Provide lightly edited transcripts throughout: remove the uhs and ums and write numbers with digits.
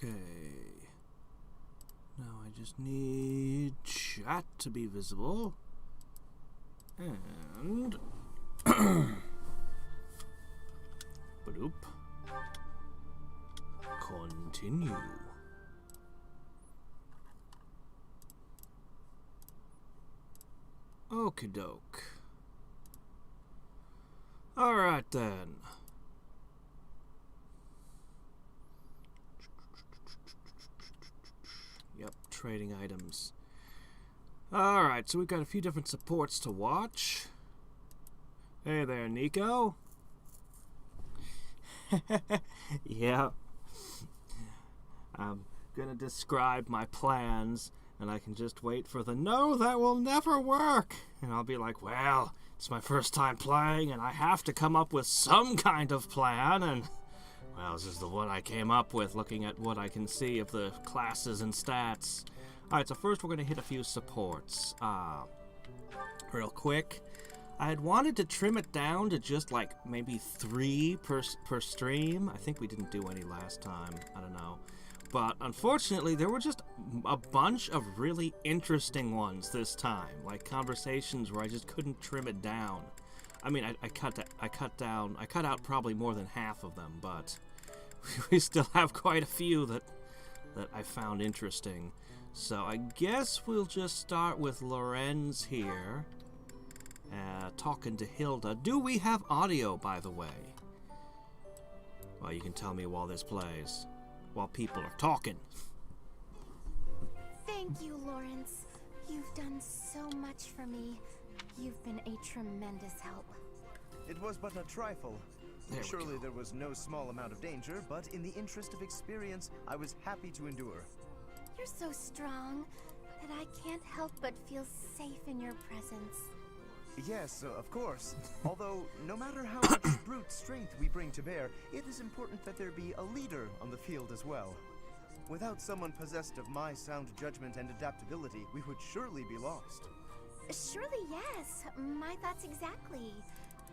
Okay. Now I just need chat to be visible. And Badoop. Continue. Okie doke. Alright then. Yep, trading items. Alright, so we've got a few different supports to watch. Hey there, Nico. Yeah. I'm gonna describe my plans, and I can just wait for the no, that will never work. And I'll be like, well, it's my first time playing, and I have to come up with some kind of plan, and well, this is the one I came up with, looking at what I can see of the classes and stats. Alright, so first we're going to hit a few supports. Real quick. I had wanted to trim it down to just like maybe 3 per stream. I think we didn't do any last time. I don't know. But unfortunately, there were just a bunch of really interesting ones this time. Like conversations where I just couldn't trim it down. I mean, I cut out probably more than half of them, but we still have quite a few that I found interesting. So I guess we'll just start with Lorenz here, talking to Hilda. Do we have audio, by the way? Well, you can tell me while this plays, while people are talking. Thank you, Lawrence. You've done so much for me. You've been a tremendous help. It was but a trifle. Surely there was no small amount of danger, but in the interest of experience, I was happy to endure. You're so strong that I can't help but feel safe in your presence. Yes, of course. Although, no matter how much brute strength we bring to bear, it is important that there be a leader on the field as well. Without someone possessed of my sound judgment and adaptability, we would surely be lost. Surely, yes. My thoughts exactly.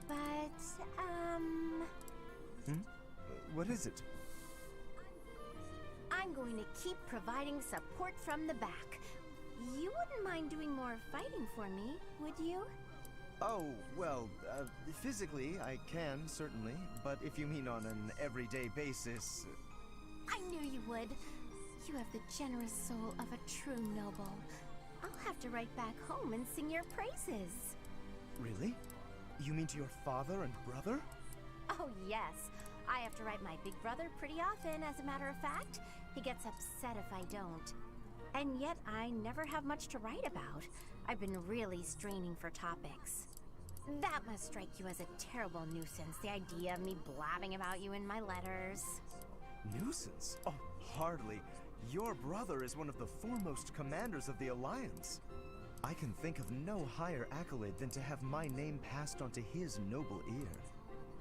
But, What is it? I'm going to keep providing support from the back. You wouldn't mind doing more fighting for me, would you? Oh, well, physically I can, certainly. But if you mean on an everyday basis... I knew you would. You have the generous soul of a true noble. I'll have to write back home and sing your praises. Really? You mean to your father and brother? Oh, yes. I have to write my big brother pretty often, as a matter of fact. He gets upset if I don't. And yet, I never have much to write about. I've been really straining for topics. That must strike you as a terrible nuisance, the idea of me blabbing about you in my letters. Nuisance? Oh, hardly. Your brother is one of the foremost commanders of the Alliance. I can think of no higher accolade than to have my name passed on to his noble ear.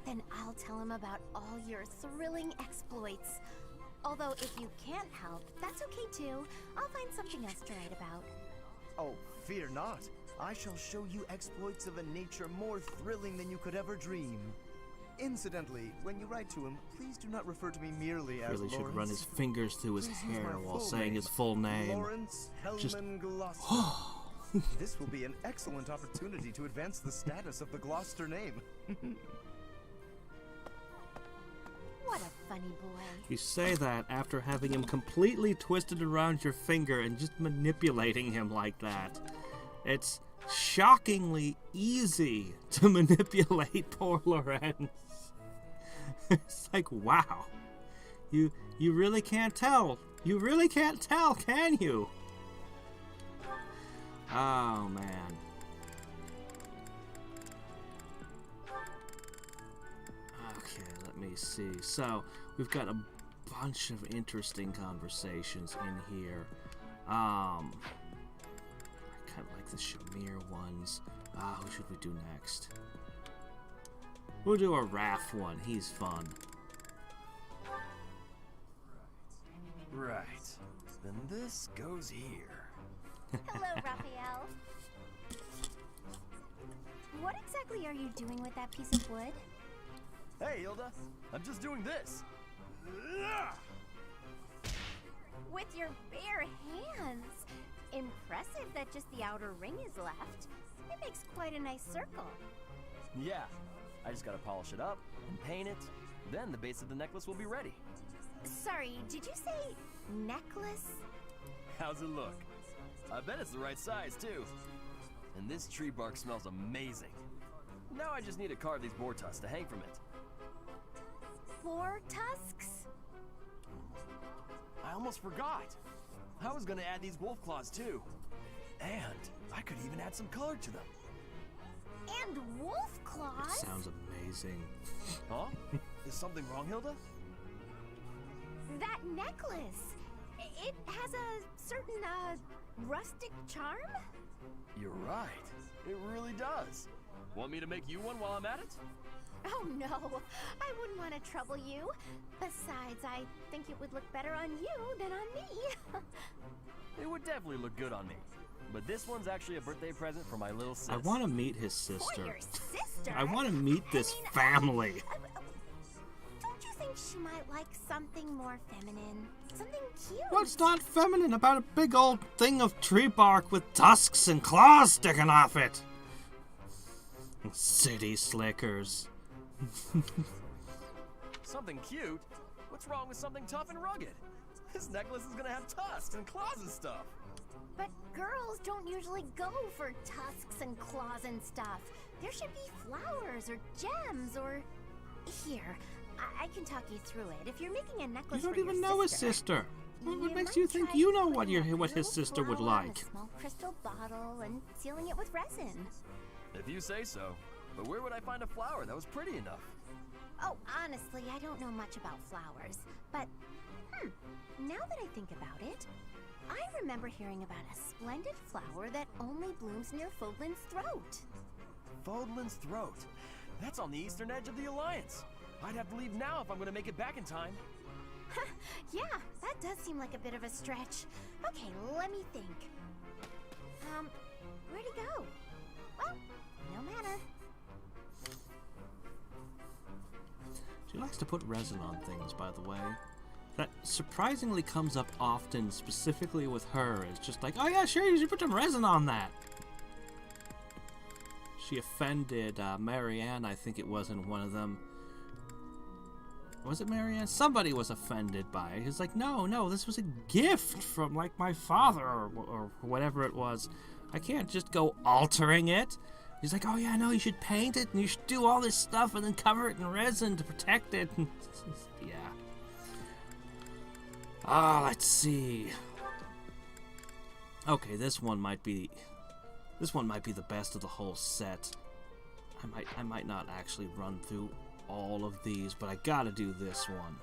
Then I'll tell him about all your thrilling exploits. Although if you can't help, that's okay too. I'll find something else to write about. Oh, fear not. I shall show you exploits of a nature more thrilling than you could ever dream. Incidentally, when you write to him, please do not refer to me merely as Really Lawrence. should run his fingers through his Please use hair my while full saying name, his full name. Lawrence Hellman Just... Gloucester. This will be an excellent opportunity to advance the status of the Gloucester name. What a funny boy. You say that after having him completely twisted around your finger and just manipulating him like that. It's shockingly easy to manipulate poor Lorenz. It's like, wow. You really can't tell. You really can't tell, can you? Oh, man. Okay, let me see. So, we've got a bunch of interesting conversations in here. I kind of like the Shamir ones. Who should we do next? We'll do a Raph one. He's fun. Right. Then this goes here. Hello, Raphael. What exactly are you doing with that piece of wood? Hey, Hilda. I'm just doing this. with your bare hands. Impressive that just the outer ring is left. It makes quite a nice circle. Yeah, I just gotta polish it up and paint it. Then the base of the necklace will be ready. Sorry, did you say necklace? How's it look? I bet it's the right size, too. And this tree bark smells amazing. Now I just need to carve these boar tusks to hang from it. Boar tusks? I almost forgot. I was gonna add these wolf claws, too. And I could even add some color to them. And wolf claws? It sounds amazing. Huh? Is something wrong, Hilda? That necklace. It has a certain, rustic charm? You're right. It really does. Want me to make you one while I'm at it? Oh no, I wouldn't want to trouble you. Besides, I think it would look better on you than on me. It would definitely look good on me. But this one's actually a birthday present for my little sis. I want to meet his sister. For your sister? I want to meet this family. Don't you think she might like something more feminine? Something cute? What's not feminine about a big old thing of tree bark with tusks and claws sticking off it? City slickers. Something cute? What's wrong with something tough and rugged? This necklace is gonna have tusks and claws and stuff. But girls don't usually go for tusks and claws and stuff. There should be flowers or gems or... Here, I can talk you through it. If you're making a necklace You for don't even your know his sister, sister. What you makes might you think try you know putting what a his little sister would flower in like? a small crystal bottle and sealing it with resin. If you say so. But where would I find a flower that was pretty enough? Oh, honestly, I don't know much about flowers, but now that I think about it, I remember hearing about a splendid flower that only blooms near Fodlan's throat. Fodlan's throat. That's on the eastern edge of the Alliance. I'd have to leave now if I'm gonna make it back in time. Yeah, that does seem like a bit of a stretch. Okay, let me think. Where'd he go? Well, no matter. She likes to put resin on things, by the way. That surprisingly comes up often, specifically with her. It's just like, oh yeah, sure, you should put some resin on that. She offended Marianne, I think it was, in one of them. Was it Marianne? Somebody was offended by it. He's like, no, this was a gift from, like, my father, or whatever it was. I can't just go altering it. He's like, oh yeah, no, you should paint it, and you should do all this stuff, and then cover it in resin to protect it. Yeah. Let's see. Okay, this one might be the best of the whole set. I might not actually run through all of these, but I gotta do this one.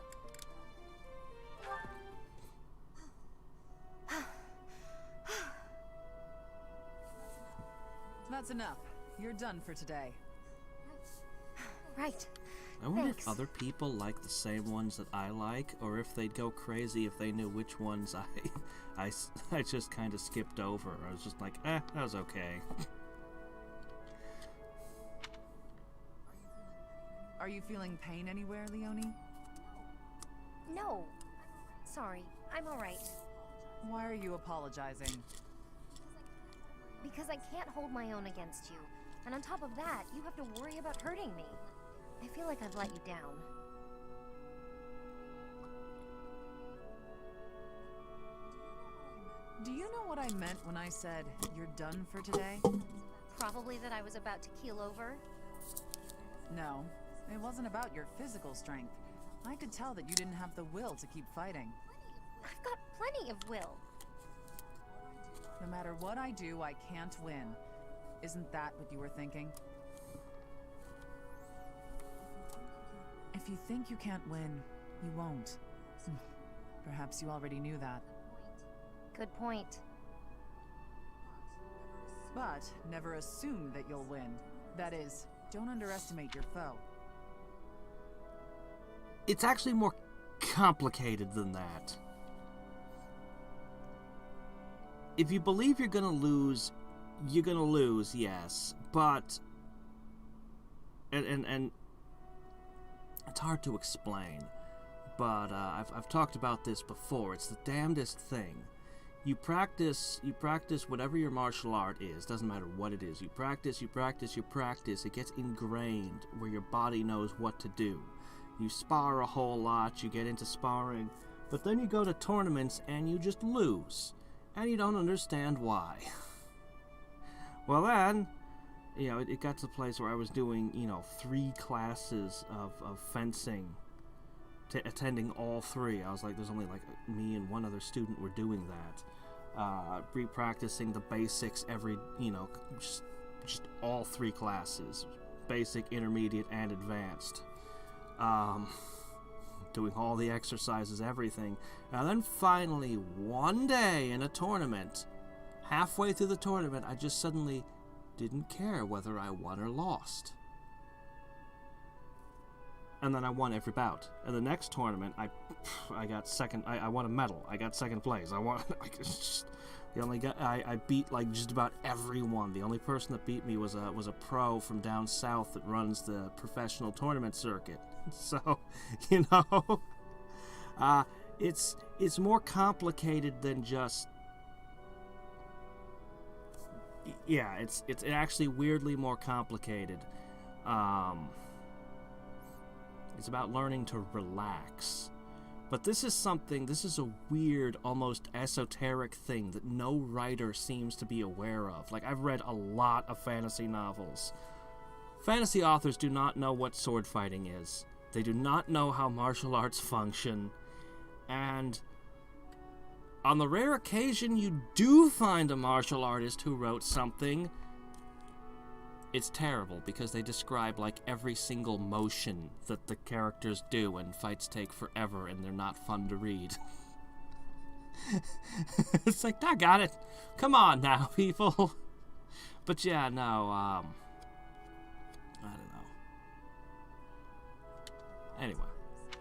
That's enough. You're done for today. Right. I wonder Thanks. if other people like the same ones that I like, or if they'd go crazy if they knew which ones I just kind of skipped over. I was just like, that was okay. Are you feeling pain anywhere, Leonie? No. Sorry, I'm alright. Why are you apologizing? Because I can't hold my own against you. And on top of that, you have to worry about hurting me. I feel like I've let you down. Do you know what I meant when I said, you're done for today? Probably that I was about to keel over. No, it wasn't about your physical strength. I could tell that you didn't have the will to keep fighting. I've got plenty of will. No matter what I do, I can't win. Isn't that what you were thinking? If you think you can't win, you won't. Perhaps you already knew that. Good point. But never assume that you'll win. That is, don't underestimate your foe. It's actually more complicated than that. If you believe you're gonna lose, yes. But and it's hard to explain. but I've talked about this before. It's the damnedest thing. You practice whatever your martial art is. Doesn't matter what it is. You practice. It gets ingrained where your body knows what to do. You spar a whole lot. You get into sparring, but then you go to tournaments and you just lose, and you don't understand why. Well, then, it got to the place where I was doing, 3 classes of fencing, attending all 3. I was like, there's only like me and one other student were doing that. Re-practicing the basics every, just all 3 classes. Basic, intermediate, and advanced. Doing all the exercises, everything. And then finally, one day in a tournament, halfway through the tournament, I just suddenly didn't care whether I won or lost. And then I won every bout. And the next tournament, I got second. I won a medal. I got second place. I beat like just about everyone. The only person that beat me was a pro from down south that runs the professional tournament circuit. So, it's more complicated than just. Yeah, it's actually weirdly more complicated. It's about learning to relax. But this is a weird, almost esoteric thing that no writer seems to be aware of. Like, I've read a lot of fantasy novels. Fantasy authors do not know what sword fighting is. They do not know how martial arts function. And on the rare occasion you do find a martial artist who wrote something, it's terrible because they describe like every single motion that the characters do, and fights take forever and they're not fun to read. It's like, I got it. Come on now, people. But yeah, no, I don't know. Anyway.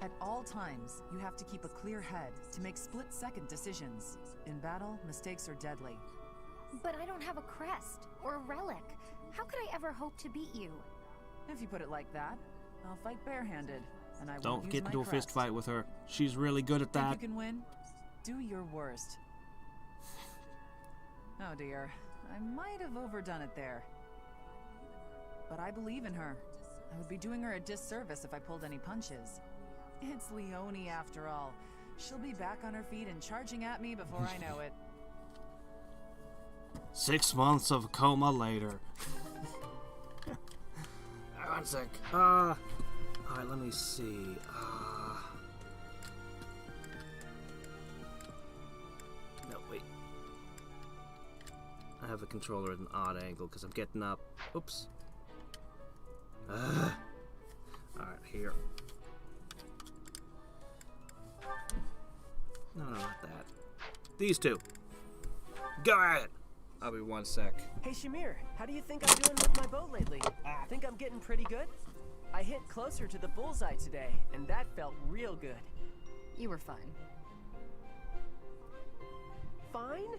At all times, you have to keep a clear head to make split-second decisions. In battle, mistakes are deadly. But I don't have a crest or a relic. How could I ever hope to beat you? If you put it like that, I'll fight barehanded, and I won't Don't use get my into a crest. fist fight with her. She's really good at that. Think you can win? Do your worst. Oh dear, I might have overdone it there. But I believe in her. I would be doing her a disservice if I pulled any punches. It's Leonie after all. She'll be back on her feet and charging at me before I know it. 6 months of coma later. One sec. Alright, let me see. No, wait. I have the controller at an odd angle because I'm getting up. Oops. Alright, here. No, not that. These two. Go at it! I'll be 1 sec. Hey Shamir, how do you think I'm doing with my bow lately? Think I'm getting pretty good? I hit closer to the bullseye today, and that felt real good. You were fine. Fine?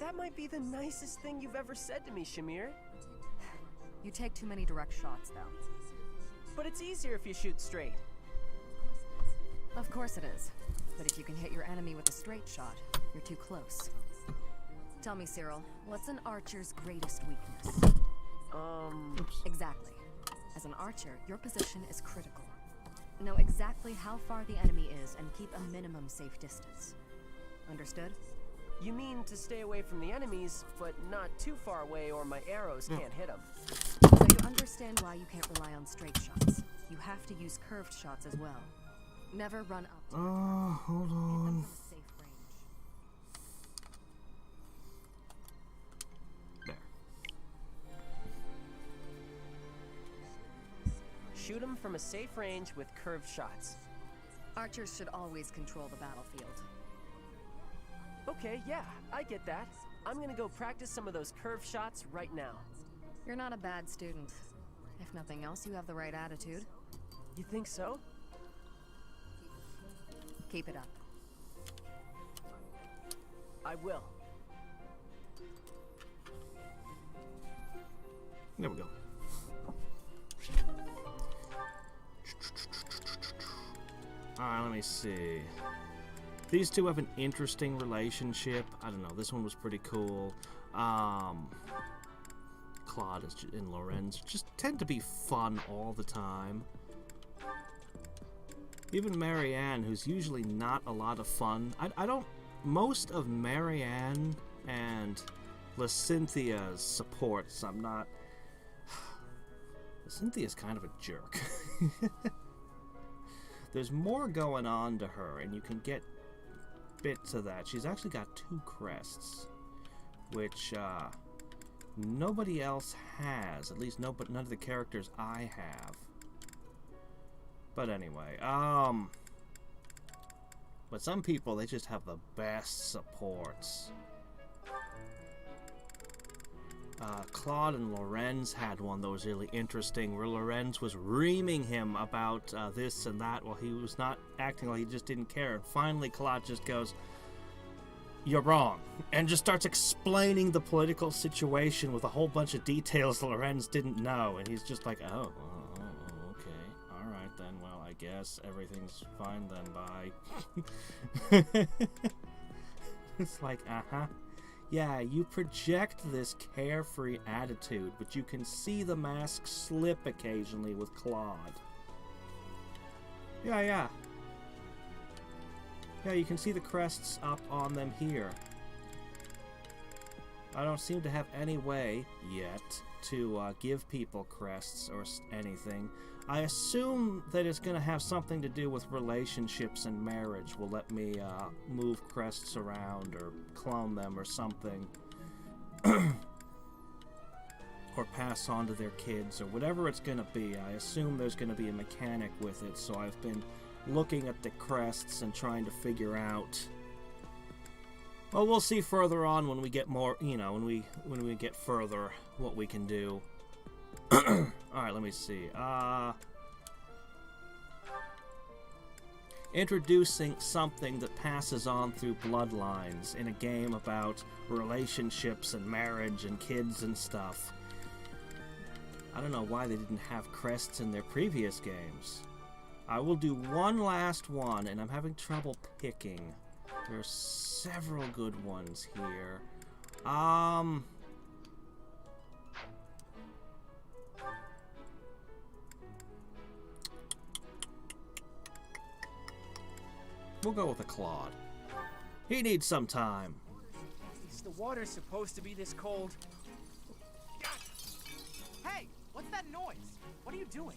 That might be the nicest thing you've ever said to me, Shamir. You take too many direct shots, though. But it's easier if you shoot straight. Of course it is. But if you can hit your enemy with a straight shot, you're too close. Tell me, Cyril, what's an archer's greatest weakness? Oops. Exactly. As an archer, your position is critical. Know exactly how far the enemy is and keep a minimum safe distance. Understood? You mean to stay away from the enemies, but not too far away or my arrows can't hit them. So you understand why you can't rely on straight shots. You have to use curved shots as well. Never run up to Oh, hold hit them on. from a safe range. There. Shoot them from a safe range with curved shots. Archers should always control the battlefield. Okay, yeah, I get that. I'm gonna go practice some of those curved shots right now. You're not a bad student. If nothing else, you have the right attitude. You think so? Keep it up. I will. There we go. Let me see. These two have an interesting relationship. I don't know. This one was pretty cool. Claude and Lorenz just tend to be fun all the time. Even Marianne, who's usually not a lot of fun. I don't... Most of Marianne and Lacinthia's supports, I'm not... Cynthia's kind of a jerk. There's more going on to her, and you can get bits of that. She's actually got 2 crests, which nobody else has. At least none of the characters I have. But anyway, but some people, they just have the best supports. Claude and Lorenz had one that was really interesting, where Lorenz was reaming him about this and that while he was not acting like he just didn't care. And finally, Claude just goes, "You're wrong," and just starts explaining the political situation with a whole bunch of details Lorenz didn't know. And he's just like, oh, okay, all right then, well, I guess everything's fine then, bye. It's like, yeah, you project this carefree attitude, but you can see the mask slip occasionally with Claude. Yeah, you can see the crests up on them here. I don't seem to have any way, yet, to give people crests or anything. I assume that it's going to have something to do with relationships and marriage. Will let me move crests around or clone them or something. Or pass on to their kids or whatever it's going to be. I assume there's going to be a mechanic with it, so I've been looking at the crests and trying to figure out. Well, we'll see further on when we get more, when we get further what we can do. Alright, let me see. Introducing something that passes on through bloodlines in a game about relationships and marriage and kids and stuff. I don't know why they didn't have crests in their previous games. I will do one last one, and I'm having trouble picking. There are several good ones here. We'll go with a Claude. He needs some time. Is the water supposed to be this cold? Hey, what's that noise? What are you doing?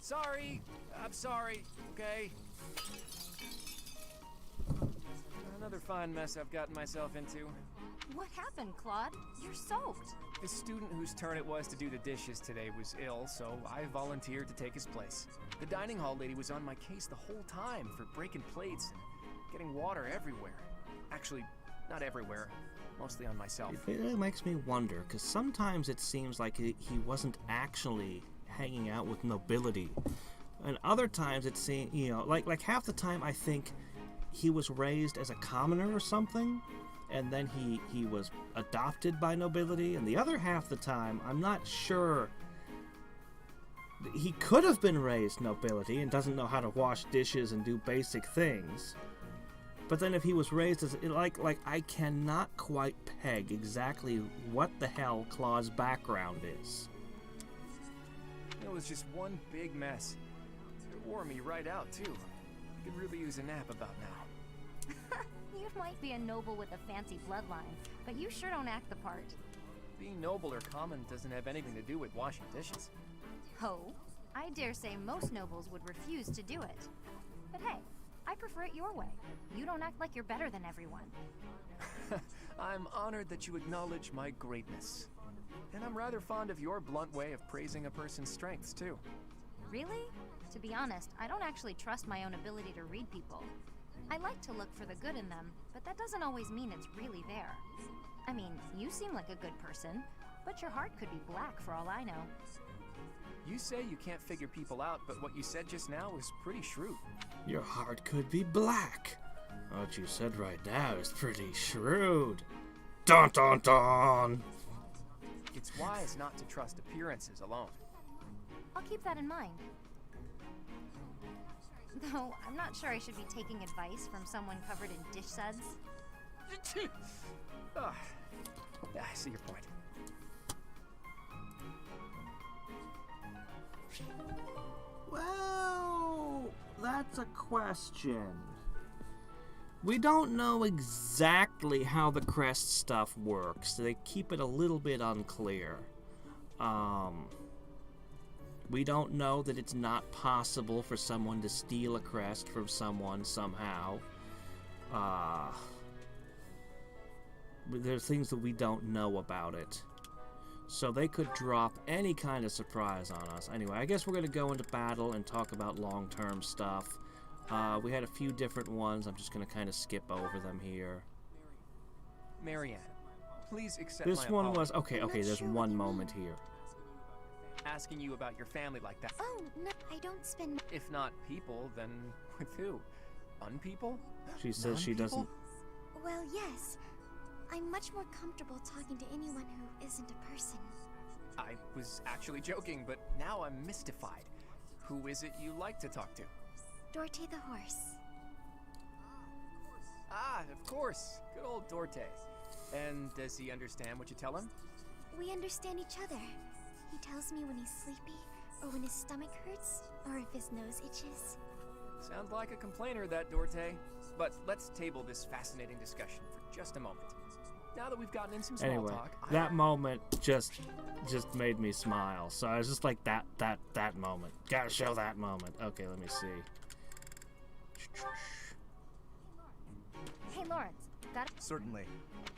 Sorry, I'm sorry, okay? Another fine mess I've gotten myself into. What happened, Claude? You're soaked. The student whose turn it was to do the dishes today was ill, so I volunteered to take his place. The dining hall lady was on my case the whole time for breaking plates and getting water everywhere. Actually, not everywhere. Mostly on myself. It really makes me wonder, because sometimes it seems like he wasn't actually hanging out with nobility. And other times it seems, like half the time I think he was raised as a commoner or something, and then he was adopted by nobility, and the other half the time, I'm not sure. He could have been raised nobility and doesn't know how to wash dishes and do basic things. But then if he was raised as, I cannot quite peg exactly what the hell Claude's background is. It was just one big mess. It wore me right out, too. I could really use a nap about now. You might be a noble with a fancy bloodline, but you sure don't act the part. Being noble or common doesn't have anything to do with washing dishes. Ho, I dare say most nobles would refuse to do it. But hey, I prefer it your way. You don't act like you're better than everyone. I'm honored that you acknowledge my greatness. And I'm rather fond of your blunt way of praising a person's strengths, too. Really? To be honest, I don't actually trust my own ability to read people. I like to look for the good in them, but that doesn't always mean it's really there. I mean, you seem like a good person, but your heart could be black for all I know. You say you can't figure people out, but what you said just now was pretty shrewd. Your heart could be black. What you said right now is pretty shrewd. Dun dun dun! It's wise not to trust appearances alone. I'll keep that in mind. Though I'm not sure I should be taking advice from someone covered in dish suds. Ah, I see your point. Well, that's a question. We don't know exactly how the crest stuff works. They keep it a little bit unclear. We don't know that it's not possible for someone to steal a crest from someone somehow. There's things that we don't know about it. So they could drop any kind of surprise on us. Anyway, I guess we're going to go into battle and talk about long-term stuff. We had a few different ones. I'm just going to kind of skip over them here. Marianne, please accept This my one apology. was... Okay, there's one moment here. Asking you about your family like that. Oh, no, I don't spend... If not people, then with who? Unpeople? She says she doesn't... Well, yes. I'm much more comfortable talking to anyone who isn't a person. I was actually joking, but now I'm mystified. Who is it you like to talk to? Dorte the horse. Ah, of course. Good old Dorte. And does he understand what you tell him? We understand each other. He tells me when he's sleepy, or when his stomach hurts, or if his nose itches. Sounds like a complainer, that Dorte. But let's table this fascinating discussion for just a moment. Now that we've gotten in some small Anyway, talk, that moment just made me smile. So I was just like, that moment. Gotta show that moment. Okay, let me see. Hey, Lawrence, got it? Certainly.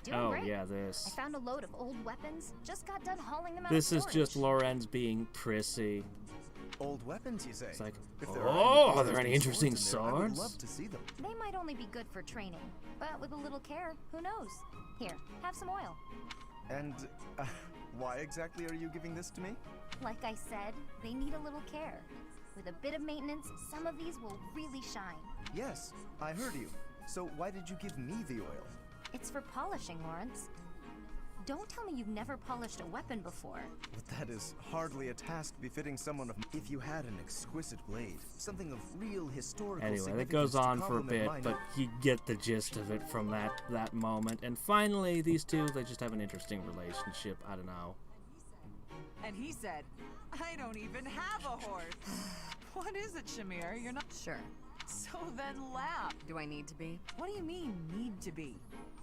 Doing Oh, great. yeah, I this. found a load of old weapons. Just got done hauling them out This of is just storage. Lorenz being prissy. Old weapons, you say? It's like, If oh, are there any any interesting swords in there, I would swords? love to see them. They might only be good for training, but with a little care, who knows? Here, have some oil. And why exactly are you giving this to me? Like I said, they need a little care. With a bit of maintenance, some of these will really shine. Yes, I heard you. So why did you give me the oil? It's for polishing, Lawrence. Don't tell me you've never polished a weapon before. But that is hardly a task befitting someone of... If you had an exquisite blade, something of real historical Anyway, that significance goes to on for a complement bit, mine- but you get the gist of it from that moment. And finally, these two, they just have an interesting relationship. I don't know. And he said, I don't even have a horse. What is it, Shamir? You're not... Sure. So then laugh. Do I need to be? What do you mean, need to be?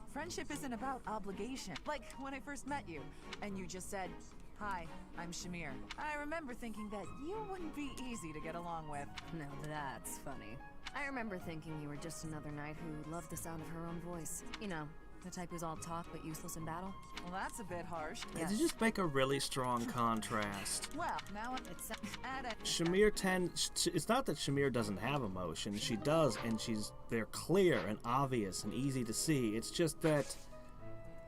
Friendship isn't about obligation. Like when I first met you, and you just said, hi, I'm Shamir. I remember thinking that you wouldn't be easy to get along with. Now that's funny. I remember thinking you were just another knight who loved the sound of her own voice. You know, the type who's all talk but useless in battle. Well, that's a bit harsh. They just make a really strong contrast. Well, now it's at a... Shamir it's not that Shamir doesn't have emotion. She does, and they're clear and obvious and easy to see. It's just that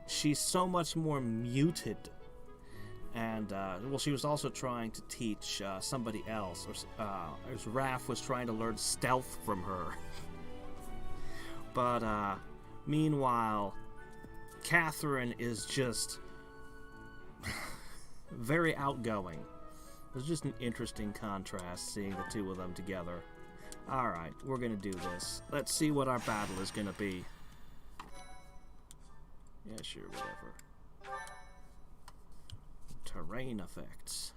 she's so much more muted. And, well, she was also trying to teach somebody else, as Raph was trying to learn stealth from her. But, meanwhile, Catherine is just very outgoing. It's just an interesting contrast seeing the two of them together. Alright, we're gonna do this. Let's see what our battle is gonna be. Yeah, sure, whatever. Terrain effects.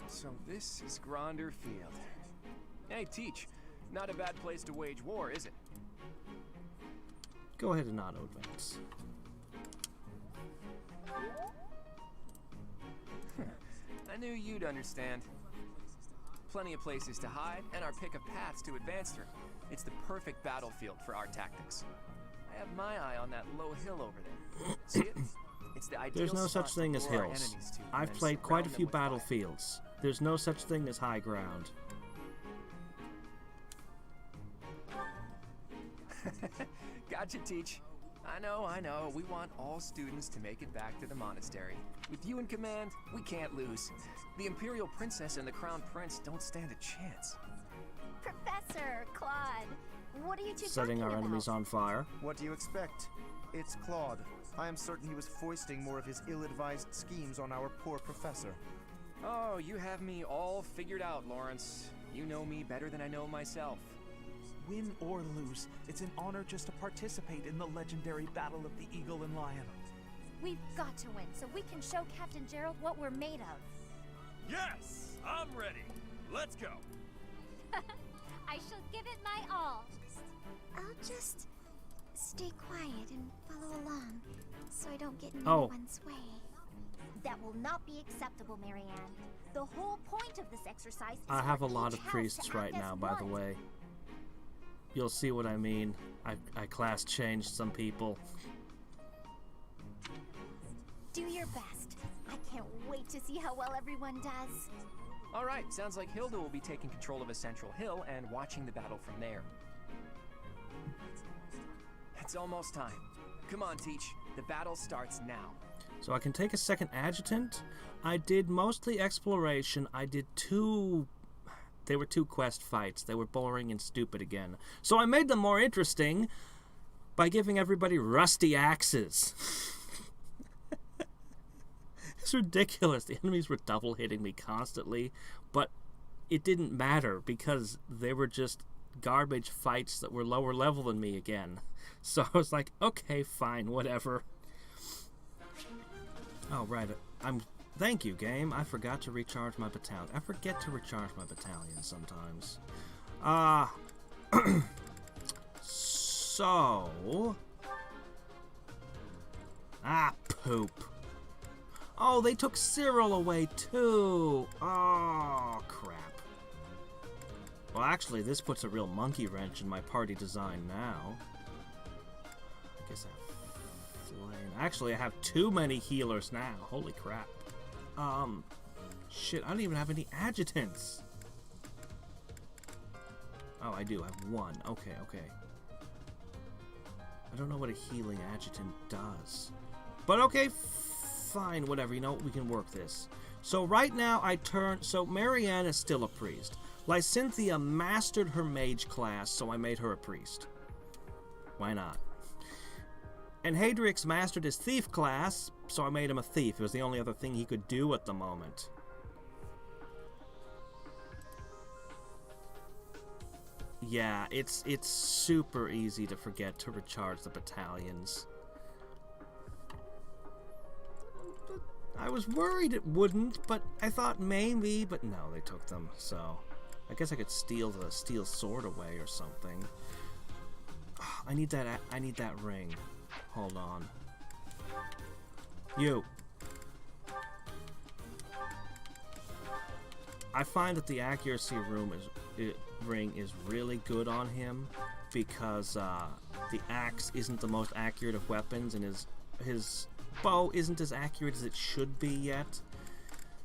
So this is Gronder Field. Hey, Teach. Not a bad place to wage war, is it? Go ahead and auto-advance. I knew you'd understand. Plenty of places to hide, and our pick of paths to advance through. It's the perfect battlefield for our tactics. I have my eye on that low hill over there. See it? It's the ideal There's no spot such to thing as lure our hills. enemies to, and I've then played quite a surround few them with fire. battlefields. There's no such thing as high ground. Gotcha, Teach. I know. We want all students to make it back to the monastery. With you in command, we can't lose. The Imperial Princess and the Crown Prince don't stand a chance. Professor, Claude, What are you two setting talking our about? enemies on fire. What do you expect? It's Claude. I am certain he was foisting more of his ill-advised schemes on our poor professor. Oh, you have me all figured out, Lawrence. You know me better than I know myself. Win or lose, it's an honor just to participate in the legendary Battle of the Eagle and Lion. We've got to win so we can show Captain Gerald what we're made of. Yes, I'm ready. Let's go. I shall give it my all. I'll just stay quiet and follow along so I don't get in anyone's way. That will not be acceptable, Marianne. The whole point of this exercise is I have for a lot each of house priests to right act now, as by the one. way. You'll see what I mean. I class changed some people. Do your best. I can't wait to see how well everyone does. All right, sounds like Hilda will be taking control of a central hill and watching the battle from there. It's almost time. Come on, Teach. The battle starts now. So I can take a second adjutant. I did mostly exploration. I did two... They were two quest fights. They were boring and stupid again. So I made them more interesting by giving everybody rusty axes. It's ridiculous. The enemies were double hitting me constantly, but it didn't matter because they were just garbage fights that were lower level than me again. So I was like, okay, fine, whatever. Oh, right. Thank you, game. I forgot to recharge my battalion. I forget to recharge my battalion sometimes. So... poop. Oh, they took Cyril away, too. Oh, crap. Well, actually, this puts a real monkey wrench in my party design now. I guess I have flame. Actually, I have too many healers now. Holy crap. Shit, I don't even have any adjutants. Oh, I do. I have one. Okay. I don't know what a healing adjutant does. But okay, fine, whatever. You know, we can work this. So right now so Marianne is still a priest. Lysynthia mastered her mage class, so I made her a priest. Why not? And Hadriex mastered his thief class, so I made him a thief. It was the only other thing he could do at the moment. Yeah, it's super easy to forget to recharge the battalions. I was worried it wouldn't, but I thought maybe, but no, they took them, so I guess I could steal the steel sword away or something. I need that ring. Hold on. You. I find that the accuracy ring is really good on him because the axe isn't the most accurate of weapons, and his bow isn't as accurate as it should be yet.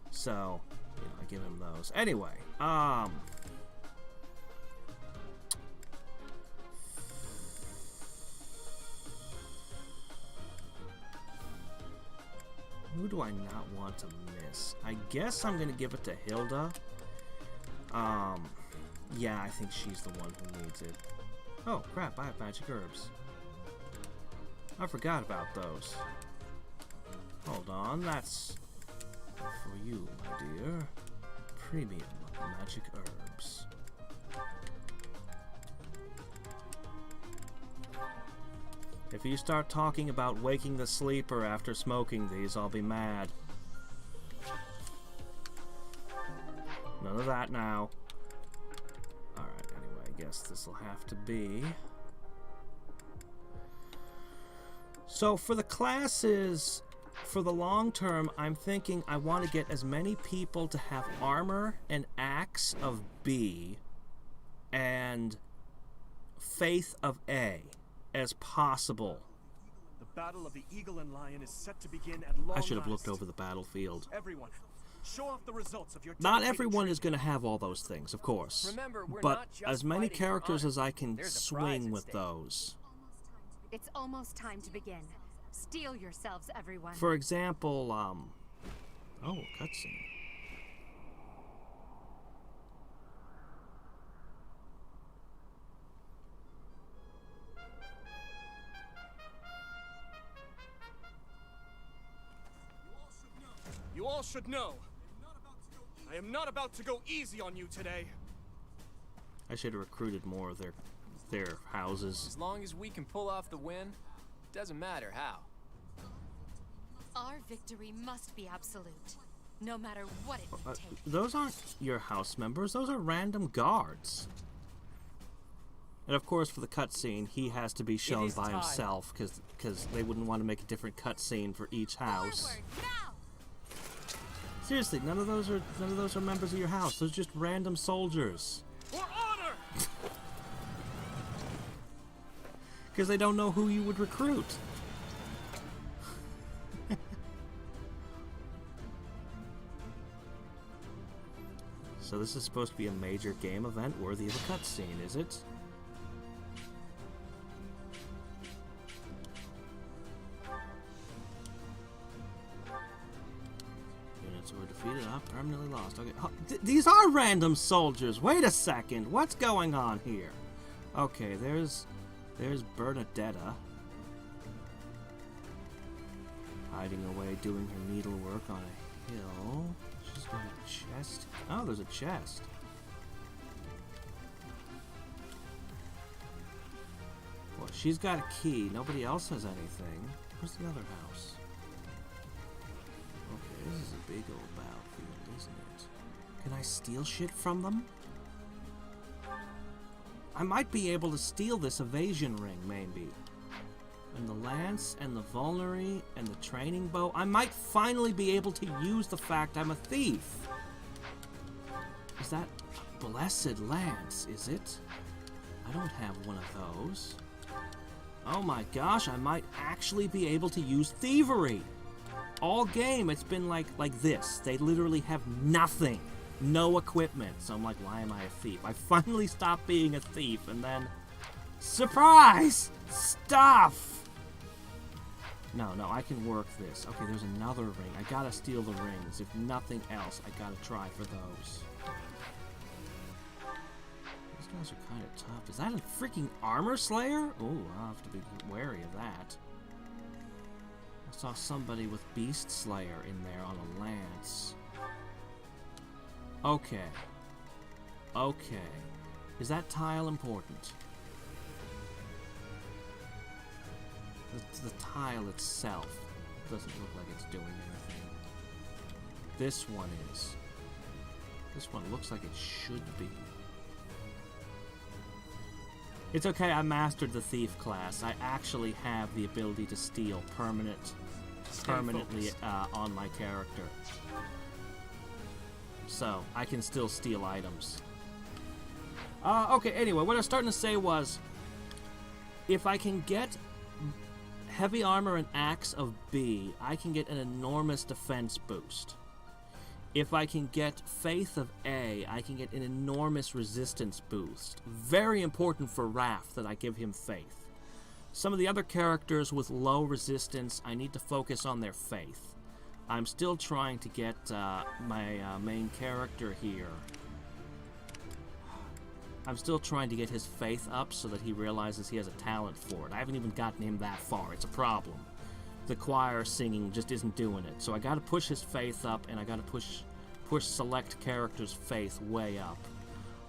So, you know, I give him those. Anyway, who do I not want to miss? I guess I'm gonna give it to Hilda. Yeah, I think she's the one who needs it. Oh, crap, I have magic herbs. I forgot about those. Hold on, that's for you, my dear. Premium magic herbs. If you start talking about waking the sleeper after smoking these, I'll be mad. None of that now. Alright, anyway, I guess this'll have to be. So for the classes, for the long term, I'm thinking I want to get as many people to have armor and axe of B and faith of A as possible. The Battle of the Eagle and Lion is set to begin at long I should have looked last. over the battlefield. Everyone, show off the results of your Not dedicated everyone is training. going to have all those things, of course. Remember, we're but not just as many fighting for characters honor. as I can There's a prize swing at with stake. those. It's almost time to begin. Steel yourselves, everyone. For example, oh, cutscene. all should know, I am not about to go easy on you today. I should have recruited more of their houses. As long as we can pull off the win, doesn't matter how. Our victory must be absolute, no matter what it may take. Those aren't your house members. Those are random guards. And of course, for the cutscene, he has to be shown by himself because they wouldn't want to make a different cutscene for each house. Forward, now! Seriously, none of those are members of your house. Those are just random soldiers. For honor! Because they don't know who you would recruit. So this is supposed to be a major game event worthy of a cutscene, is it? Units were defeated, permanently lost. Okay, these are random soldiers. Wait a second, what's going on here? Okay, there's Bernadetta hiding away, doing her needlework on a hill. She's got a chest. Oh, there's a chest. Well, she's got a key. Nobody else has anything. Where's the other house? Okay, this is a big old battlefield, isn't it? Can I steal shit from them? I might be able to steal this evasion ring, maybe. And the lance, and the vulnerary, and the training bow. I might finally be able to use the fact I'm a thief. Is that a blessed lance, is it? I don't have one of those. Oh my gosh, I might actually be able to use thievery. All game, it's been like this. They literally have nothing. No equipment. So I'm like, why am I a thief? I finally stopped being a thief, and then... Surprise! Stuff! No, I can work this. Okay, there's another ring. I gotta steal the rings. If nothing else, I gotta try for those. These guys are kind of tough. Is that a freaking armor slayer? Ooh, I'll have to be wary of that. I saw somebody with Beast Slayer in there on a lance. Okay. Okay. Is that tile important? The tile itself doesn't look like it's doing anything. This one is. This one looks like it should be. It's okay, I mastered the thief class. I actually have the ability to steal permanently on my character. So, I can still steal items. Okay, anyway, what I was starting to say was, if I can get heavy armor and axe of B, I can get an enormous defense boost. If I can get faith of A, I can get an enormous resistance boost. Very important for Raph that I give him faith. Some of the other characters with low resistance, I need to focus on their faith. I'm still trying to get my main character here. I'm still trying to get his faith up so that he realizes he has a talent for it. I haven't even gotten him that far. It's a problem. The choir singing just isn't doing it. So I gotta push his faith up, and I gotta push select characters' faith way up.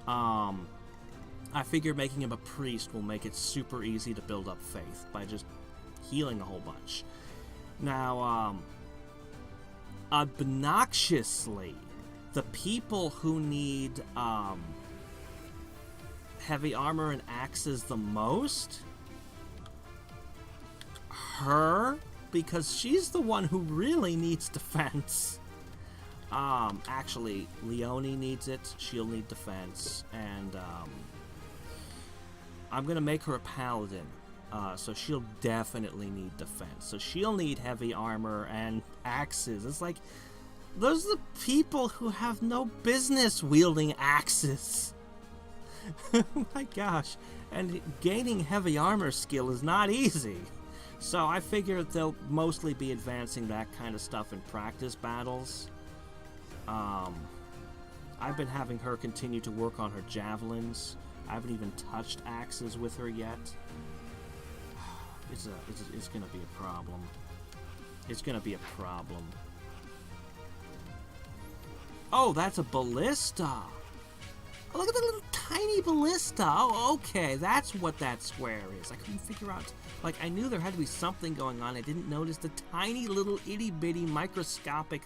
I figure making him a priest will make it super easy to build up faith by just healing a whole bunch. Now, obnoxiously, the people who need, heavy armor and axes the most? Her? Because she's the one who really needs defense. Actually, Leonie needs it. She'll need defense. And, I'm gonna make her a paladin. So she'll definitely need defense. So she'll need heavy armor and axes. It's like, those are the people who have no business wielding axes. Oh my gosh. And gaining heavy armor skill is not easy. So I figure they'll mostly be advancing that kind of stuff in practice battles. I've been having her continue to work on her javelins. I haven't even touched axes with her yet. It's gonna be a problem. It's gonna be a problem. Oh, that's a ballista. Oh, look at the little tiny ballista. Oh, okay, that's what that square is. I couldn't figure out. Like, I knew there had to be something going on. I didn't notice the tiny little itty-bitty microscopic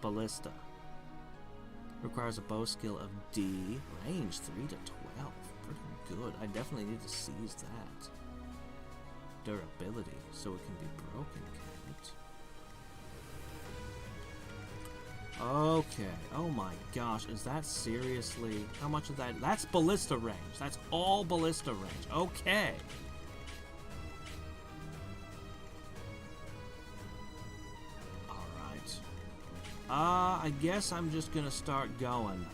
ballista. Requires a bow skill of D. Range 3 to 12. Pretty good. I definitely need to seize that. Durability, so it can be broken, can't it? Okay. Oh my gosh, is that seriously... How much of that... That's ballista range. That's all ballista range. Okay. Alright. I guess I'm just gonna start going.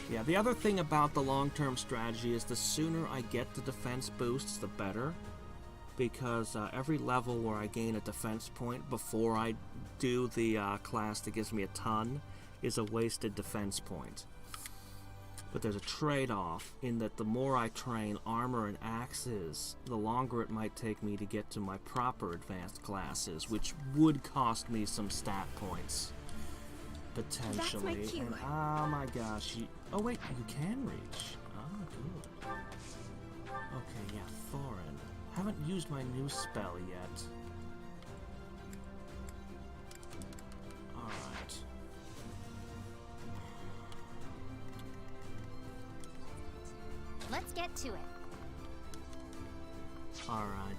Yeah, the other thing about the long-term strategy is the sooner I get the defense boosts, the better. Because every level where I gain a defense point before I do the class that gives me a ton is a wasted defense point. But there's a trade-off in that the more I train armor and axes, the longer it might take me to get to my proper advanced classes, which would cost me some stat points. Potentially. That's my cue. And, oh my gosh. Oh wait, you can reach. Oh, good. Okay, yeah, Thorin. Haven't used my new spell yet. Alright. Let's get to it. Alright.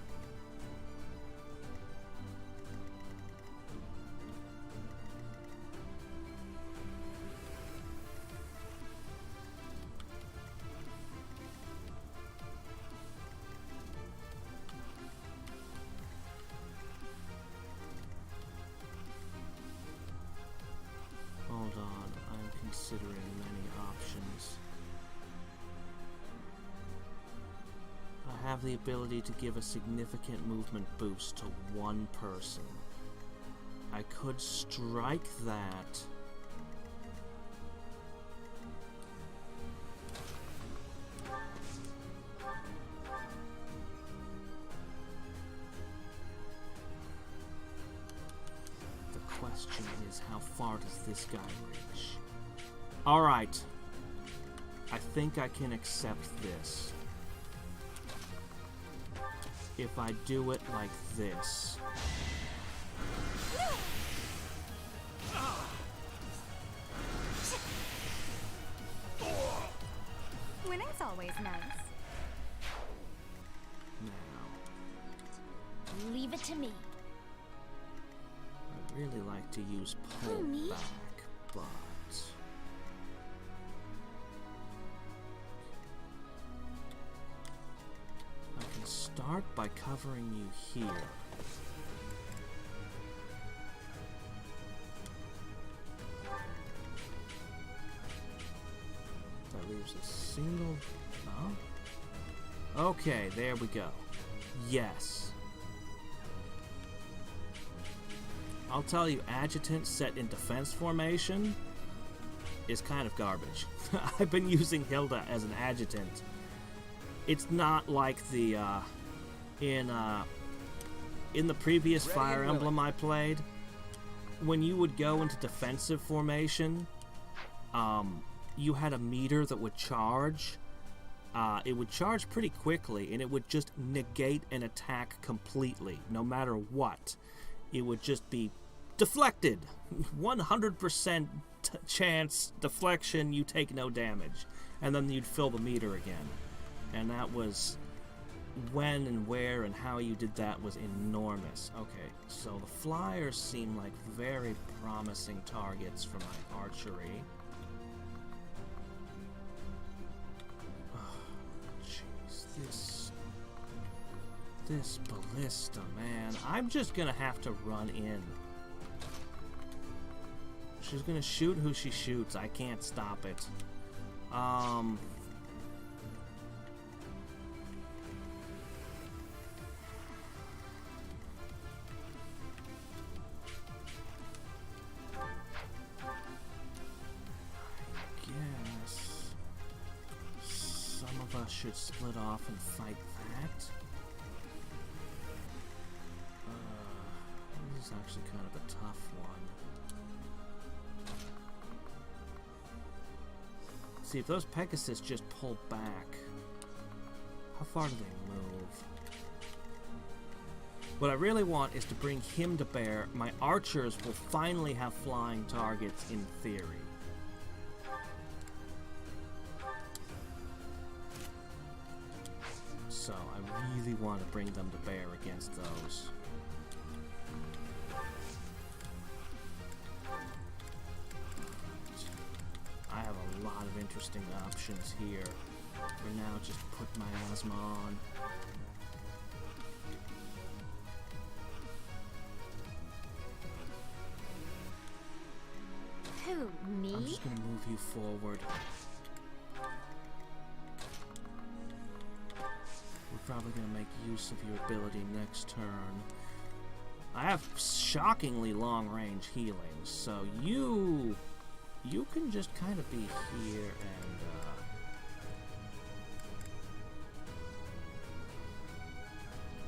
Hold on, I'm considering many options. I have the ability to give a significant movement boost to one person. I could strike that. The question is, how far does this guy reach? Alright. I think I can accept this. If I do it like this. Winning's always nice. Now, Leave it to me. I really like to use pull Me? back, but... I can start by covering you here. That leaves a single... Oh. Okay, there we go. Yes. I'll tell you, Adjutant set in defense formation is kind of garbage. I've been using Hilda as an Adjutant. It's not like the, in the previous Fire Emblem I played, when you would go into defensive formation, you had a meter that would charge. It would charge pretty quickly, and it would just negate an attack completely, no matter what. It would just be deflected. 100% chance deflection, you take no damage. And then you'd fill the meter again. And that was when and where and how you did that was enormous. Okay, so the flyers seem like very promising targets for my archery. Oh, jeez, this ballista, man. I'm just gonna have to run in. She's gonna shoot who she shoots. I can't stop it. us should split off and fight that. This is actually kind of a tough one. See, if those Pegasus just pull back, how far do they move? What I really want is to bring him to bear. My archers will finally have flying targets in theory. So I really want to bring them to bear against those. I have a lot of interesting options here. For now, just put miasma on. Who, me? I'm just gonna move you forward. We're probably gonna make use of your ability next turn. I have shockingly long range healing, so you can just kind of be here and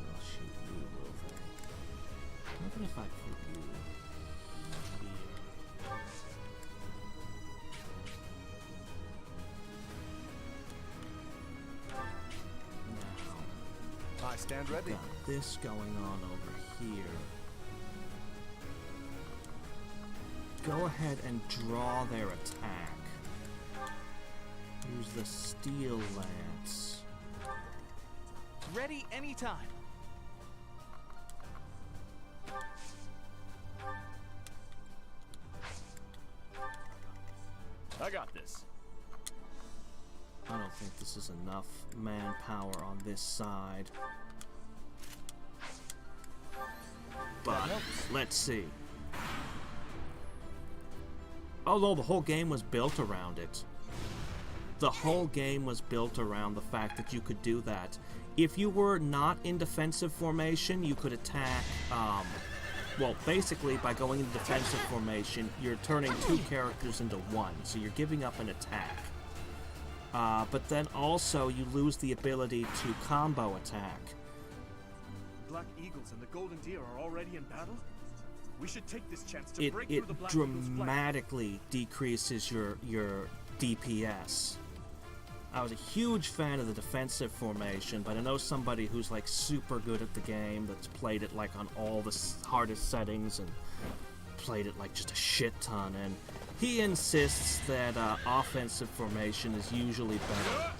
we'll shoot you over. What if I put you here? I stand ready. Got this going on over here. Go ahead and draw their attack. Use the steel lance. Ready anytime. I got this. I don't think this is enough manpower on this side. But let's see. Although the whole game was built around it. The whole game was built around the fact that you could do that. If you were not in defensive formation, you could attack, well, basically by going into defensive formation, you're turning two characters into one, so you're giving up an attack. But then also you lose the ability to combo attack. Black Eagles and the Golden Deer are already in battle? We should take this chance to break It through the Black Eagles' flank. dramatically decreases your DPS. I was a huge fan of the defensive formation, but I know somebody who's like super good at the game that's played it like on all the hardest settings and played it like just a shit ton, and he insists that offensive formation is usually better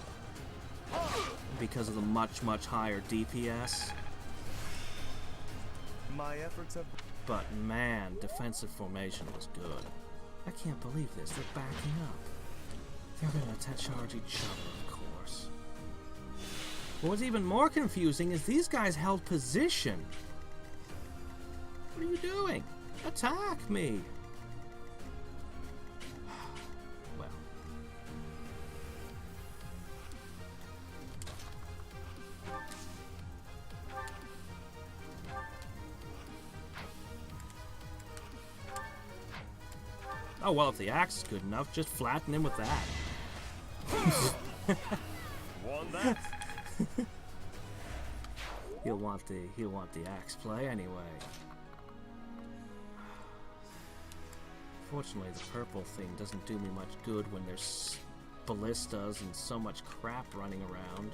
because of the much higher DPS. My efforts have... But man, defensive formation was good. I can't believe this. They're backing up. They're gonna charge each other, of course. But what's even more confusing is these guys held position. What are you doing? Attack me! Well. Oh well, if the axe is good enough, just flatten him with that. Won that. He'll want the axe play anyway. Fortunately, the purple thing doesn't do me much good when there's ballistas and so much crap running around.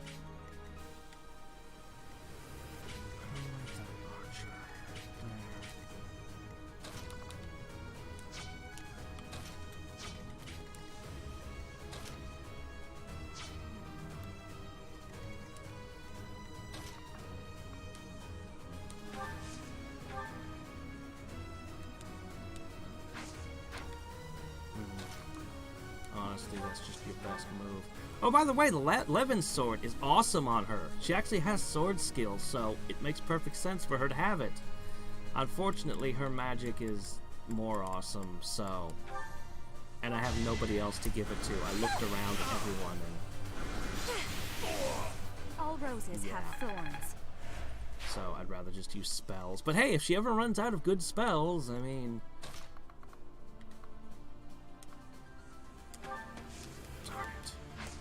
Honestly, that's just your best move. Oh, by the way, the Levin sword is awesome on her. She actually has sword skills, so it makes perfect sense for her to have it. Unfortunately, her magic is more awesome, so... And I have nobody else to give it to. I looked around at everyone and... All roses have thorns. So I'd rather just use spells. But hey, if she ever runs out of good spells, I mean... Darn it.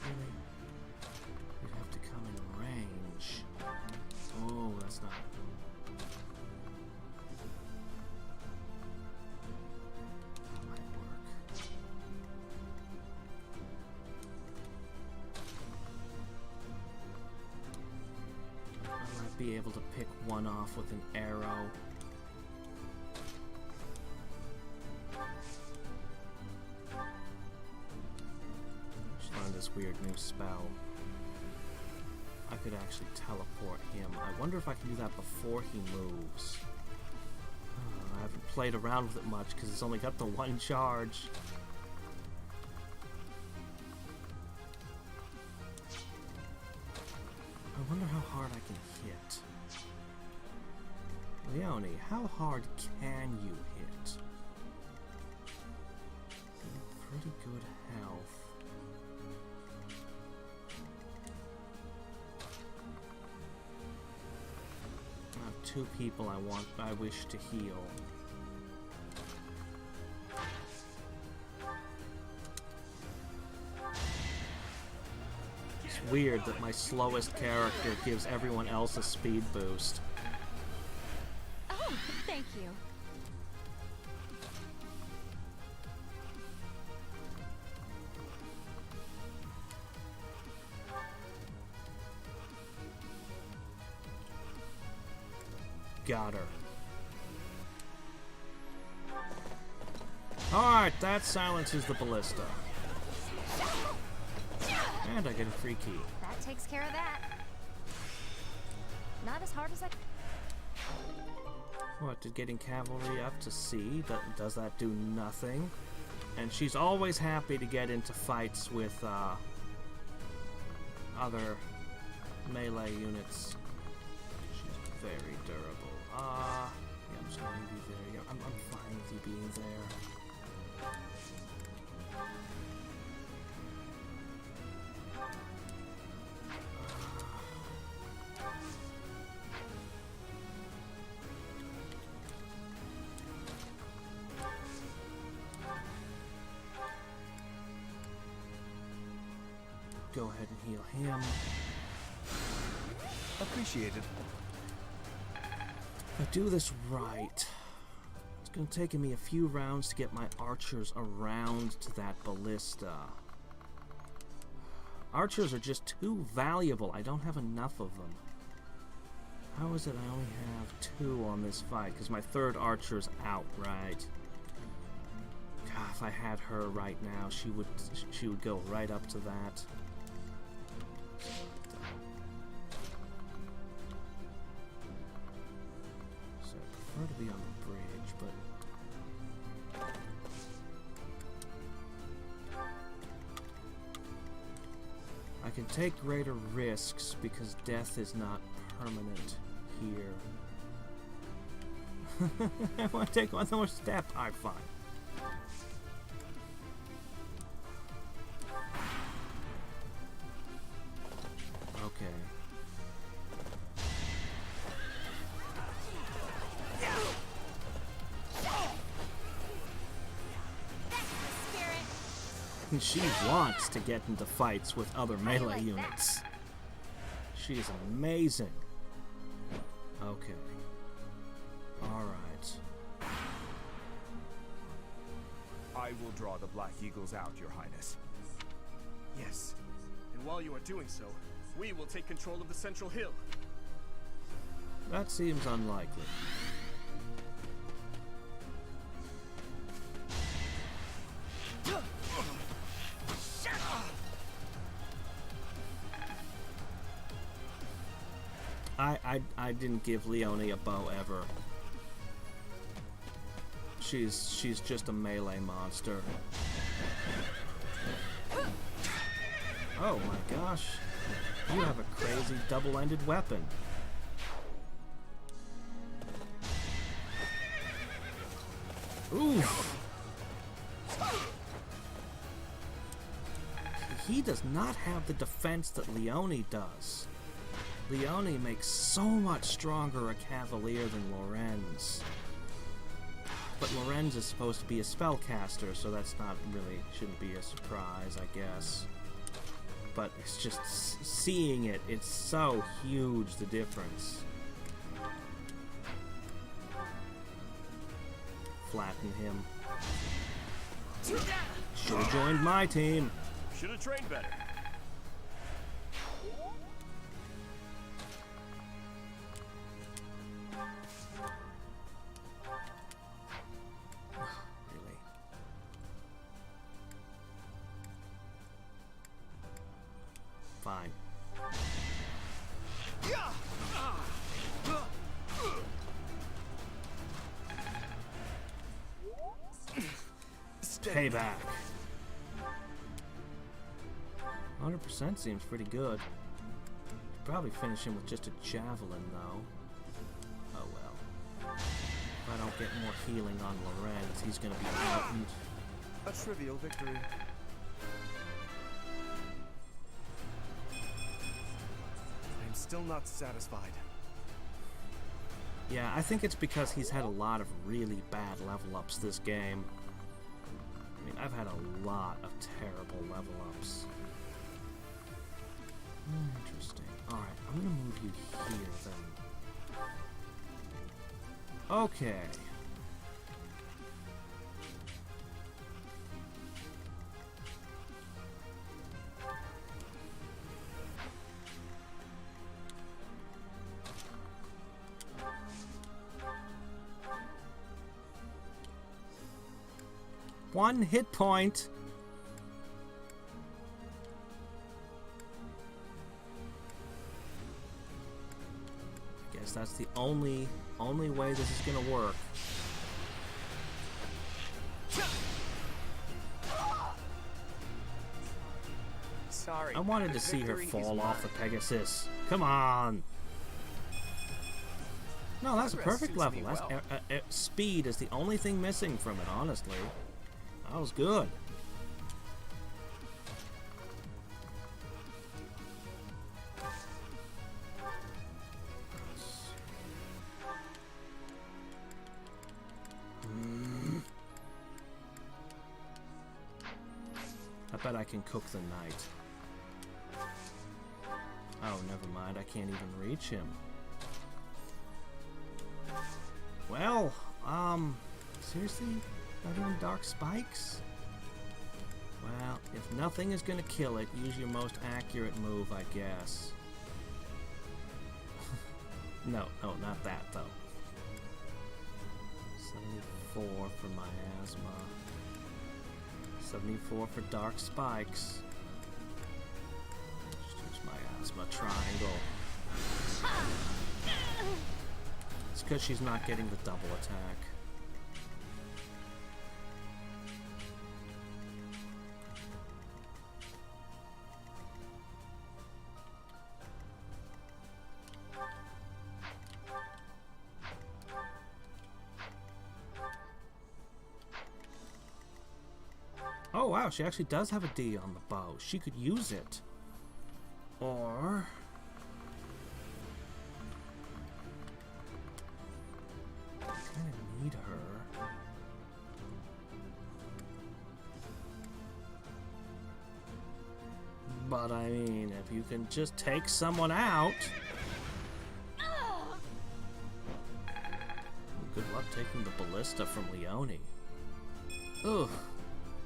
Really? be able to pick one off with an arrow. Just learned this weird new spell. I could actually teleport him. I wonder if I can do that before he moves. I haven't played around with it much because it's only got the one charge. I wonder how hard I can hit. Leone, how hard can you hit? Pretty good health. I have 2 people I wish to heal. It's weird that my slowest character gives everyone else a speed boost. Oh, thank you. Got her. Alright, that silences the ballista. And I get a free key. That takes care of that. Not as hard as I... What, did getting cavalry up to C? Does that do nothing? And she's always happy to get into fights with other melee units. She's very durable. Yeah, I'm just gonna leave you there. Yeah, I'm fine with you being there. Go ahead and heal him. Appreciated. If I do this right, it's going to take me a few rounds to get my archers around to that ballista. Archers are just too valuable. I don't have enough of them. How is it I only have 2 on this fight? Because my 3rd archer's out, right? God, if I had her right now, she would go right up to that. I prefer to be on the bridge, but I can take greater risks because death is not permanent here. I want to take one more step. Alright, fine. Okay. She wants to get into fights with other melee units. She's amazing. Okay. Alright. I will draw the Black Eagles out, Your Highness. Yes. And while you are doing so, we will take control of the central hill. That seems unlikely. I didn't give Leone a bow ever. She's just a melee monster. Oh my gosh. You have a crazy double-ended weapon. Ooh. He does not have the defense that Leone does. Leone makes so much stronger a cavalier than Lorenz. But Lorenz is supposed to be a spellcaster, so that's not really, shouldn't be a surprise, I guess. But it's just, seeing it, it's so huge, the difference. Flatten him. Should've joined my team. Should have trained better. fine. Payback. 100% seems pretty good. Probably finish him with just a javelin, though. Oh well. If I don't get more healing on Lorenz, he's gonna be potent. A trivial victory. I'm still not satisfied. Yeah, I think it's because he's had a lot of really bad level ups this game. I mean, I've had a lot of terrible level ups. Interesting. Alright, I'm gonna move you here then. Okay. One hit point. I guess that's the only way this is gonna work. Sorry. I wanted to see her fall off the Pegasus. Come on. No, that's a perfect level. That's, speed is the only thing missing from it, honestly. That was good. I bet I can cook the knight. Oh, never mind. I can't even reach him. Well, seriously? Not even dark spikes? Well, if nothing is gonna kill it, use your most accurate move, I guess. No, not that, though. 74 for miasma. 74 for dark spikes. Just use miasma triangle. It's because she's not getting the double attack. Oh wow, she actually does have a D on the bow. She could use it. Or... I kind of need her. But I mean, if you can just take someone out... Good luck taking the ballista from Leone. Ugh.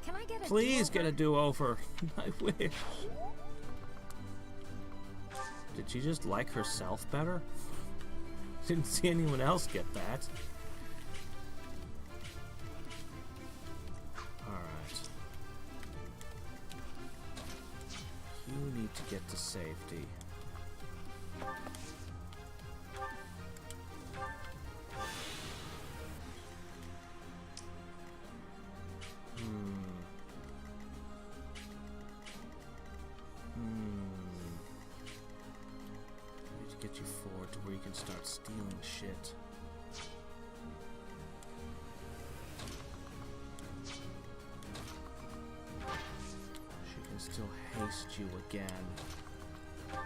Can I get a Please get a do-over. I wish. Did she just like herself better? Didn't see anyone else get that. Alright. You need to get to safety. Get you forward to where you can start stealing shit. She can still haste you again. No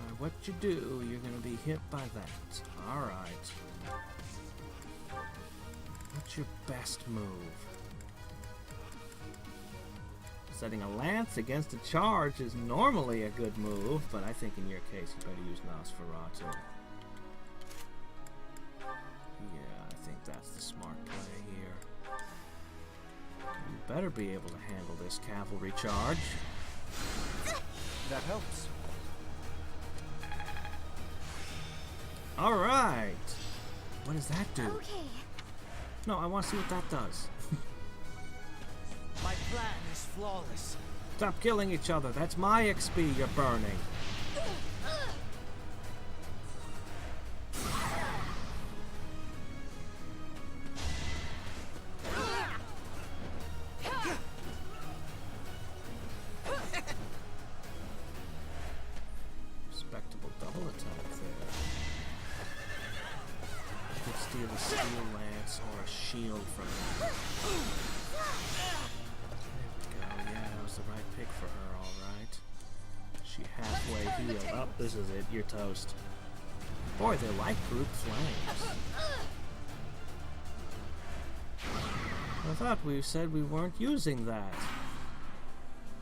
matter what you do, you're gonna be hit by that. Alright. What's your best move? Setting a lance against a charge is normally a good move, but I think in your case you better use Nosferatu. Yeah, I think that's the smart play here. You better be able to handle this cavalry charge. That helps. Alright! What does that do? Okay. No, I want to see what that does. My plan is flawless. Stop killing each other. That's my XP you're burning. Respectable double attack there. I could steal a steel lance or a shield from him. Yeah, that was the right pick for her, alright. She halfway healed. Oh, this is it. You're toast. Boy, they like group flames. I thought we said we weren't using that.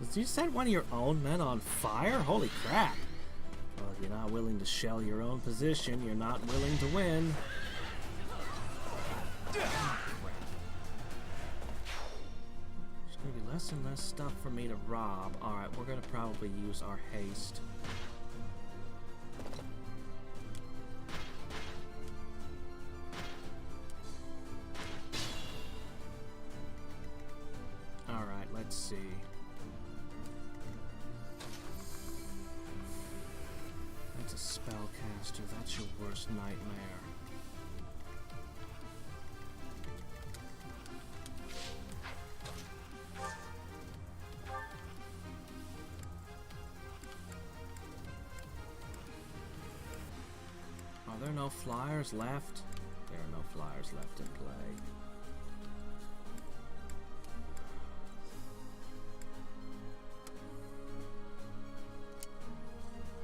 Did you set one of your own men on fire? Holy crap. Well, if you're not willing to shell your own position, you're not willing to win. There's gonna be less and less stuff for me to rob. Alright, we're gonna probably use our haste. Alright, let's see. That's a spellcaster. That's your worst nightmare. Are there no flyers left? There are no flyers left in play.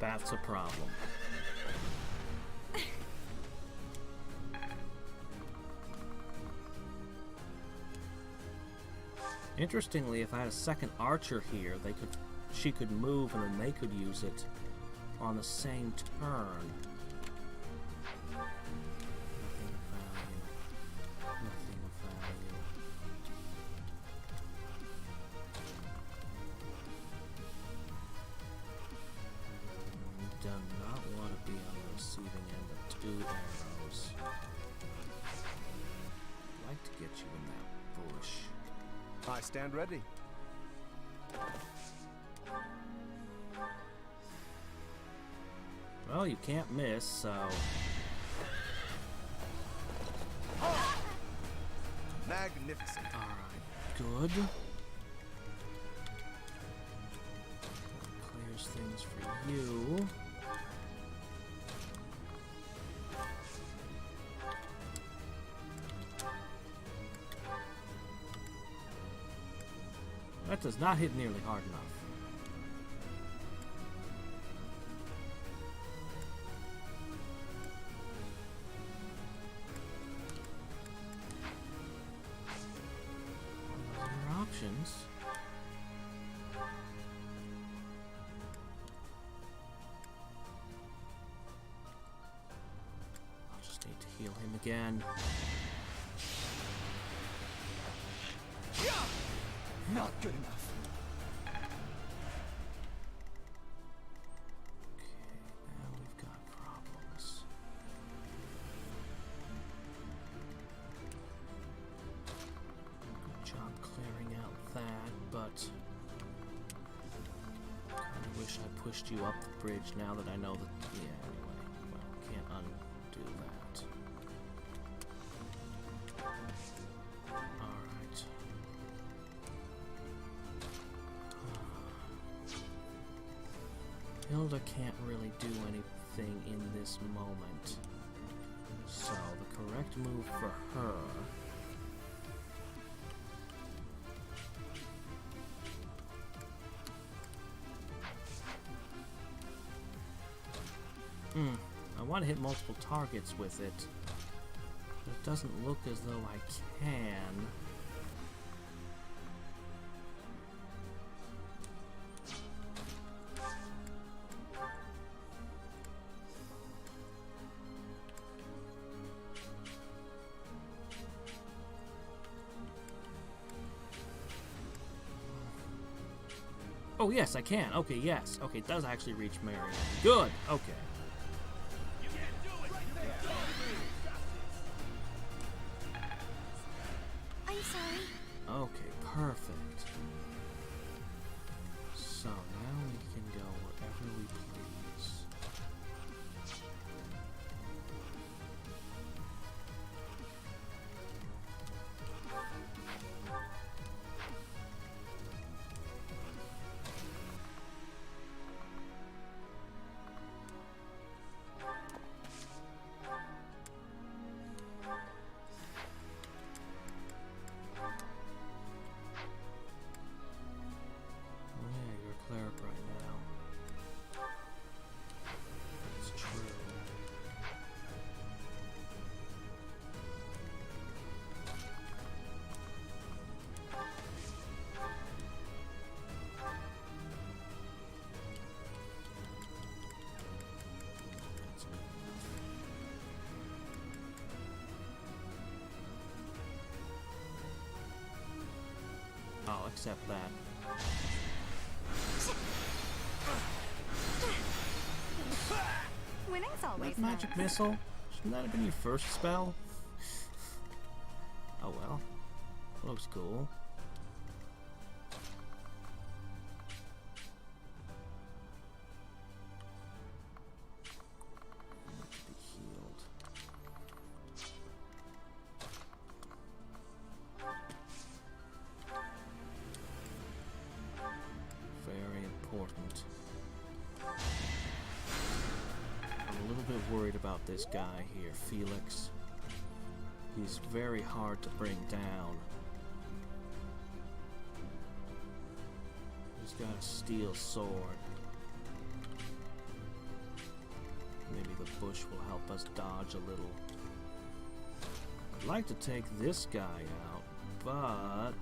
That's a problem. Interestingly, if I had a second archer here, she could move and then they could use it on the same turn. Nothing of value. Nothing of value. Do not want to be on the receiving end of 2 arrows. I'd like to get you in that bush. I stand ready. Well, you can't miss, so... Magnificent. Alright, good. Clears things for you. That does not hit nearly hard enough. Other options. I'll just need to heal him again. Not good enough. Okay, now we've got problems. Good job clearing out that, but I kinda wish I pushed you up the bridge now that I know that. Yeah, anyway. Well, can't undo that. Alright. Hilda can't really do anything in this moment. So, the correct move for her... I want to hit multiple targets with it. But it doesn't look as though I can. Oh, yes, I can. Okay, yes. Okay, it does actually reach Marianne. Good. Okay. accept that. Winning's always That magic nice. missile? Shouldn't that have been your first spell? Oh well. Looks cool. Need to be healed. Very important. I'm a little bit worried about this guy here, Felix. He's very hard to bring down. He's got a steel sword. Maybe the bush will help us dodge a little. I'd like to take this guy out, but...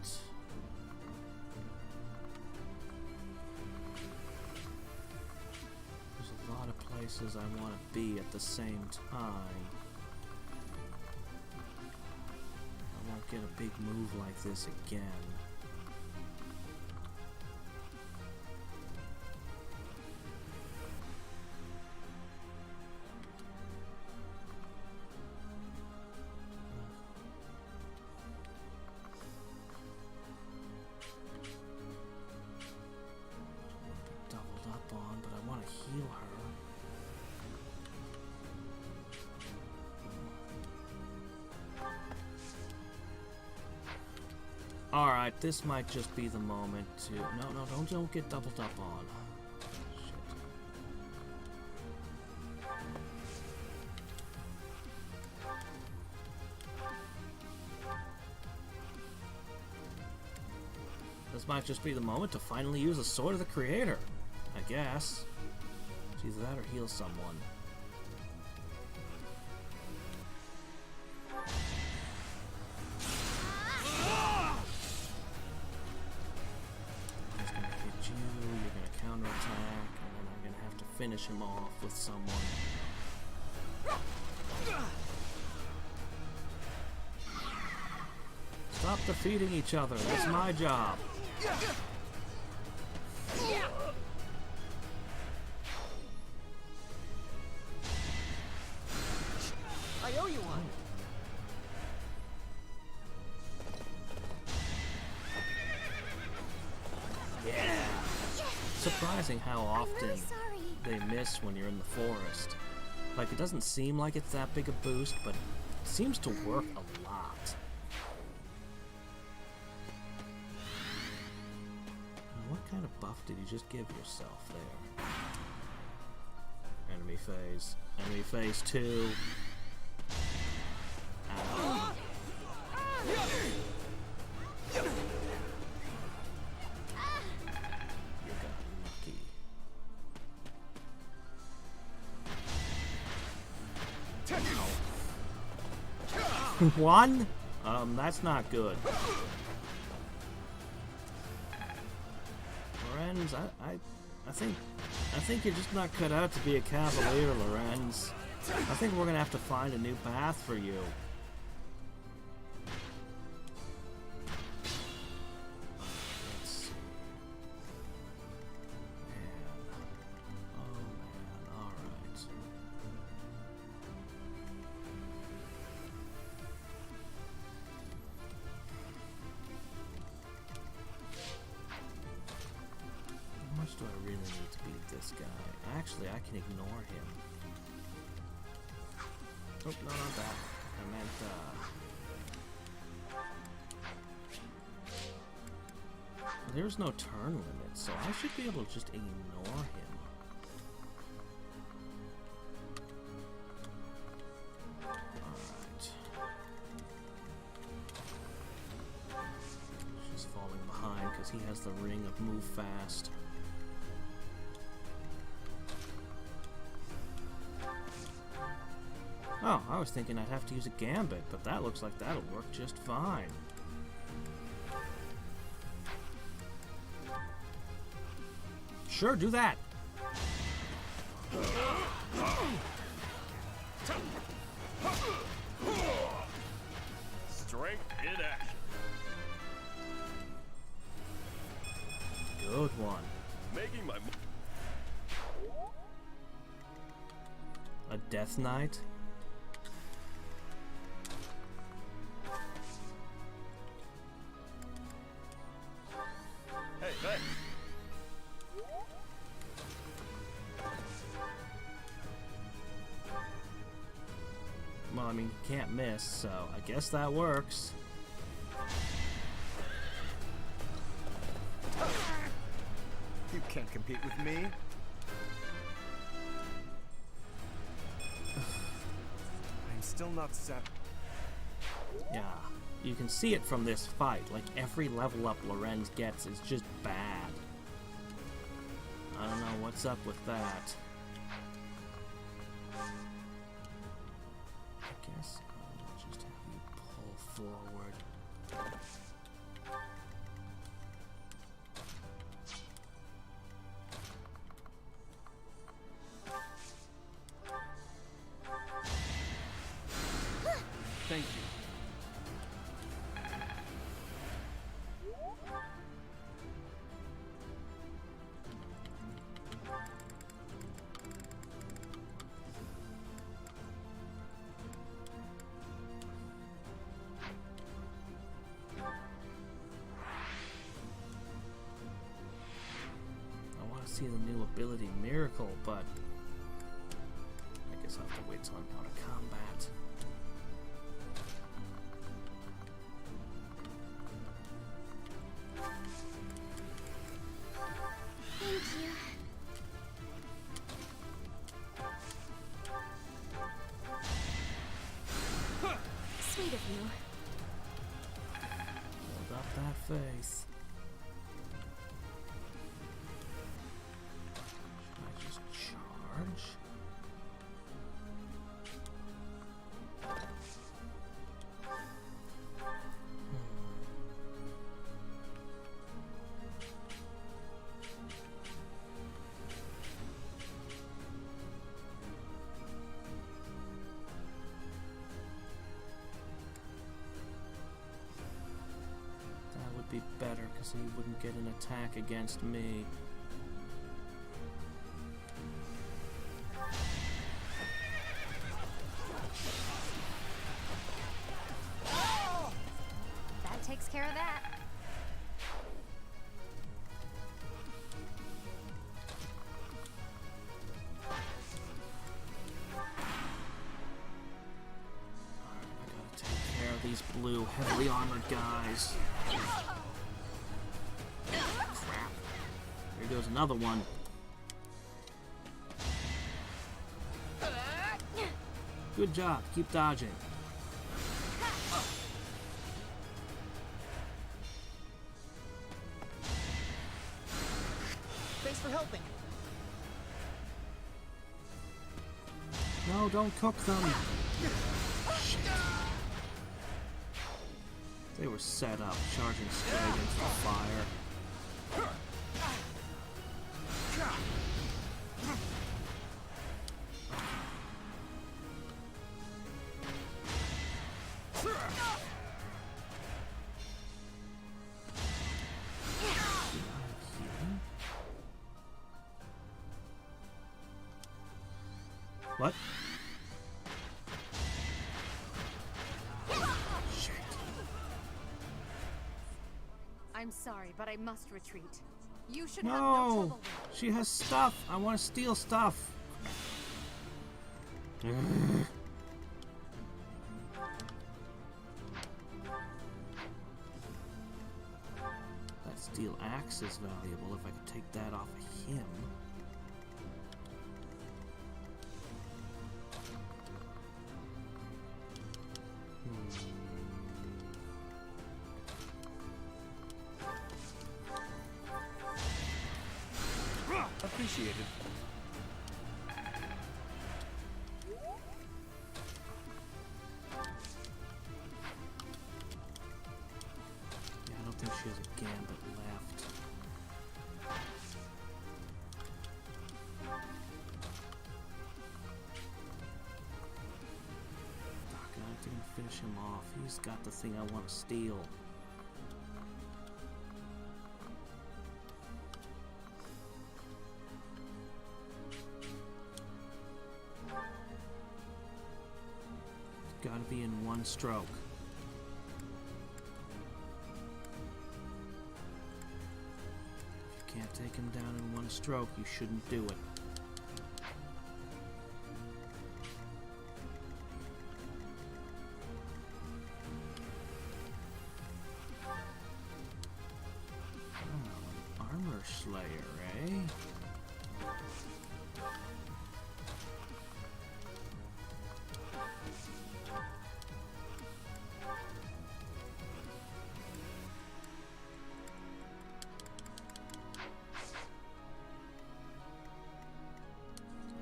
there's a lot of places I want to be at the same time. I won't get a big move like this again. Doubled up on, but I want to heal her. Alright, this might just be the moment to... No, don't get doubled up on. Shit. This might just be the moment to finally use the Sword of the Creator. I guess. It's either that or heal someone. He's gonna hit you, you're gonna counterattack, and then I'm gonna have to finish him off with someone. Stop defeating each other, that's my job. I owe you one. Yeah. Surprising how often I'm sorry. they miss when you're in the forest. Like, it doesn't seem like it's that big a boost, but it seems to work a lot. What kind of buff did you just give yourself there? Enemy phase. Enemy phase 2. Ow. You got lucky. One? That's not good. Lorenz, I think you're just not cut out to be a cavalier, Lorenz. I think we're gonna have to find a new path for you. Let's see. Man. Oh man, alright. How much do I really need to beat this guy? Actually, I can ignore him. Oh, no, not that. I meant, there's no turn limit, so I should be able to just ignore him. Alright. She's falling behind because he has the ring of move fast. Oh, I was thinking I'd have to use a gambit, but that looks like that'll work just fine. Sure, do that. Strength in action. one? Making my A Death Knight? Hey, hey. Well, I mean, you can't miss, so I guess that works. You can't compete with me. I'm still not set. Yeah, you can see it from this fight. Like, every level up Lorenz gets is just bad. I don't know what's up with that. I guess I'll just have you pull forward. Thank you. I want to see the new ability Miracle, but I guess I'll have to wait till I'm out of combat. Thank you. Sweet of you. Hold up that face. Should I just charge? That would be better, because he wouldn't get an attack against me. That takes care of that. Alright, I gotta take care of these blue, heavily armored guys. Crap. Here goes another one. Good job. Keep dodging. Thanks for helping. No, don't cook them. Shit. They were set up, charging straight into the fire. What? Shit. I'm sorry, but I must retreat. You should have no No! trouble with She has stuff! I want to steal stuff! Ugh. That steel axe is valuable if I could take that off of him. Appreciated. Yeah, I don't think she has a gambit left. I didn't finish him off. He's got the thing I want to steal. everybody in one stroke. If you can't take him down in one stroke, you shouldn't do it. Oh, an armor slayer, eh?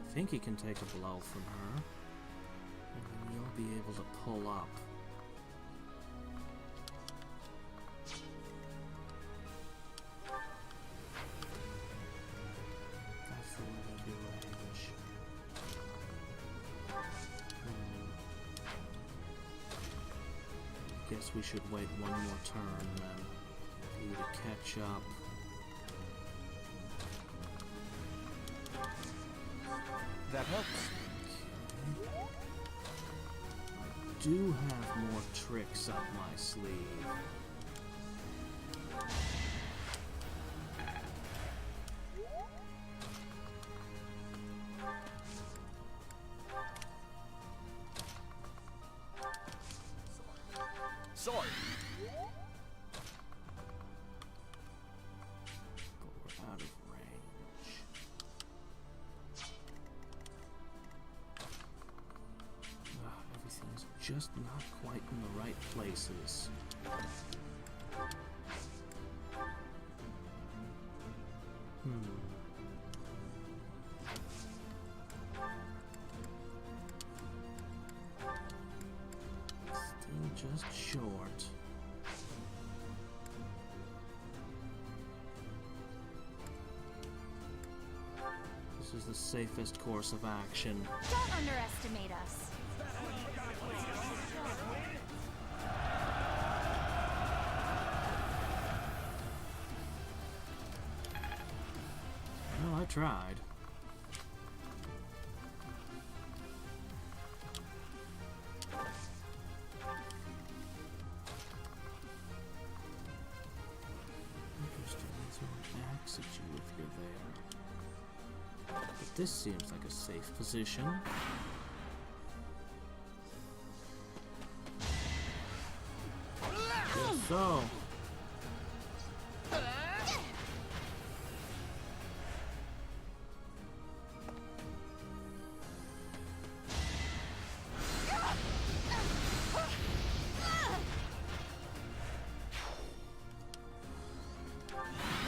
I think he can take a blow from her, and then you'll be able to pull up. That's the limit of your range. Guess we should wait one more turn then for you to catch up. That helps. I do have more tricks up my sleeve. Sword! But we're out of range. Everything's just not quite in the right places. Still just short. This is the safest course of action. Don't underestimate us. Well, I tried. Interesting, they throw an axe at you if you're there. But this seems like a safe position. Guess so.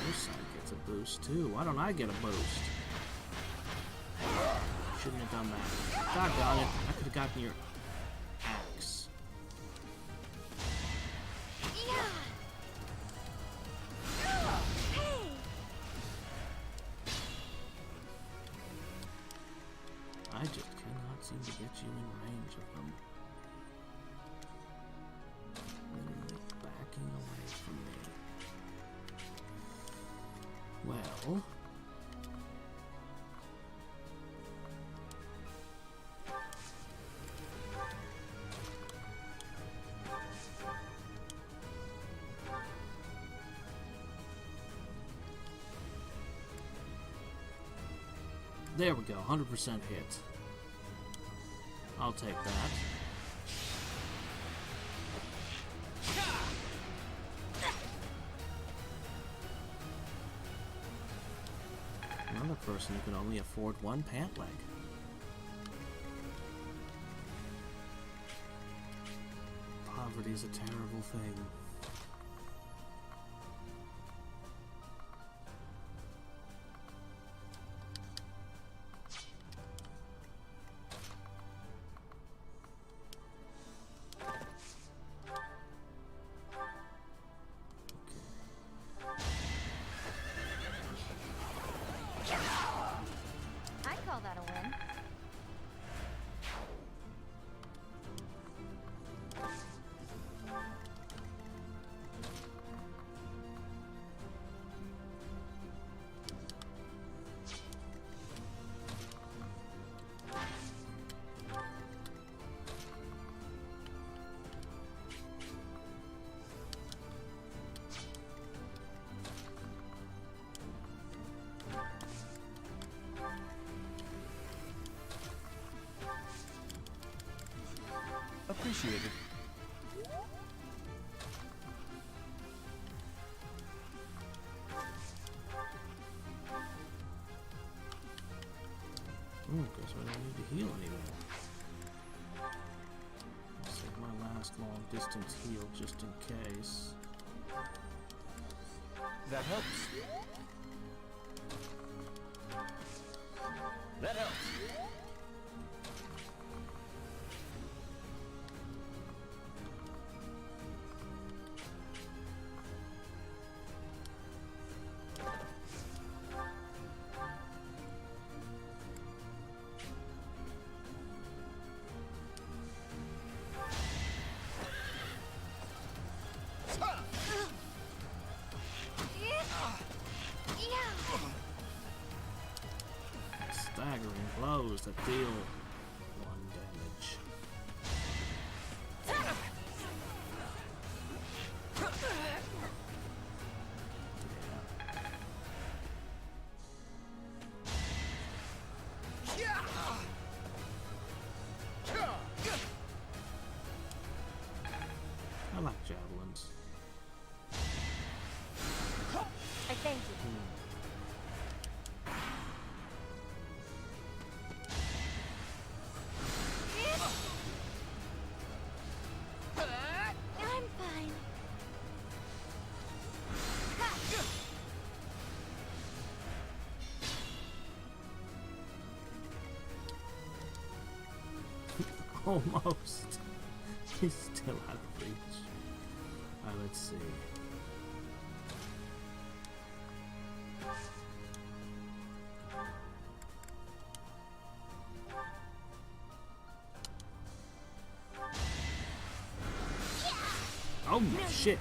This side gets a boost too. Why don't I get a boost? Shouldn't have done that. Doggone it. I could have gotten your axe. I just cannot seem to get you in range of them. Literally backing away from me. Well... there we go, 100% hit. I'll take that. Another person who can only afford one pant leg. Poverty's a terrible thing. appreciated. Guess I don't need to heal anymore. I'll save my last long distance heal just in case. That helps. That helps. Staggering blows that deal 1 damage. I like javelins. I thank you. I'm fine. Almost. He's still out of reach. Let's see. Oh shit!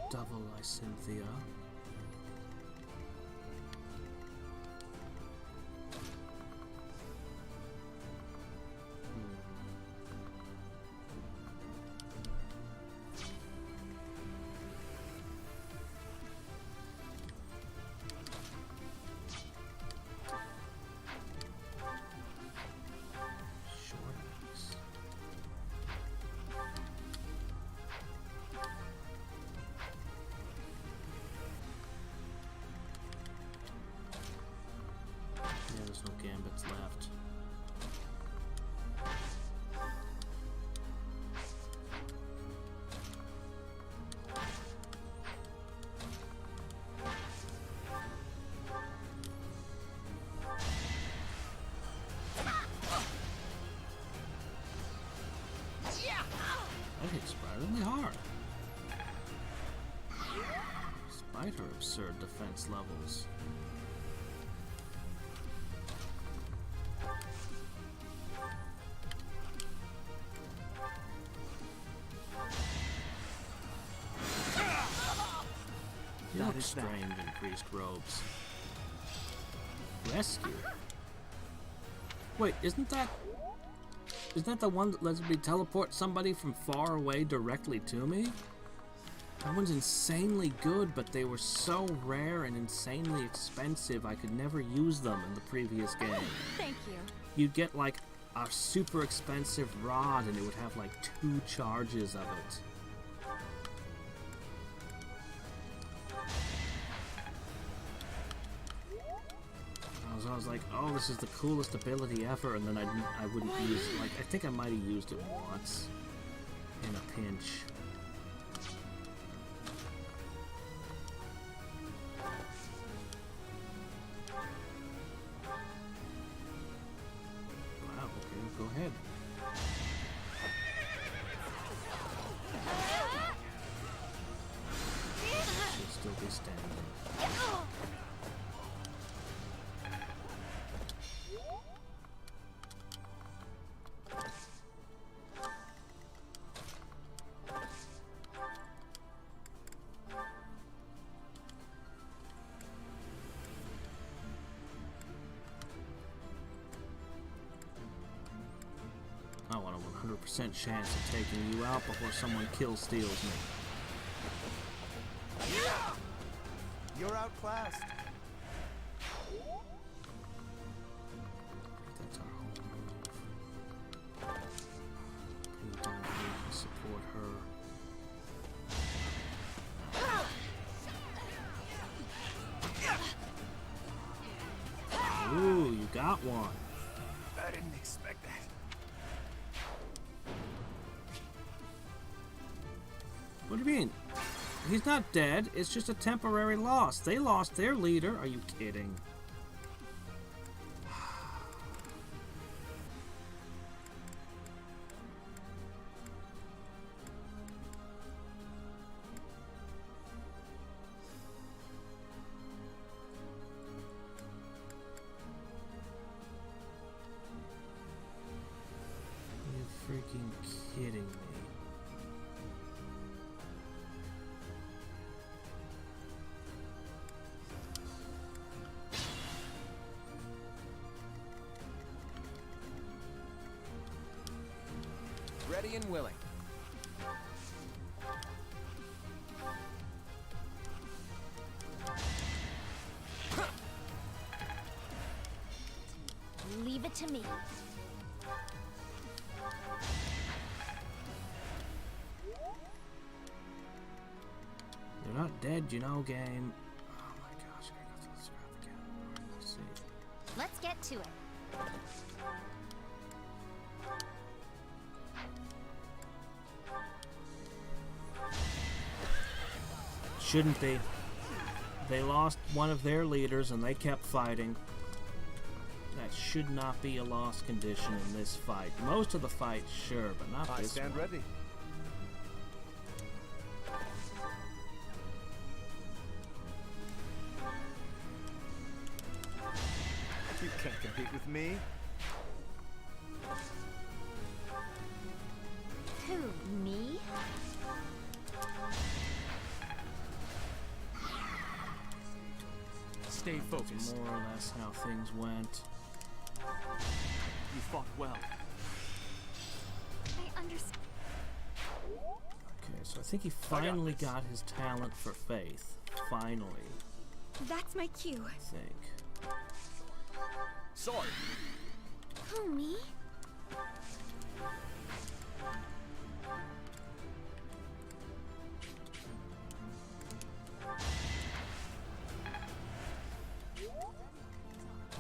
Double Cynthia. There's no gambits left. That hit surprisingly hard. Despite her absurd defense levels. You look strange in priest robes. Rescue? Wait, isn't that the one that lets me teleport somebody from far away directly to me? That one's insanely good, but they were so rare and insanely expensive I could never use them in the previous game. Thank you. You'd get like a super expensive rod and it would have like 2 charges of it. So I was like, oh, this is the coolest ability ever, and then I wouldn't use it. Like, I think I might have used it once in a pinch. Wow, okay, go ahead. Should still be standing. 50% chance of taking you out before someone kill-steals me. You're outclassed. That's our whole move. Pin down, we can support her. Ooh, you got one. I didn't expect that. What do you mean? He's not dead. It's just a temporary loss. They lost their leader. Are you kidding? Are you freaking kidding me? Ready and willing. Leave it to me. They're not dead, you know, game. Oh my gosh, I gotta go through the scrap again. Alright, let's see. Let's get to it. Shouldn't be. They lost one of their leaders and they kept fighting. That should not be a lost condition in this fight. Most of the fight, sure, but not I this stand one. ready. You can't compete with me. Who, me? Stay focused. More or less how things went. You fought well. I understand. Okay, so I think he finally got his talent for faith. Finally, That's my cue. I think. Sword! Who, me?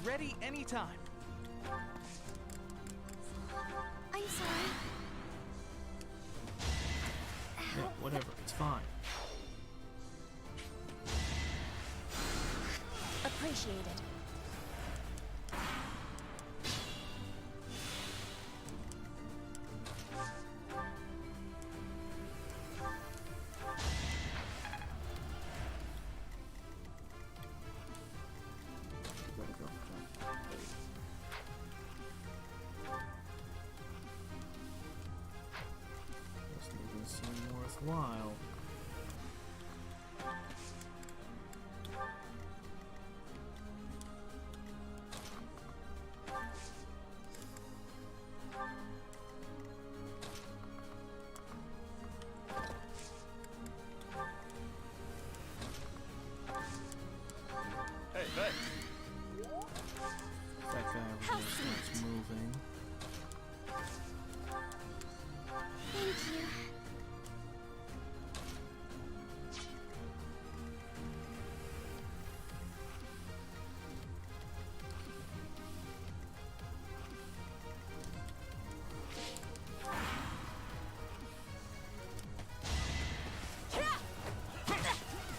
Ready anytime. I'm sorry. Yeah, whatever, it's fine. Appreciate it. Doesn't even seem worthwhile. Hey, hey! That guy over there starts moving. Thank you.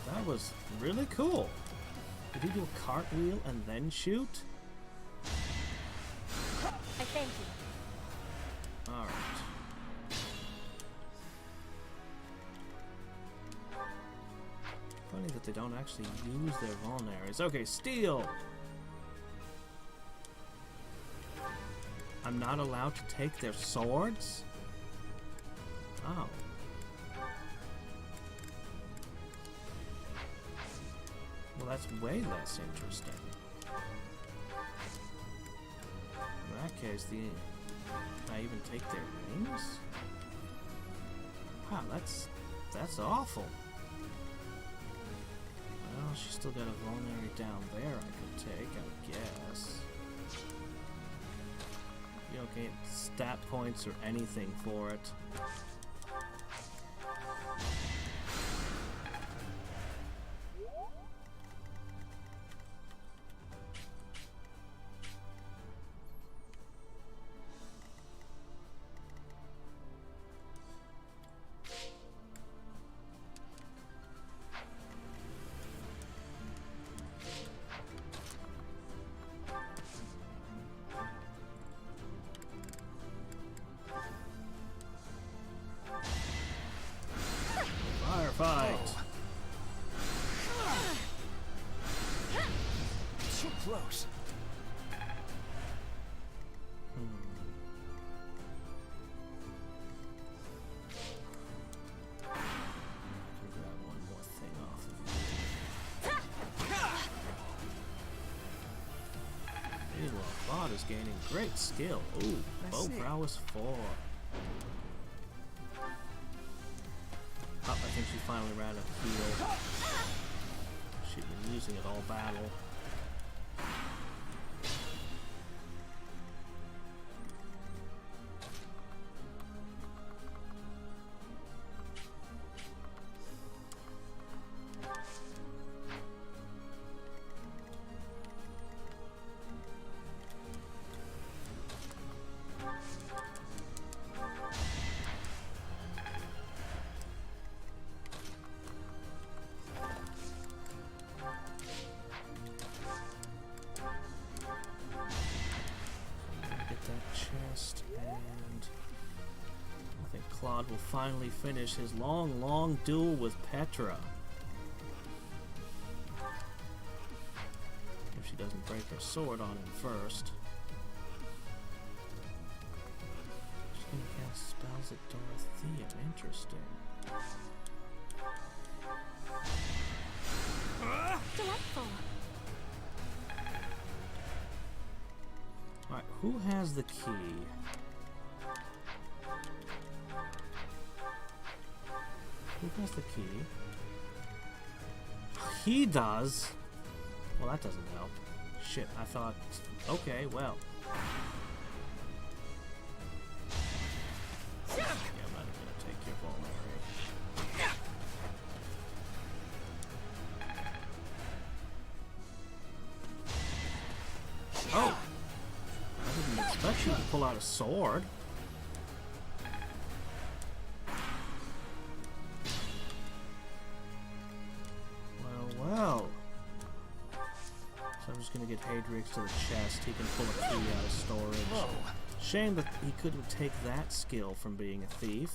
That was really cool. Did he do a cartwheel and then shoot? I thank you. Alright. Funny that they don't actually use their vulneraries. Okay, steel! I'm not allowed to take their swords? Oh. Well, that's way less interesting. In that case, the Can I even take their rings? Wow, that's awful. Well, she's still got a vulnerary down there I could take, I guess. You don't get stat points or anything for it. Firefight! So close. Grab one more thing off of you. Meanwhile, Bot is gaining great skill. Ooh, bow prowess 4. I think she finally ran a heal. She'd been using it all battle. And I think Claude will finally finish his long, long duel with Petra. If she doesn't break her sword on him first. She's gonna cast spells at Dorothea. Interesting. Delightful. Alright, who has the key? Who has the key? He does! Well, that doesn't help. Shit, I thought... Okay, well. Yeah, I'm not gonna take your vulnerary. Oh! I didn't expect you to pull out a sword. Well. So I'm just gonna get Hadriex to the chest. He can pull a key out of storage. Whoa. Shame that he couldn't take that skill from being a thief.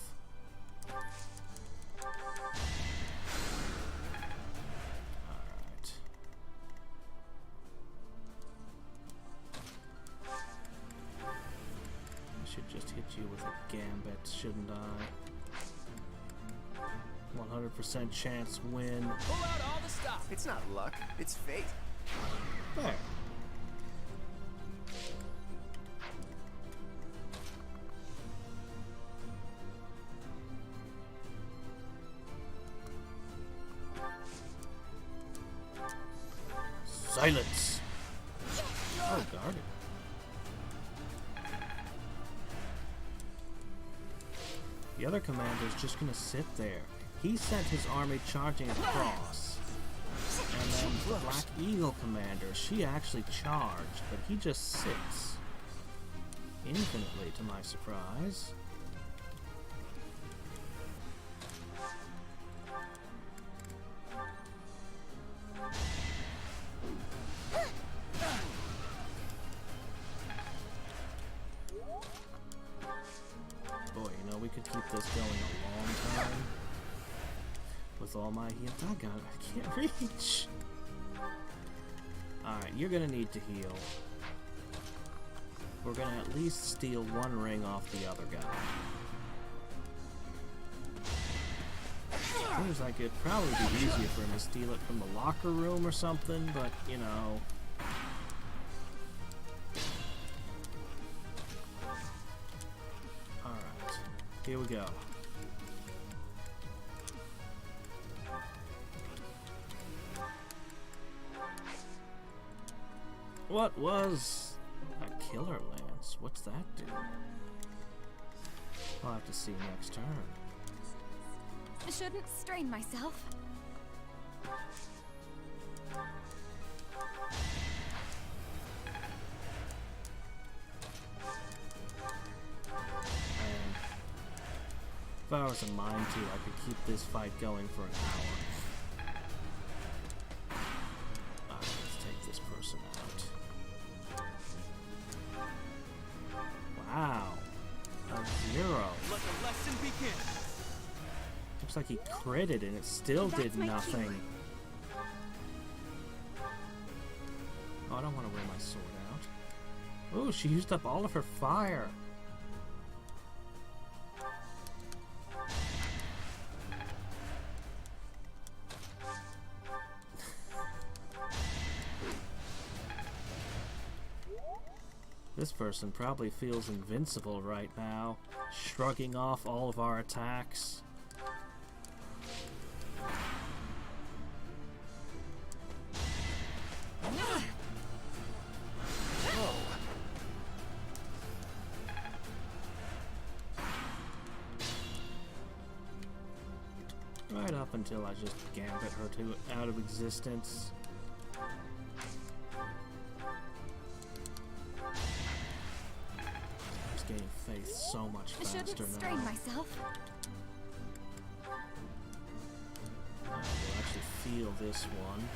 Should just hit you with a gambit, shouldn't I? 100% chance win. Pull out all the stuff. It's not luck, it's fate. There. Silence! Oh, guarded. The other commander is just gonna sit there. He sent his army charging across. And then the Black Eagle commander, she actually charged, but he just sits. Infinitely to my surprise. Boy, you know, we could keep this going a long time. With all my heal. Doggone, I can't reach. Alright, you're gonna need to heal. We're gonna at least steal one ring off the other guy. Seems like it'd probably be easier for him to steal it from the locker room or something, but, you know... Here we go. What was a killer lance? What's that do? I'll have to see next turn. I shouldn't strain myself. If I was in mind to, I could keep this fight going for an hour. Let's take this person out. Wow. A 0. Let the lesson begin. Looks like he critted and it still did nothing. Cue. Oh, I don't want to wear my sword out. Oh, she used up all of her fire. This person probably feels invincible right now, shrugging off all of our attacks. Right up until I just gambit her out of existence. Gaining faith so much I faster shouldn't now. strain myself. You'll actually feel this one.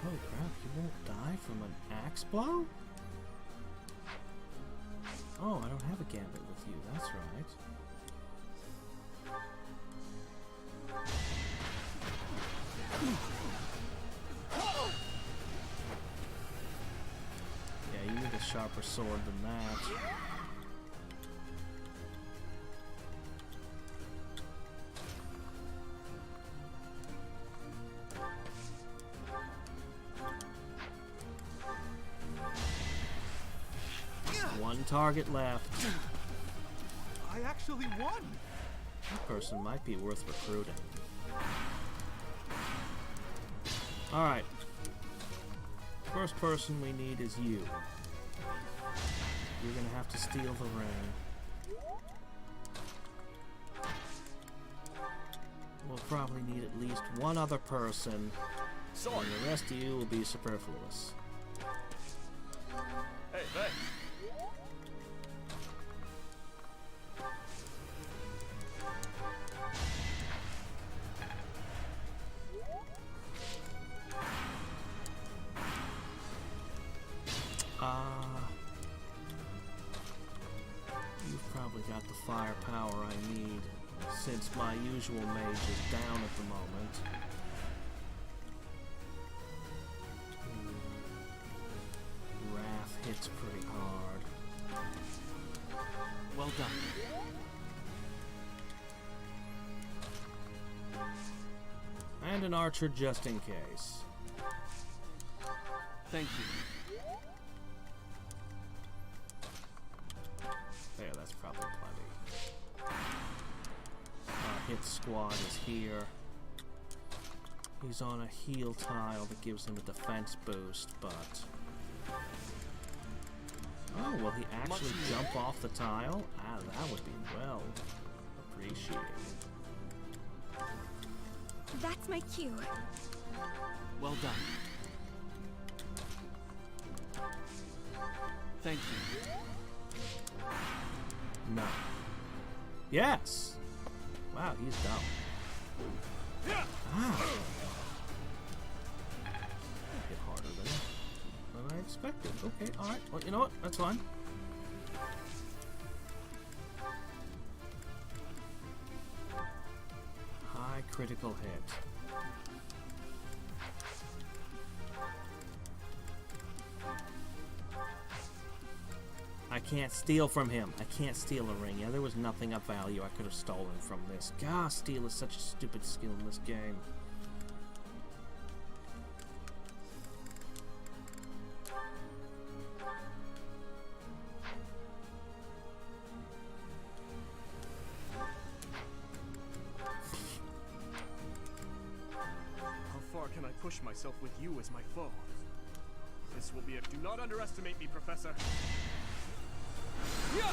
Holy crap, you won't die from an axe blow? Oh, I don't have a gambit with you, that's right. Yeah, you need a sharper sword than that. One target left. I actually won. That person might be worth recruiting. Alright. First person we need is you. You're gonna have to steal the ring. We'll probably need at least one other person, and the rest of you will be superfluous. Hey, thanks. You've probably got the firepower I need, since my usual mage is down at the moment. Wrath hits pretty hard. Well done. And an archer just in case. Thank you. There, that's probably plenty. Our hit squad is here. He's on a heal tile that gives him a defense boost, but... Oh, will he actually jump off the tile? Ah, that would be well appreciated. That's my cue. Well done. Thank you. No. Yes! Wow, he's dumb. Ah! Hit harder than I expected. Okay, alright. Well, you know what? That's fine. High critical hit. I I can't steal from him. I can't steal a ring. Yeah, there was nothing of value I could have stolen from this. God, steal is such a stupid skill in this game. How far can I push myself with you as my foe? This will be a... Do not underestimate me, Professor. Really?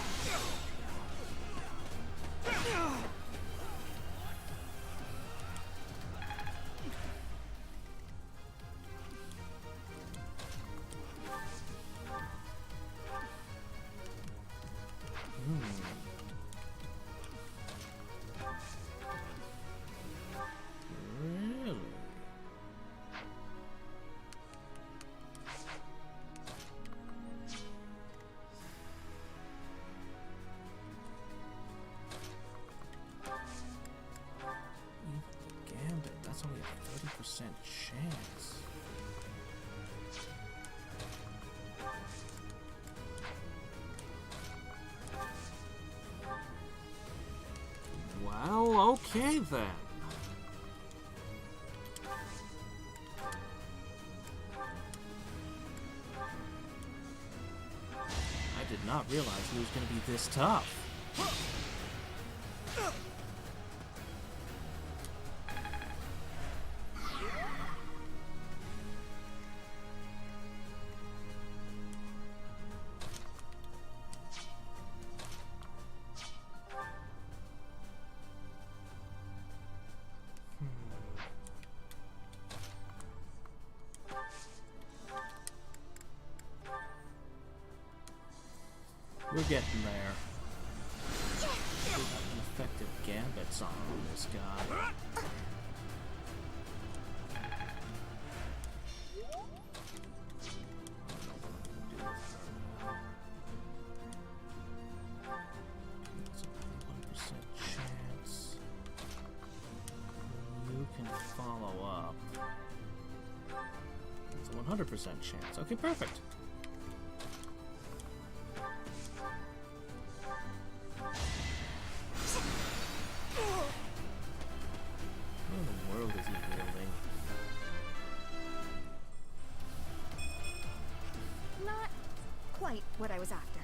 Gambit, that's only a 30% chance. Well, okay then. I did not realize he was going to be this tough. We're getting there. We have an effective gambit song on this guy. It's a 1% chance. You can follow up. It's a 100% chance. Okay, perfect. Not quite what I was after.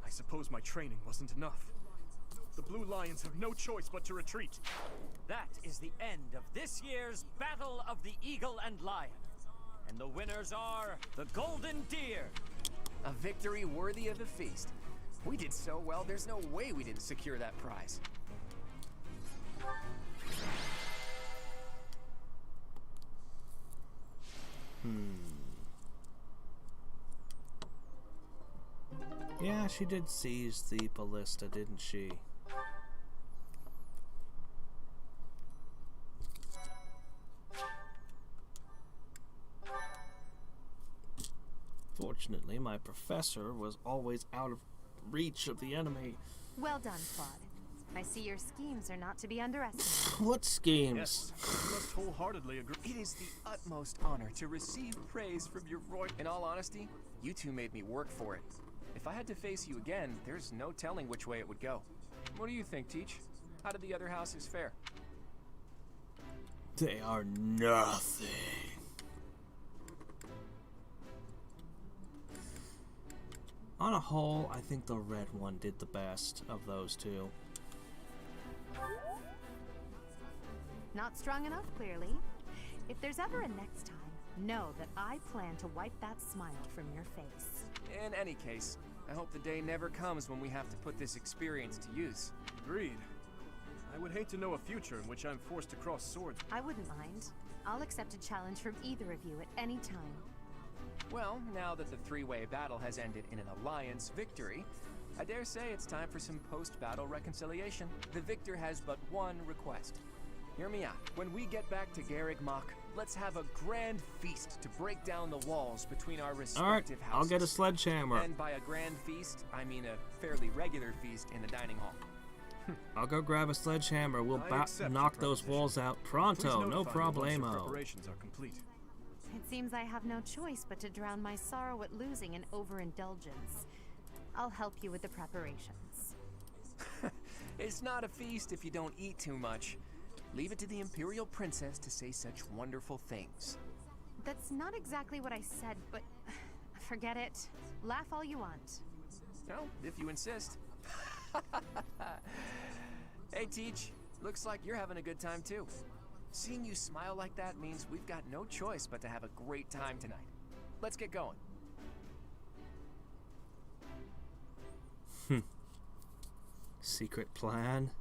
I suppose my training wasn't enough. The Blue Lions have no choice but to retreat. That is the end of this year's Battle of the Eagle and Lion. And the winners are the Golden Deer. A victory worthy of a feast. We did so well, there's no way we didn't secure that prize. Yeah, she did seize the ballista, didn't she? Fortunately, my professor was always out of reach of the enemy. Well done, Claude. I see your schemes are not to be underestimated. What schemes? Yes, I must wholeheartedly agree. It is the utmost honor to receive praise from your royal... In all honesty, you two made me work for it. If I had to face you again, there's no telling which way it would go. What do you think, Teach? How did the other houses fare? They are nothing. On a whole, I think the red one did the best of those two. Not strong enough, clearly. If there's ever a next time, know that I plan to wipe that smile from your face. In any case, I hope the day never comes when we have to put this experience to use. Agreed. I would hate to know a future in which I'm forced to cross swords. I wouldn't mind. I'll accept a challenge from either of you at any time. Well, now that the three-way battle has ended in an alliance victory, I dare say it's time for some post-battle reconciliation. The victor has but one request. Hear me out. When we get back to Garreg Mach, let's have a grand feast to break down the walls between our respective houses. I'll get a sledgehammer. And by a grand feast, I mean a fairly regular feast in the dining hall. I'll go grab a sledgehammer. We'll knock those walls out pronto. No problemo. Preparations are complete. it seems I have no choice but to drown my sorrow at losing in overindulgence. I'll help you with the preparations. It's not a feast if you don't eat too much. Leave it to the Imperial Princess to say such wonderful things. That's not exactly what I said, but forget it. Laugh all you want. No, if you insist. Hey, Teach. Looks like you're having a good time, too. Seeing you smile like that means we've got no choice but to have a great time tonight. Let's get going. Secret plan.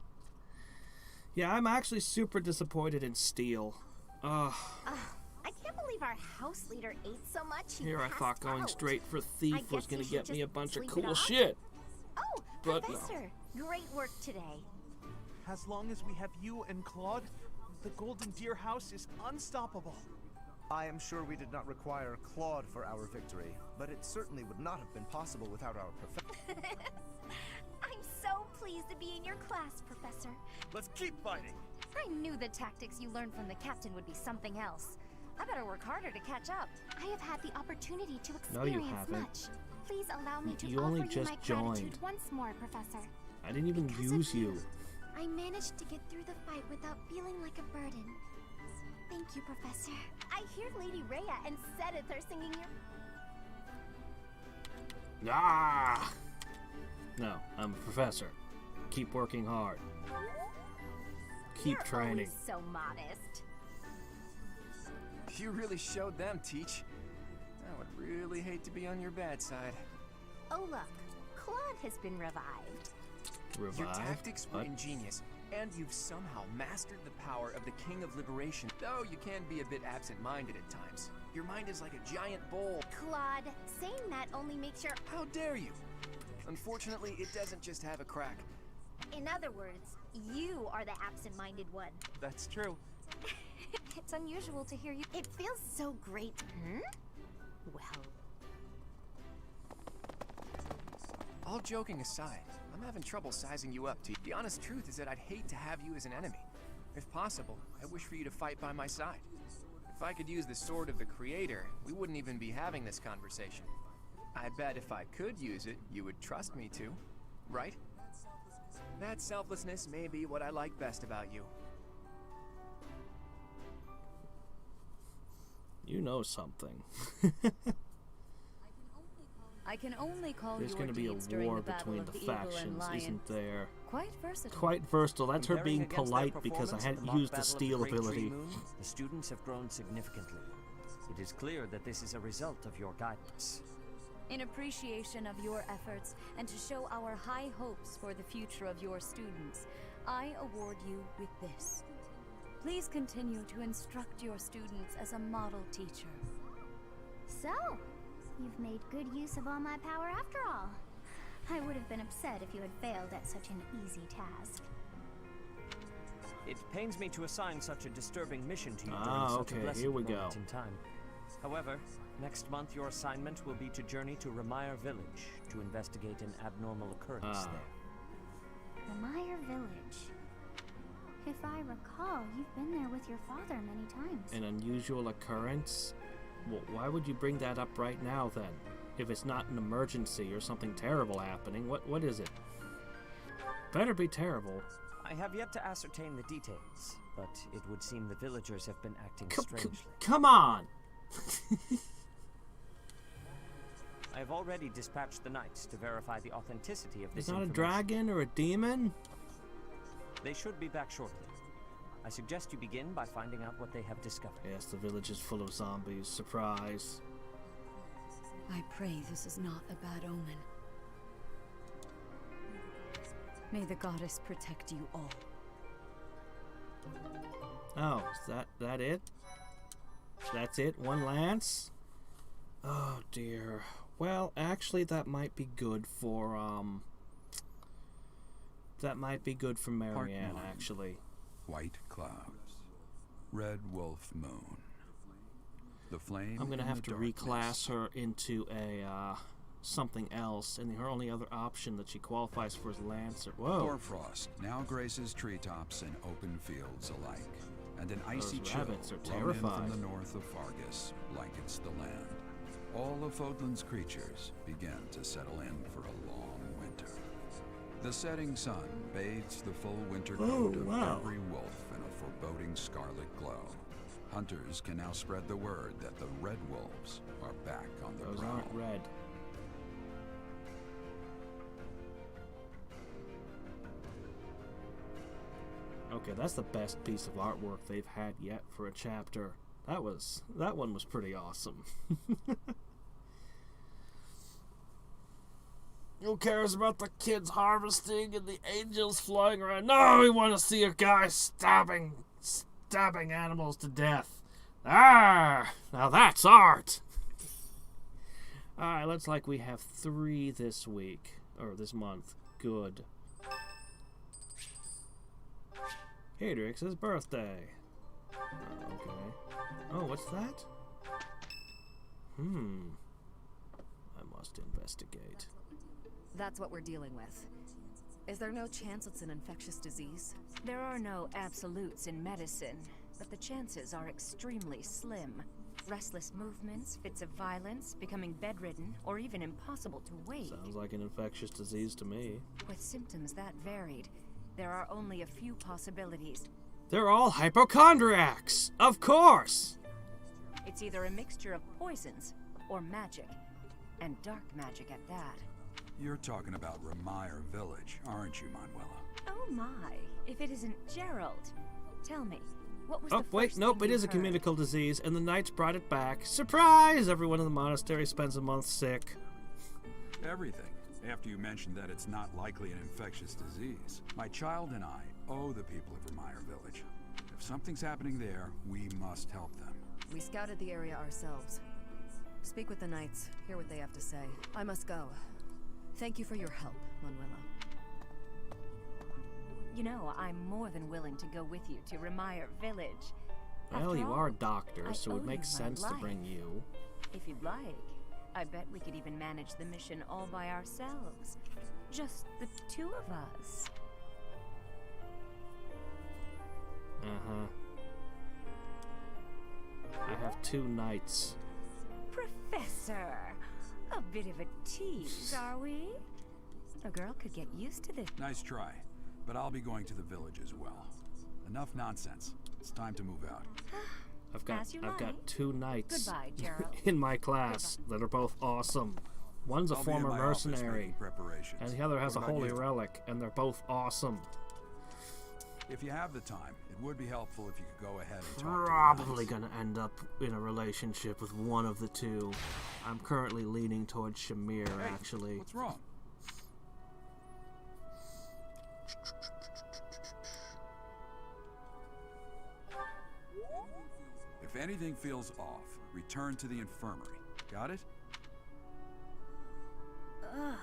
Yeah, I'm actually super disappointed in Steel. I can't believe our house leader ate so much. Here I thought going straight for Thief was gonna get me a bunch of cool off. shit. Oh, But Professor, great work today. As long as we have you and Claude, the Golden Deer House is unstoppable. I am sure we did not require Claude for our victory, but it certainly would not have been possible without our professor. I'm so pleased to be in your class, Professor. Let's keep fighting. I knew the tactics you learned from the captain would be something else. I better work harder to catch up. I have had the opportunity to No, you experience haven't. much. Please allow me to You offer only you just my joined. gratitude once more, Professor. I didn't even Because use of you. I managed to get through the fight without feeling like a burden. Thank you, Professor. I hear Lady Rhea and Sedith are singing your... Ah! No, I'm a professor. Keep working hard. Keep You're training. always so modest. You really showed them, Teach. I would really hate to be on your bad side. Oh look, Claude has been revived. Your Revive? tactics were What? ingenious, and you've somehow mastered the power of the King of Liberation. Though you can be a bit absent-minded at times. Your mind is like a giant bowl. Claude, saying that only makes your... How dare you? Unfortunately, it doesn't just have a crack. In other words, you are the absent-minded one. That's true. It's unusual to hear you. It feels so great. Well, All joking aside, I'm having trouble sizing you up, T. The honest truth is that I'd hate to have you as an enemy. If possible, I wish for you to fight by my side. If I could use the sword of the Creator, we wouldn't even be having this conversation. I bet if I could use it, you would trust me to, right? That selflessness may be what I like best about you. You know something. I can only call There's your going to be deeds a during war the battle between of the the Eagle and factions, Lion. isn't there? Quite versatile. Quite versatile. That's her Comparing being against their polite because I performance hadn't at the used the mock battle of steal Great Tree ability. Moon, the students have grown significantly. It is clear that this is a result of your guidance. In appreciation of your efforts and to show our high hopes for the future of your students, I award you with this. Please continue to instruct your students as a model teacher. so, you've made good use of all my power after all. I would have been upset if you had failed at such an easy task. It pains me to assign such a disturbing mission to you during Ah, such a okay, blessed here we moment go. in time. However, next month your assignment will be to journey to Ramire Village to investigate an abnormal occurrence there. The Meyer Village. If I recall, you've been there with your father many times. An unusual occurrence? Well, why would you bring that up right now then? If it's not an emergency or something terrible happening, what is it? Better be terrible. I have yet to ascertain the details, but it would seem the villagers have been acting strangely. Come on! I have already dispatched the knights to verify the authenticity of this It's not a information. dragon or a demon? They should be back shortly. I suggest you begin by finding out what they have discovered. Yes, the village is full of zombies. Surprise. I pray this is not a bad omen. May the goddess protect you all. Oh, is that it? That's it? One lance? Oh dear. Well, actually that might be good for Marianne, one. actually. White clouds, red wolf moon. The flame. I'm gonna in have the to reclass her into a something else, and her only other option that she qualifies for is Lancer. Whoa. Thorfrost now graces treetops and open fields alike, and an icy Those chill rabbits are blown in terrified. from the north of Fargus blankets the land. All of Fodlan's creatures begin to settle in for a long winter. The setting sun bathes the full winter coat of every wolf in a foreboding scarlet glow. Hunters can now spread the word that the red wolves are back on the Those prowl. aren't red. Okay, that's the best piece of artwork they've had yet for a chapter. That one was pretty awesome. Who cares about the kids harvesting and the angels flying around? No, we want to see a guy stabbing animals to death. Ah, now that's art. Alright, looks like we have 3 this week, or this month. Good. Hadriex' birthday. Okay. Oh, what's that? I must investigate. That's what we're dealing with. Is there no chance it's an infectious disease? There are no absolutes in medicine, but the chances are extremely slim. Restless movements, fits of violence, becoming bedridden, or even impossible to wake. Sounds like an infectious disease to me. With symptoms that varied, there are only a few possibilities. They're all hypochondriacs! Of course! It's either a mixture of poisons or magic, and dark magic at that. You're talking about Remire Village, aren't you, Manuela? Oh my, if it isn't Gerald. Tell me, what was Oh, the wait, first nope, thing it you is a heard? communicable disease, and the knights brought it back. Surprise! Everyone in the monastery spends a month sick. Everything, after you mentioned that it's not likely an infectious disease. My child and I owe the people of Remire Village. If something's happening there, we must help them. We scouted the area ourselves. Speak with the knights, hear what they have to say. I must go. Thank you for your help, Manuela. You know, I'm more than willing to go with you to Remire Village. Well, After you all, are a doctor, I so owe it makes you my sense to life. bring you. If you'd like, I bet we could even manage the mission all by ourselves. Just the 2 of us. Uh-huh. I have 2 knights. Professor! A bit of a tease, are we? A girl could get used to this. Nice try, but I'll be going to the village as well. Enough nonsense. It's time to move out. I've got As you got like. 2 knights Goodbye, Gerald. in my class that are both awesome. One's a I'll be in former my office mercenary, making preparations. and the other has a What about holy you? relic, and they're both awesome. If you have the time, it would be helpful if you could go ahead and talk Probably to the gonna end up in a relationship with one of the 2. I'm currently leaning towards Shamir, Hey, actually. What's wrong? If anything feels off, return to the infirmary. Got it? Ugh,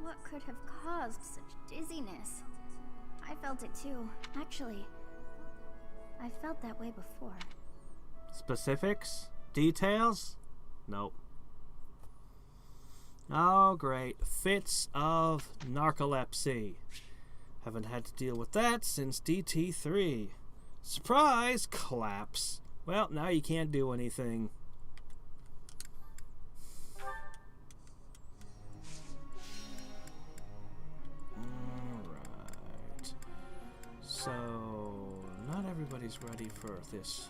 what could have caused such dizziness? I felt it too. Actually, I felt that way before. Specifics? Details? Nope. Oh, great. Fits of narcolepsy. Haven't had to deal with that since DT3. Surprise! Collapse. Well, now you can't do anything. Alright. So, not everybody's ready for this.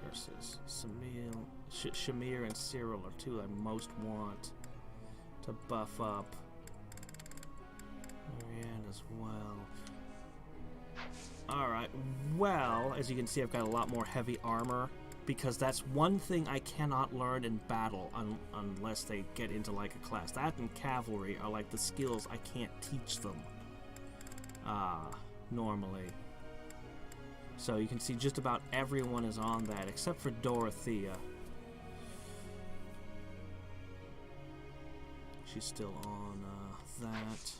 Curses. Shamir and Cyril are 2 I most want to buff up. Marianne as well. Alright, well, as you can see, I've got a lot more heavy armor, because that's one thing I cannot learn in battle unless they get into, like, a class. That and cavalry are, like, the skills I can't teach them normally. So you can see just about everyone is on that, except for Dorothea. She's still on that.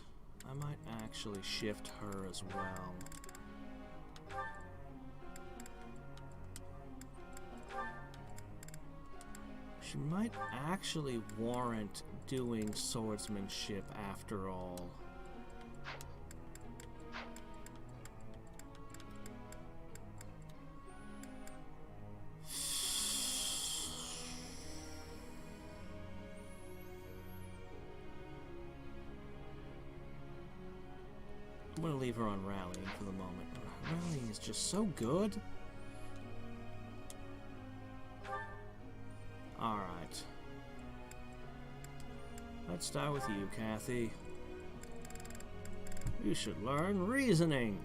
I might actually shift her as well. She might actually warrant doing swordsmanship after all. I'm gonna leave her on rallying for the moment. Rallying is just so good. Alright. Let's start with you, Kathy. You should learn reasoning.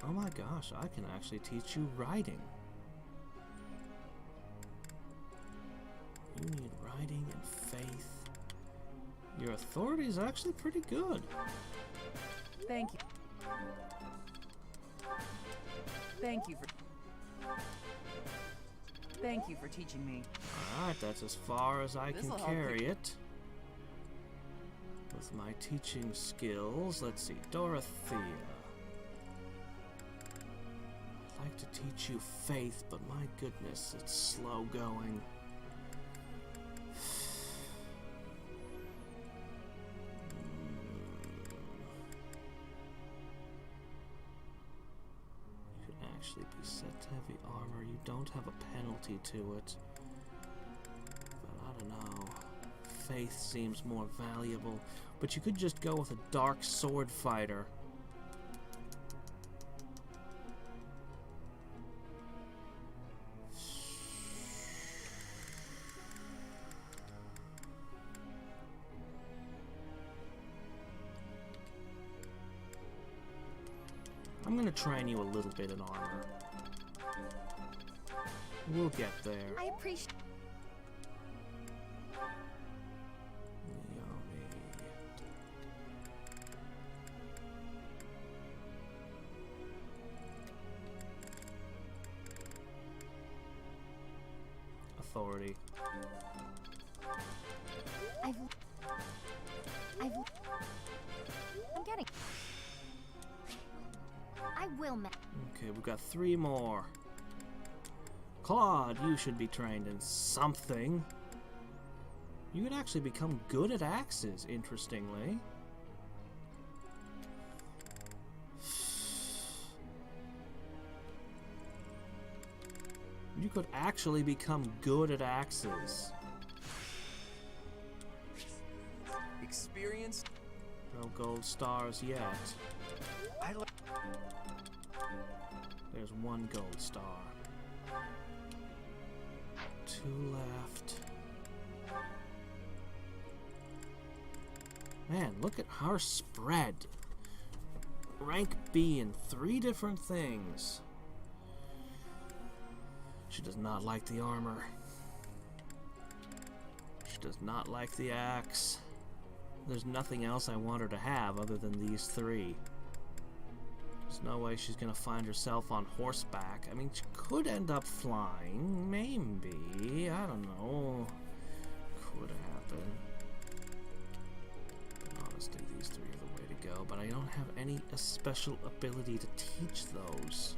Oh my gosh, I can actually teach you writing. You need writing and faith. Your authority is actually pretty good. Thank you. Thank you for teaching me. Alright, that's as far as I can This'll help carry you. it. With my teaching skills, let's see, Dorothea. I'd like to teach you faith, but my goodness, it's slow going. You could actually be set to heavy armor. You don't have a penalty to it. But I don't know. Faith seems more valuable. But you could just go with a dark sword fighter. I'm gonna train you a little bit in armor. We'll get there. I appreciate. Authority. I'm getting. I will. Okay, we've got 3 more. Claude, you should be trained in something. You could actually become good at axes, interestingly. You could actually become good at axes. Experience? No gold stars yet. There's 1 gold star. 2 left. Man, look at her spread. Rank B in 3 different things. She does not like the armor. She does not like the axe. There's nothing else I want her to have other than these 3. There's no way she's gonna find herself on horseback. I mean, she could end up flying, maybe. I don't know. Could happen. But honestly, these 3 are the way to go. But I don't have any special ability to teach those.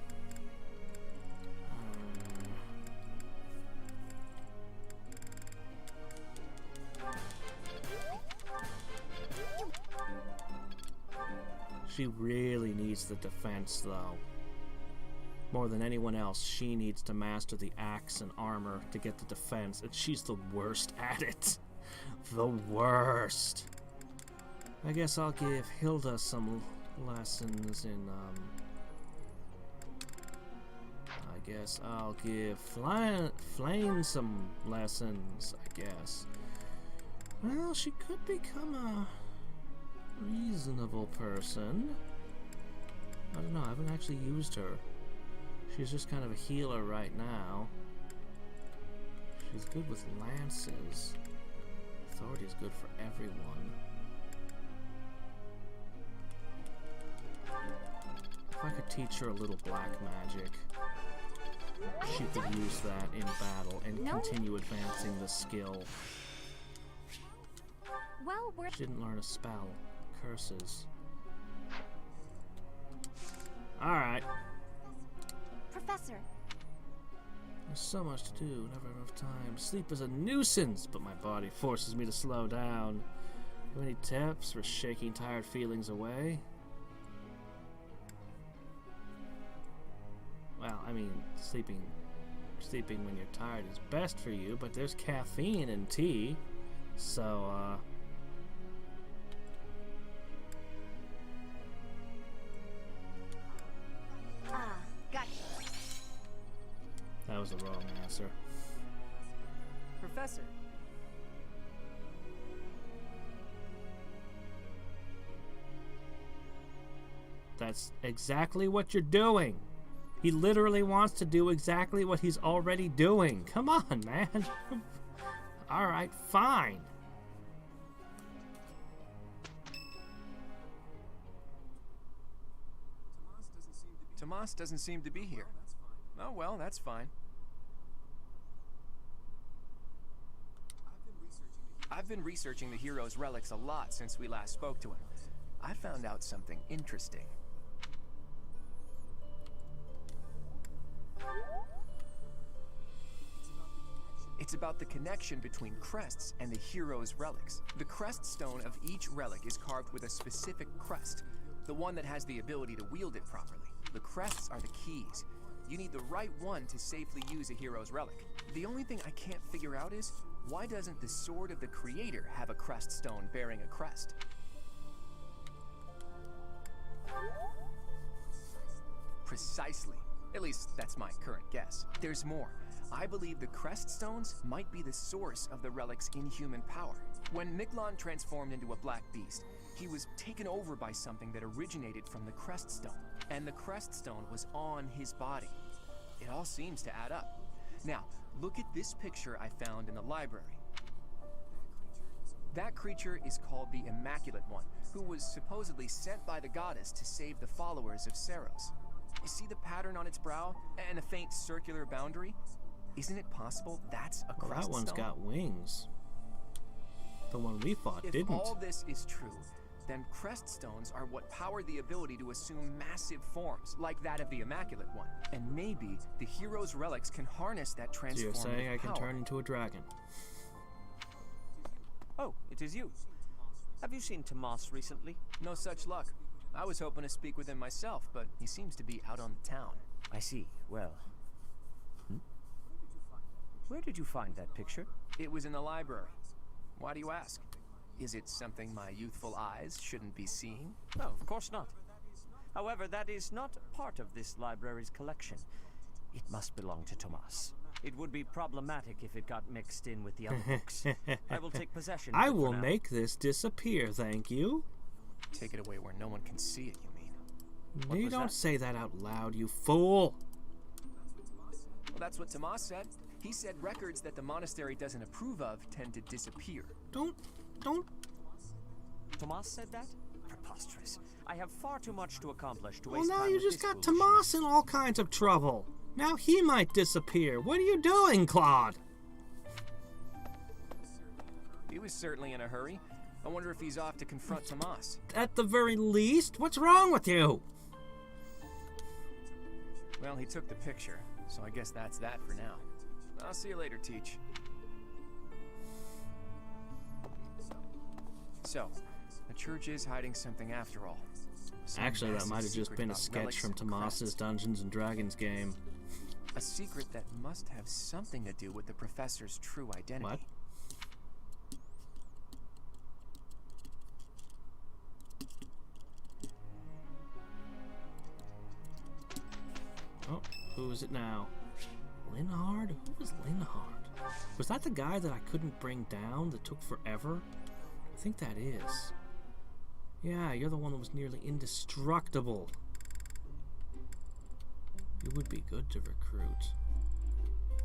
She really needs the defense, though. More than anyone else, she needs to master the axe and armor to get the defense, and she's the worst at it. The worst. I guess I'll give Hilda some lessons in, I guess I'll give Flame some lessons, I guess. Well, she could become a reasonable person. I don't know, I haven't actually used her. She's just kind of a healer right now. She's good with lances. Authority is good for everyone. If I could teach her a little black magic, she could use that in battle and continue advancing the skill. Well, She didn't learn a spell. Curses. Alright. Professor. There's so much to do, never enough time. Sleep is a nuisance, but my body forces me to slow down. Have any tips for shaking tired feelings away? Well, I mean, sleeping Sleeping when you're tired is best for you, but there's caffeine in tea. So, Gotcha. that was the wrong answer. Professor. That's exactly what you're doing. He literally wants to do exactly what he's already doing. Come on, man. Alright, fine. Tomas doesn't seem to be here. Oh, well, that's fine. I've been researching the hero's relics a lot since we last spoke to him. I found out something interesting. It's about the connection between crests and the hero's relics. The crest stone of each relic is carved with a specific crest, the one that has the ability to wield it properly. The crests are the keys. You need the right one to safely use a hero's relic. The only thing I can't figure out is, why doesn't the sword of the creator have a crest stone bearing a crest? Precisely. At least, that's my current guess. There's more. I believe the crest stones might be the source of the relic's inhuman power. When Miklon transformed into a black beast, he was taken over by something that originated from the crest stone. And the crest stone was on his body. It all seems to add up. Now, look at this picture I found in the library. That creature is called the Immaculate One, who was supposedly sent by the goddess to save the followers of Saros. You see the pattern on its brow and a faint circular boundary? Isn't it possible that's a crest That one's stone? got wings. The one we fought If didn't. all this is true, then crest stones are what power the ability to assume massive forms, like that of the Immaculate One. And maybe the hero's relics can harness that So transformative you're saying I can power. turn into a dragon? Oh, it is you. Have you seen Tomas recently? No such luck. I was hoping to speak with him myself, but he seems to be out on the town. I see. Well. Where did you find that picture? It was in the library. Why do you ask? Is it something my youthful eyes shouldn't be seeing? No, of course not. However, that is not part of this library's collection. It must belong to Tomas. It would be problematic if it got mixed in with the other books. I will take possession of I it will for now. make this disappear, thank you. Take it away where no one can see it, you mean? What You was don't that? say that out loud, you fool. Well, that's what Tomas said. He said records that the monastery doesn't approve of tend to disappear. Don't. Tomas said that? Preposterous. I have far too much to accomplish to Well, waste now time you with just this got foolishness. Tomas in all kinds of trouble. Now he might disappear. What are you doing, Claude? He was certainly in a hurry. I wonder if he's off to confront Tomas. At the very least, what's wrong with you? Well, he took the picture, so I guess that's that for now. I'll see you later, Teach. So, the church is hiding something after all. Some Actually, that massive might have just secret been a about sketch relics from and Tomas's crests. Dungeons and Dragons game. A secret that must have something to do with the professor's true identity. What? Oh, who is it now? Linhard? Who was Linhard? Was that the guy that I couldn't bring down that took forever? I think that is. Yeah, you're the one that was nearly indestructible. You would be good to recruit.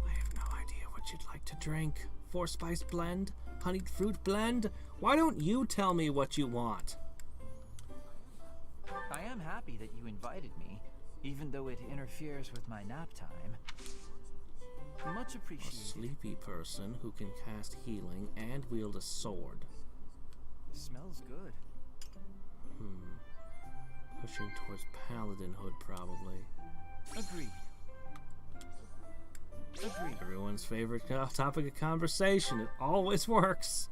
I have no idea what you'd like to drink. 4-spice blend? Honeyed fruit blend? Why don't you tell me what you want? I am happy that you invited me, even though it interferes with my nap time. Much A appreciated. sleepy person who can cast healing and wield a sword. Smells good. Pushing towards paladinhood, probably. Agreed. Agreed. Everyone's favorite topic of conversation. It always works.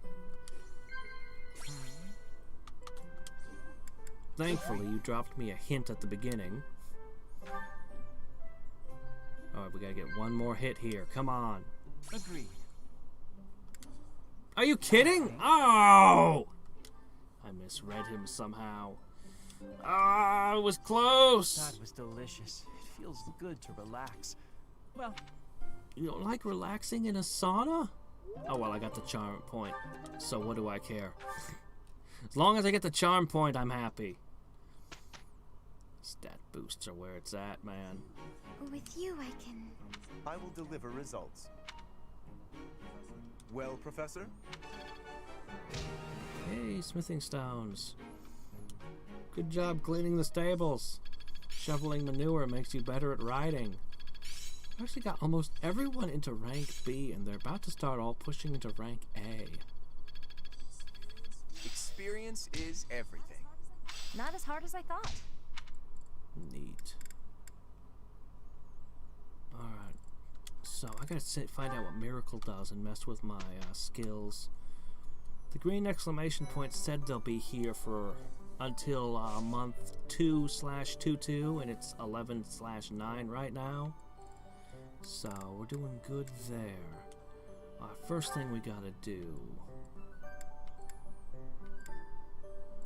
Thankfully, you dropped me a hint at the beginning. Alright, we gotta get one more hit here. Come on. Agreed. Are you kidding? Oh! I misread him somehow. Ah, it was close! That was delicious. It feels good to relax. Well, you don't like relaxing in a sauna? Oh, well, I got the charm point. So what do I care? As long as I get the charm point, I'm happy. Stat boosts are where it's at, man. With you, I can... I will deliver results. Well, Professor? Hey, smithing stones. Good job cleaning the stables. Shoveling manure makes you better at riding. I've actually got almost everyone into rank B, and they're about to start all pushing into rank A. experience is everything. Not as hard as I thought. Neat. Alright. So, I gotta find out what Miracle does and mess with my skills. The green exclamation point said they'll be here for until month 2/22, and it's 11/9 right now. So, we're doing good there. First thing we gotta do...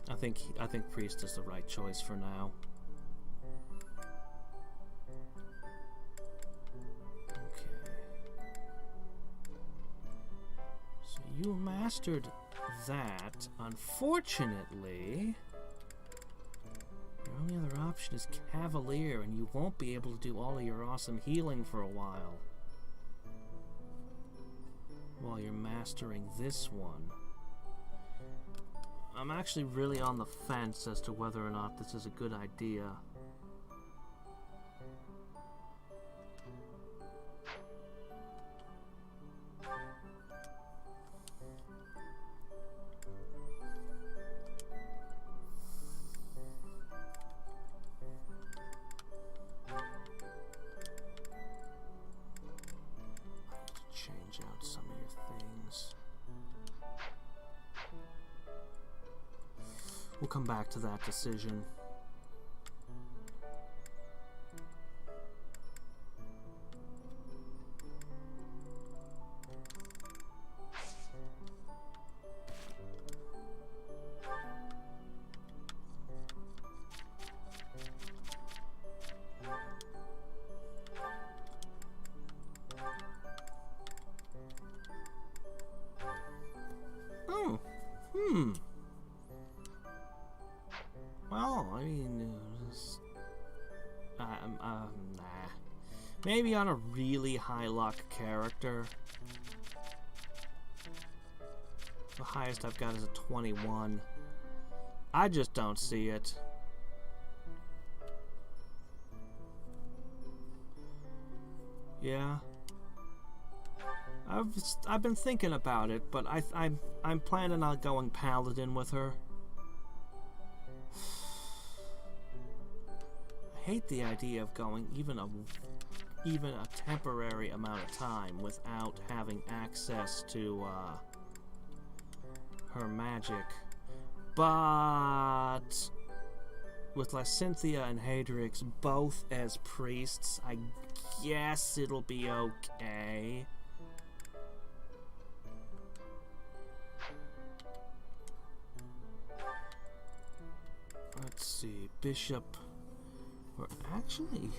I think Priest is the right choice for now. Okay. So you mastered that. Unfortunately, your only other option is Cavalier, and you won't be able to do all of your awesome healing for a while you're mastering this one. I'm actually really on the fence as to whether or not this is a good idea. Change out some of your things. We'll come back to that decision. Well, I mean, nah. Maybe on a really high luck character. The highest I've got is a 21. I just don't see it. Yeah. I've been thinking about it, but I'm planning on going Paladin with her. I hate the idea of going even a temporary amount of time without having access to her magic. But with Cynthia and Hadriex both as priests, I guess it'll be okay. Let's see, Bishop. We're actually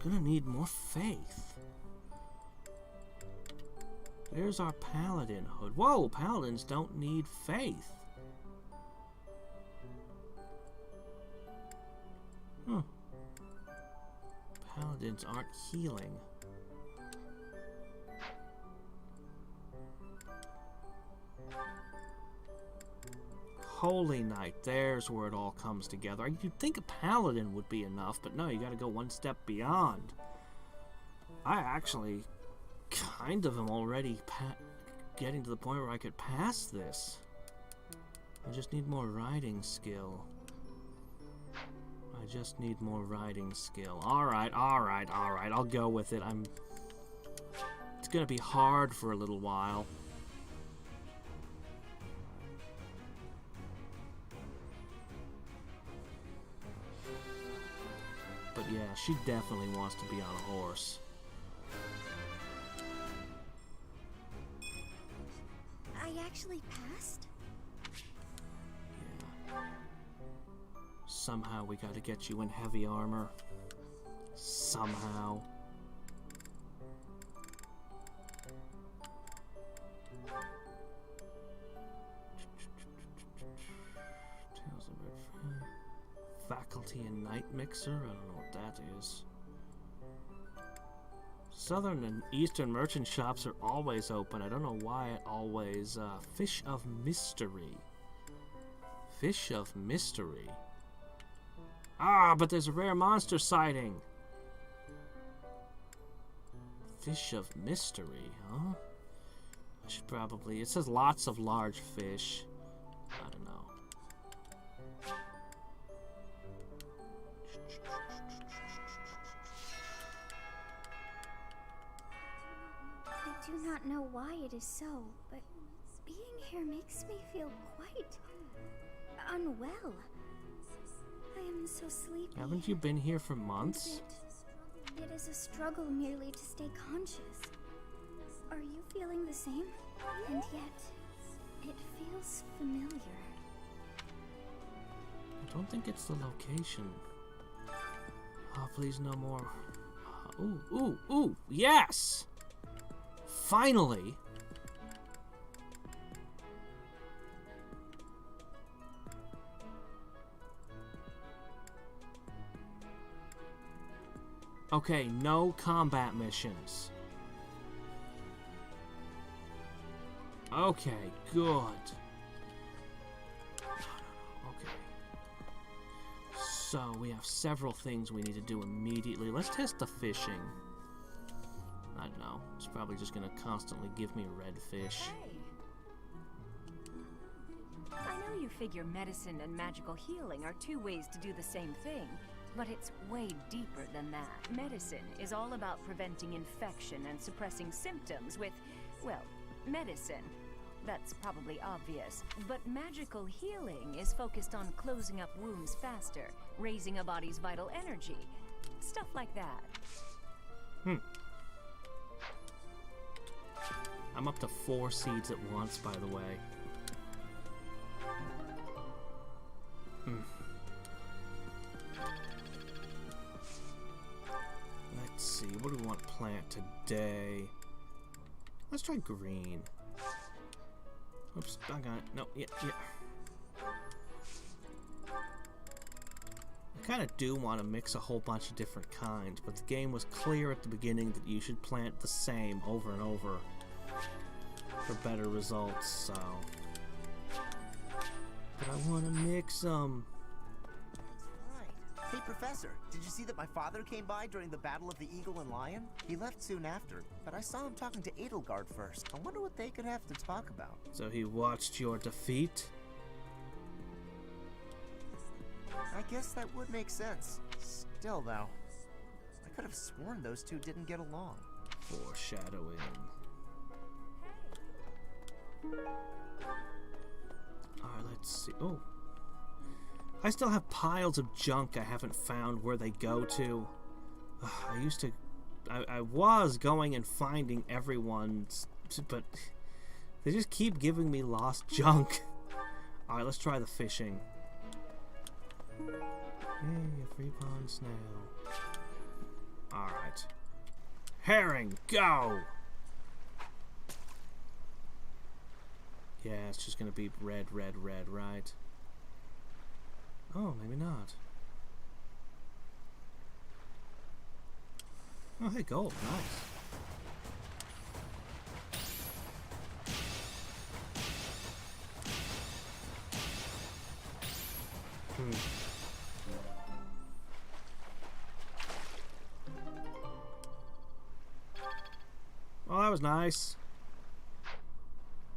gonna need more faith. There's our Paladin hood. Whoa, Paladins don't need faith. Paladins aren't healing. Holy Knight, there's where it all comes together. You'd think a Paladin would be enough, but no, you gotta go one step beyond. I actually kind of am already getting to the point where I could pass this. I just need more riding skill. I just need more riding skill. Alright, I'll go with it. It's gonna be hard for a little while. But yeah, she definitely wants to be on a horse. actually passed? Yeah. Somehow we gotta get you in heavy armor. Somehow. Faculty and Night Mixer? I don't know what that is. Southern and Eastern merchant shops are always open. I don't know why it always... Fish of Mystery. Fish of Mystery. Ah, but there's a rare monster sighting. Fish of Mystery, huh? I should probably... It says lots of large fish. I don't know. I do not know why it is so, but being here makes me feel quite unwell. I am so sleepy. Haven't you been here for months? It is a struggle merely to stay conscious. Are you feeling the same? And yet, it feels familiar. I don't think it's the location. Oh, please no more. Ooh, yes! Finally! Okay, no combat missions. Okay, good. No. Okay. So, we have several things we need to do immediately. Let's test the fishing. I don't know. It's probably just going to constantly give me red fish. Hey. I know you figure medicine and magical healing are two ways to do the same thing, but it's way deeper than that. Medicine is all about preventing infection and suppressing symptoms with, well, medicine. That's probably obvious. But magical healing is focused on closing up wounds faster, raising a body's vital energy. Stuff like that. I'm up to 4 seeds at once, by the way. Let's see, what do we want to plant today? Let's try green. Oops, I got it. No, yeah. I kind of do want to mix a whole bunch of different kinds, but the game was clear at the beginning that you should plant the same over and over for better results, so... But I want to mix them. Right. Hey, Professor, did you see that my father came by during the Battle of the Eagle and Lion? He left soon after, but I saw him talking to Edelgard first. I wonder what they could have to talk about. So he watched your defeat? I guess that would make sense. Still, though, I could have sworn those two didn't get along. Foreshadowing. Alright, let's see. Oh. I still have piles of junk I haven't found where they go to. I was going and finding everyone's, but they just keep giving me lost junk. Alright, let's try the fishing. Yay, a free pond snail. Alright. Herring, go! Yeah, it's just gonna be red, right? Oh, maybe not. Oh, hey, gold, nice. Well, that was nice.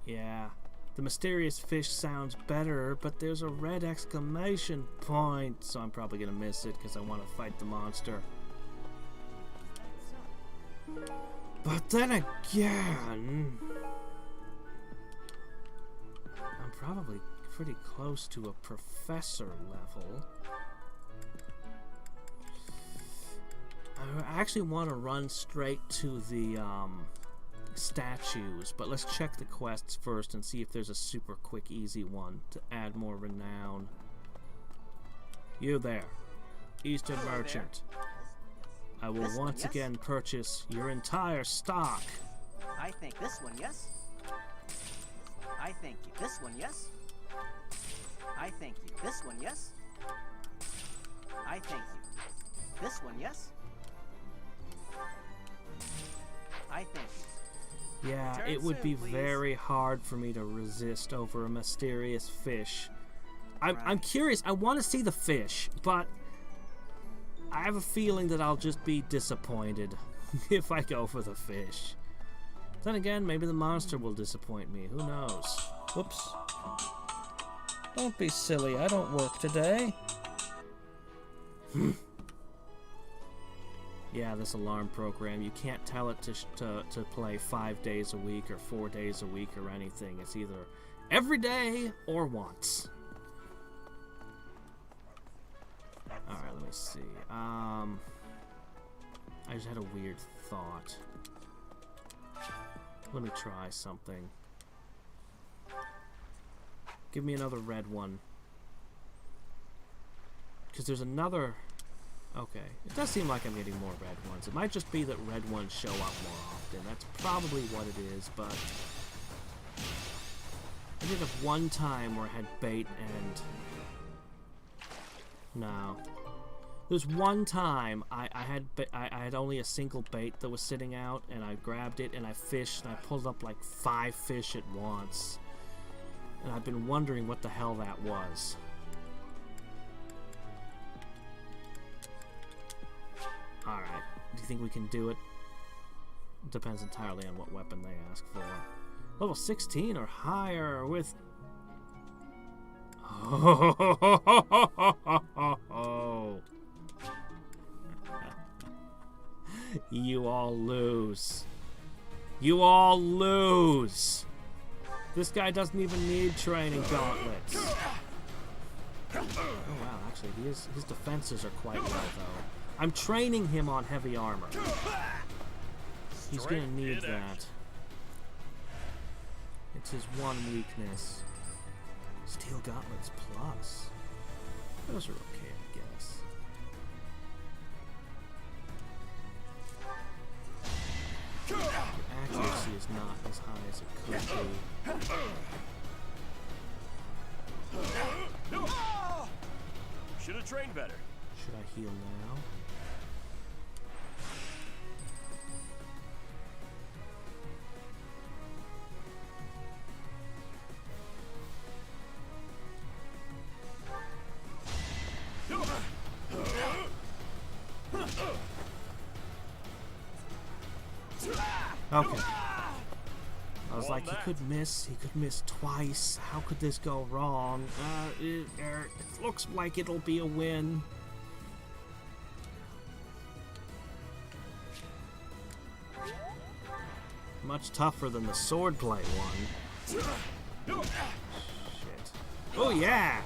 Yeah. The mysterious fish sounds better, but there's a red exclamation point, so I'm probably gonna miss it because I want to fight the monster. But then again, I'm probably pretty close to a professor level. I actually want to run straight to the statues, but let's check the quests first and see if there's a super quick, easy one to add more renown. You there, Eastern Merchant. I will once again purchase your entire stock. I think this one, yes? I thank you. This one, yes? I thank you. This one, yes? I thank you. This one, yes? I thank you. Yeah, Return it would soon, be please. very hard for me to resist over a mysterious fish. I'm curious. I want to see the fish, but I have a feeling that I'll just be disappointed if I go for the fish. Then again, maybe the monster will disappoint me. Who knows? Whoops. Don't be silly. I don't work today. Yeah, this alarm program, you can't tell it to play 5 days a week or 4 days a week or anything. It's either every day or once. Alright, let me see. I just had a weird thought. Let me try something. Give me another red one. Because there's another... Okay. It does seem like I'm getting more red ones. It might just be that red ones show up more often. That's probably what it is, but... I did have one time where I had bait and... No. There's one time I had only a single bait that was sitting out, and I grabbed it and I fished and I pulled up like 5 fish at once. And I've been wondering what the hell that was. Alright, do you think we can do it? Depends entirely on what weapon they ask for. Level 16 or higher with... Oh. You all lose. You all lose. This guy doesn't even need training gauntlets. Oh wow, actually his defenses are quite low though. I'm training him on heavy armor. He's gonna need that. It's his one weakness. Steel gauntlets plus. Those are okay, I guess. Your accuracy is not as high as it could be. Should have trained better. Should I heal now? Okay. I was like, he could miss twice. How could this go wrong? It looks like it'll be a win. Much tougher than the swordplay one. Shit. Oh yeah!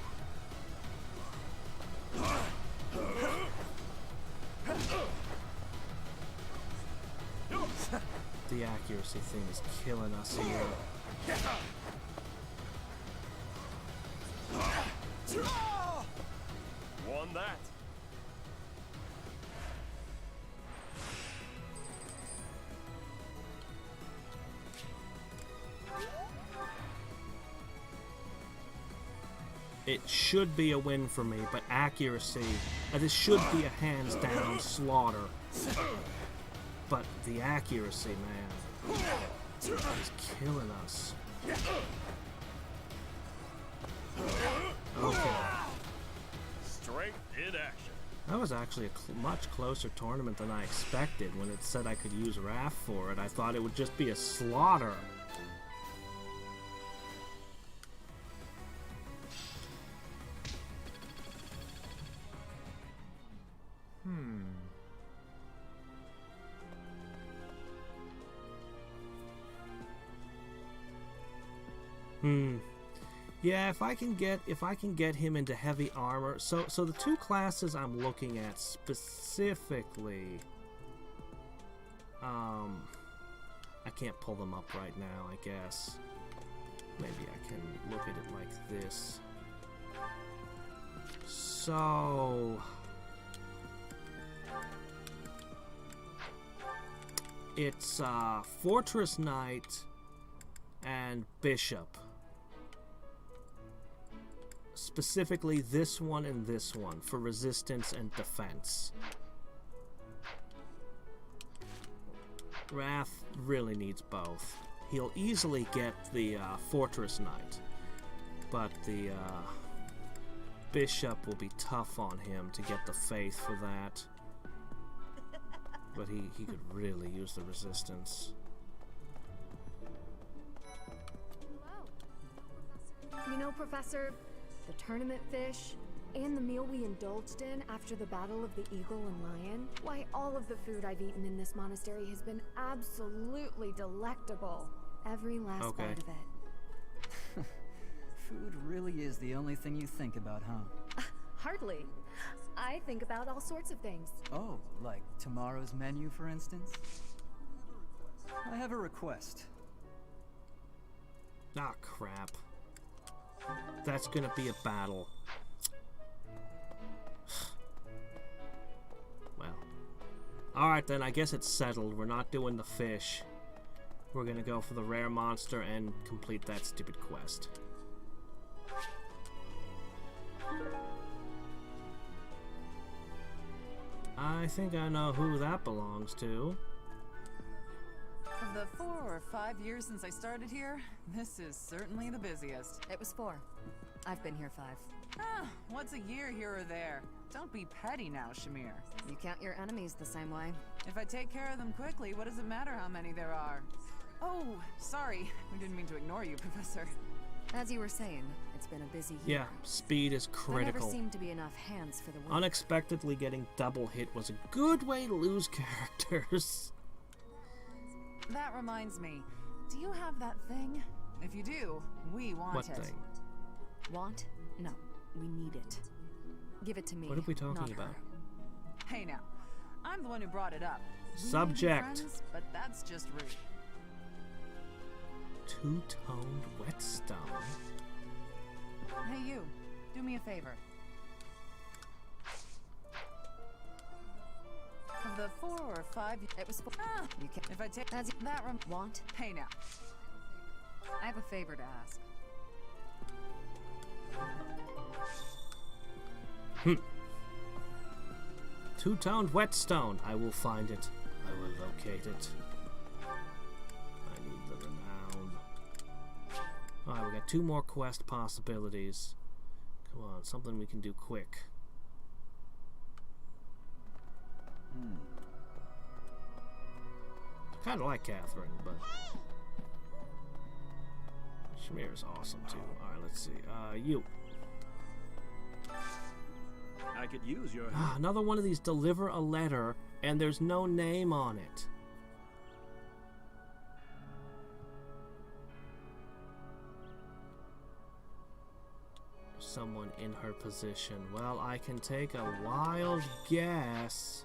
The accuracy thing is killing us here. Won that. It should be a win for me, but accuracy, this should be a hands down slaughter. But the accuracy, man, is killing us. Okay. Strength in action. That was actually a much closer tournament than I expected. When it said I could use Wrath for it, I thought it would just be a slaughter. Yeah, if I can get him into heavy armor. So the two classes I'm looking at specifically, I can't pull them up right now, I guess. Maybe I can look at it like this. So... it's Fortress Knight and Bishop. Specifically this one and this one for resistance and defense. Wrath really needs both. He'll easily get the Fortress Knight, but the Bishop will be tough on him to get the faith for that. But he could really use the resistance. You know, Professor, the tournament fish and the meal we indulged in after the Battle of the Eagle and Lion, why, all of the food I've eaten in this monastery has been absolutely delectable. Every last bite of it. Food really is the only thing you think about, huh? Hardly. I think about all sorts of things. Oh, like tomorrow's menu, for instance? I have a request. Ah, crap. That's gonna be a battle. Well. Alright then, I guess it's settled. We're not doing the fish. We're gonna go for the rare monster and complete that stupid quest. I think I know who that belongs to. Of the 4 or 5 years since I started here, this is certainly the busiest. It was 4. I've been here 5. Ah, what's a year here or there? Don't be petty now, Shamir. You count your enemies the same way. If I take care of them quickly, what does it matter how many there are? Oh, sorry. We didn't mean to ignore you, Professor. As you were saying, it's been a busy year. Yeah, speed is critical. There never seemed to be enough hands for the work. Unexpectedly getting double hit was a good way to lose characters. That reminds me. Do you have that thing? If you do, we want what it. Thing? Want? No, we need it. Give it to me. What are we talking about? Her. Hey now, I'm the one who brought it up. Subject. Friends, but that's just rude. Two-toned whetstone. Hey you, do me a favor. Of the 4 or 5, it was 4. Ah, you can. If I take that want. Hey now, I have a favor to ask. Two-toned whetstone. I will find it. I will locate it. I need the renown. Alright, we got 2 more quest possibilities. Come on, something we can do quick. I kind of like Catherine, but Shamir is awesome too. Alright, let's see. You. I could use your Another one of these deliver a letter and there's no name on it. Someone in her position. Well, I can take a wild guess.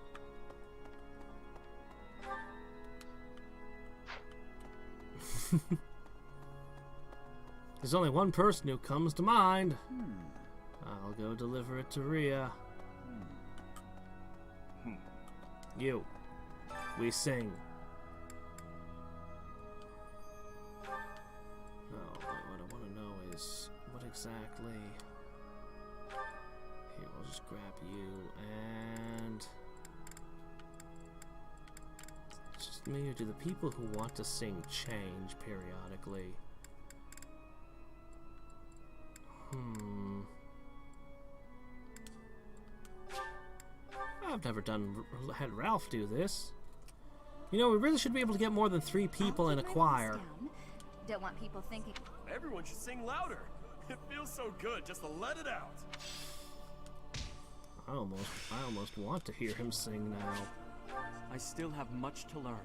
There's only one person who comes to mind. I'll go deliver it to Rhea. You. We sing. Oh, but what I want to know is what exactly. Here, we'll just grab you and. It's just me, or do the people who want to sing change periodically? I've never had Ralph do this. You know, we really should be able to get more than 3 people in a choir. Don't want people thinking. Everyone should sing louder. It feels so good just to let it out. I almost want to hear him sing now. I still have much to learn.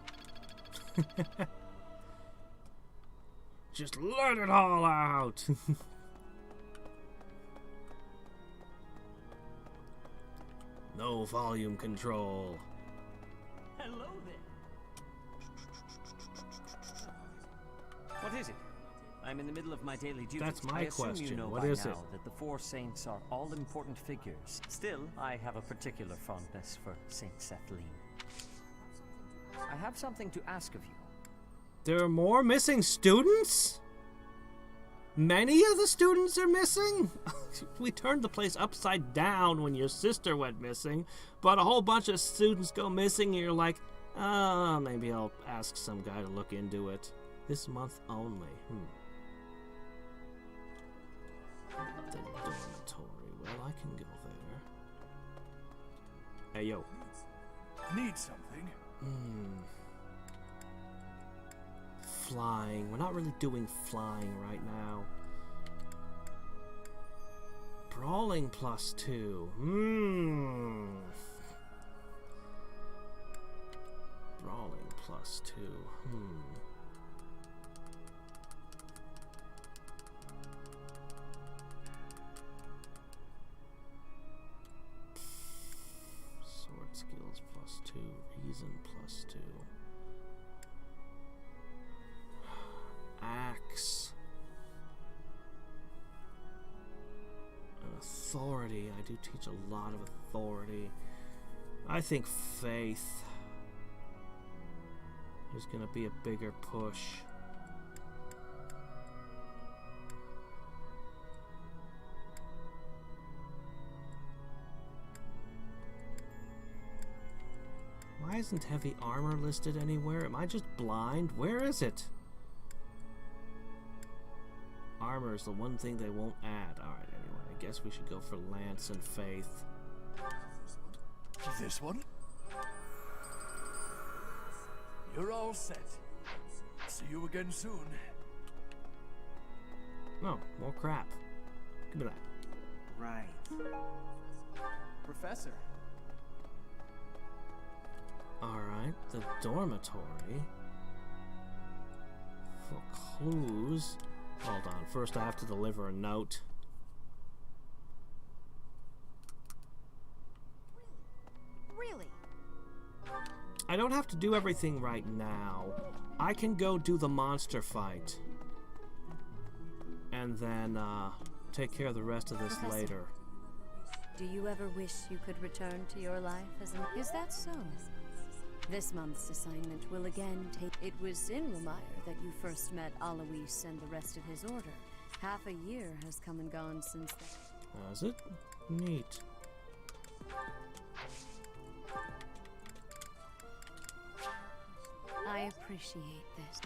Just let it all out. No volume control. Hello What is it? I'm in the middle of my daily duties. That's my I assume question. you know What by is now it? that the four saints are all important figures. Still, I have a particular fondness for Saint Sethlin. I have something to ask of you. There are more missing students? Many of the students are missing? We turned the place upside down when your sister went missing, but a whole bunch of students go missing and you're like, maybe I'll ask some guy to look into it. This month only. The dormitory. Well, I can go there. Hey, yo. Need something? Flying. We're not really doing flying right now. Brawling +2. Brawling +2. Sword skills +2. Reason +2. Axe. And authority. I do teach a lot of authority. I think faith is going to be a bigger push. Why isn't heavy armor listed anywhere? Am I just blind? Where is it? Armor is the one thing they won't add. Alright, anyway, I guess we should go for Lance and Faith. This one? You're all set. See you again soon. No, more crap. Give me that. Right. Professor. Alright, the dormitory. For clues. Hold on, first I have to deliver a note. Really? I don't have to do everything right now. I can go do the monster fight. And then, take care of the rest of this Professor, later. Do you ever wish you could return to your life as an... Is that so? This month's assignment will again take... It was in Ramire that you first met Alois and the rest of his order. Half a year has come and gone since then. Has it? Neat. I appreciate this.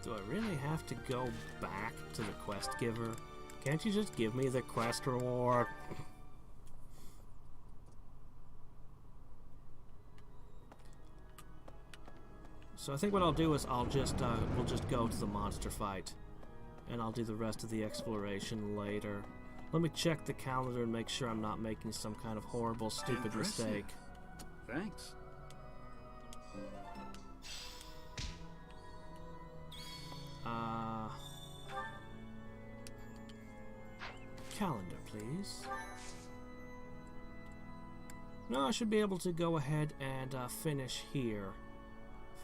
Do I really have to go back to the quest giver? Can't you just give me the quest reward? So I think what I'll do is I'll just we'll just go to the monster fight, and I'll do the rest of the exploration later. Let me check the calendar and make sure I'm not making some kind of horrible, stupid mistake. Thanks. Calendar, please. No, I should be able to go ahead and finish here.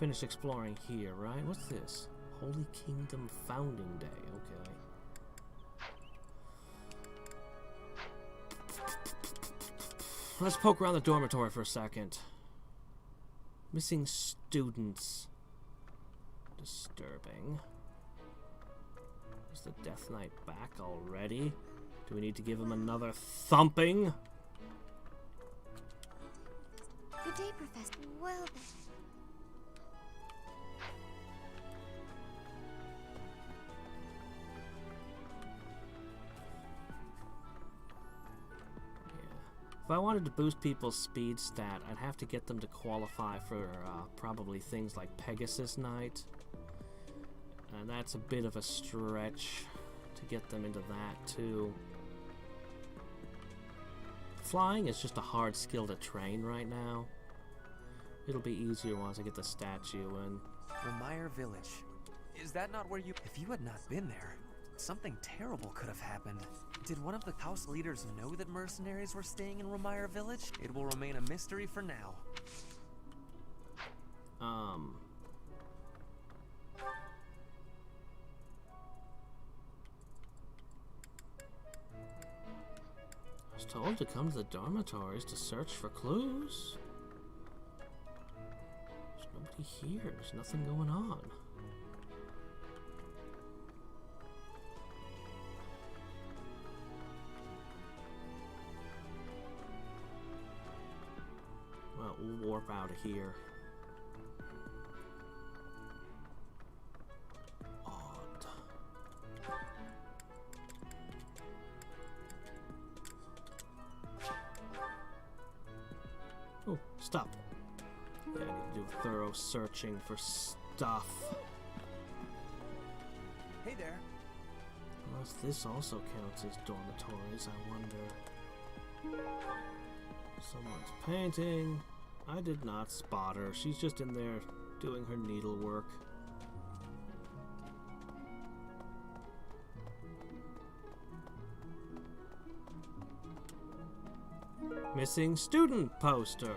Finish exploring here, right? What's this? Holy Kingdom Founding Day. Okay. Let's poke around the dormitory for a second. Missing students. Disturbing. Is the Death Knight back already? Do we need to give him another thumping? Good day, Professor. Well then. If I wanted to boost people's speed stat, I'd have to get them to qualify for probably things like Pegasus Knight. And that's a bit of a stretch to get them into that, too. Flying is just a hard skill to train right now. It'll be easier once I get the statue in. Ramire Village. Is that not where you... If you had not been there... Something terrible could have happened. Did one of the house leaders know that mercenaries were staying in Romire Village? It will remain a mystery for now. I was told to come to the dormitories to search for clues. There's nobody here. There's nothing going on. Well, we'll warp out of here. Odd. Oh, stop. Yeah, I need to do thorough searching for stuff. Hey there. Unless this also counts as dormitories, I wonder. Someone's painting. I did not spot her. She's just in there doing her needlework. Missing student poster.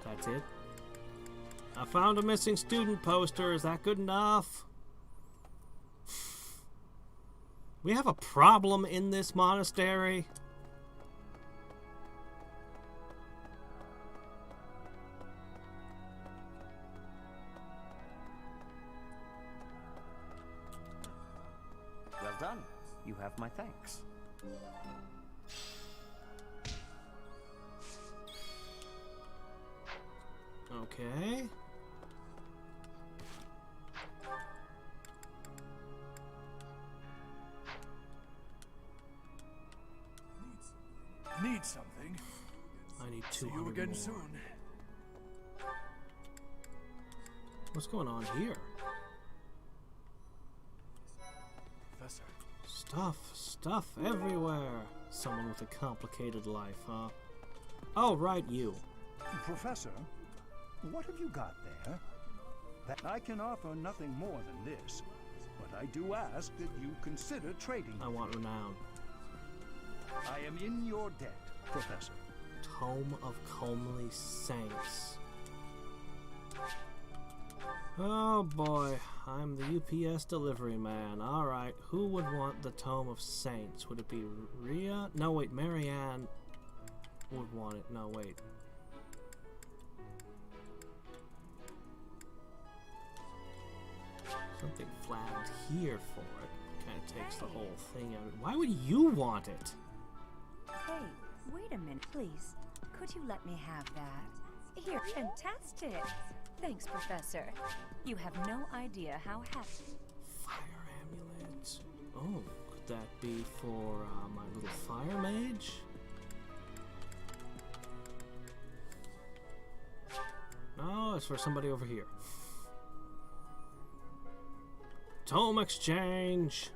That's it. I found a missing student poster. Is that good enough? We have a problem in this monastery. Well done. You have my thanks. Okay. Need something? I need 200 See you again more. soon. What's going on here? Professor. Stuff everywhere. Someone with a complicated life, huh? Oh, right, you. Professor, what have you got there? That I can offer nothing more than this, but I do ask that you consider trading. I want renown. I am in your debt, Professor. Tome of Comely Saints. Oh boy, I'm the UPS delivery man. Alright, who would want the Tome of Saints? Would it be Rhea? No, wait, Marianne would want it. No, wait. Something flagged here for it. Kind of takes the whole thing out. Why would you want it? Hey, wait a minute, please. Could you let me have that? Here, fantastic. Thanks, Professor. You have no idea how happy. Fire amulet. Oh, could that be for my little fire mage? No, it's for somebody over here. Tome exchange.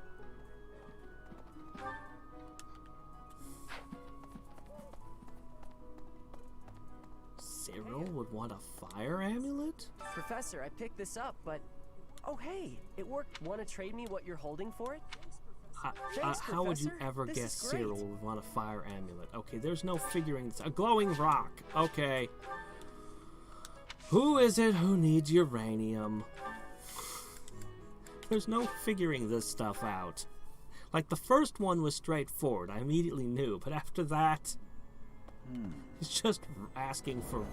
Cyril would want a fire amulet? Professor, I picked this up, but... Oh, hey, it worked. Want to trade me what you're holding for it? Thanks, how would you ever guess Cyril would want a fire amulet? Okay, there's no figuring this. A glowing rock. Okay. Who is it who needs uranium? There's no figuring this stuff out. Like, the first one was straightforward. I immediately knew. But after that... He's just asking for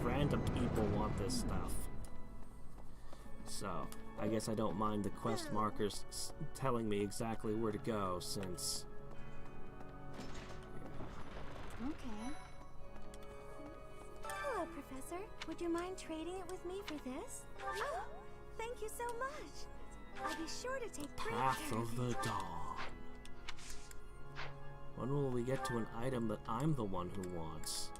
random people want this stuff. So, I guess I don't mind the quest markers telling me exactly where to go, since... Okay. Hello, Professor. Would you mind trading it with me for this? Oh, thank you so much. I'll be sure to take great Path care of the Dawn. When will we get to an item that I'm the one who wants?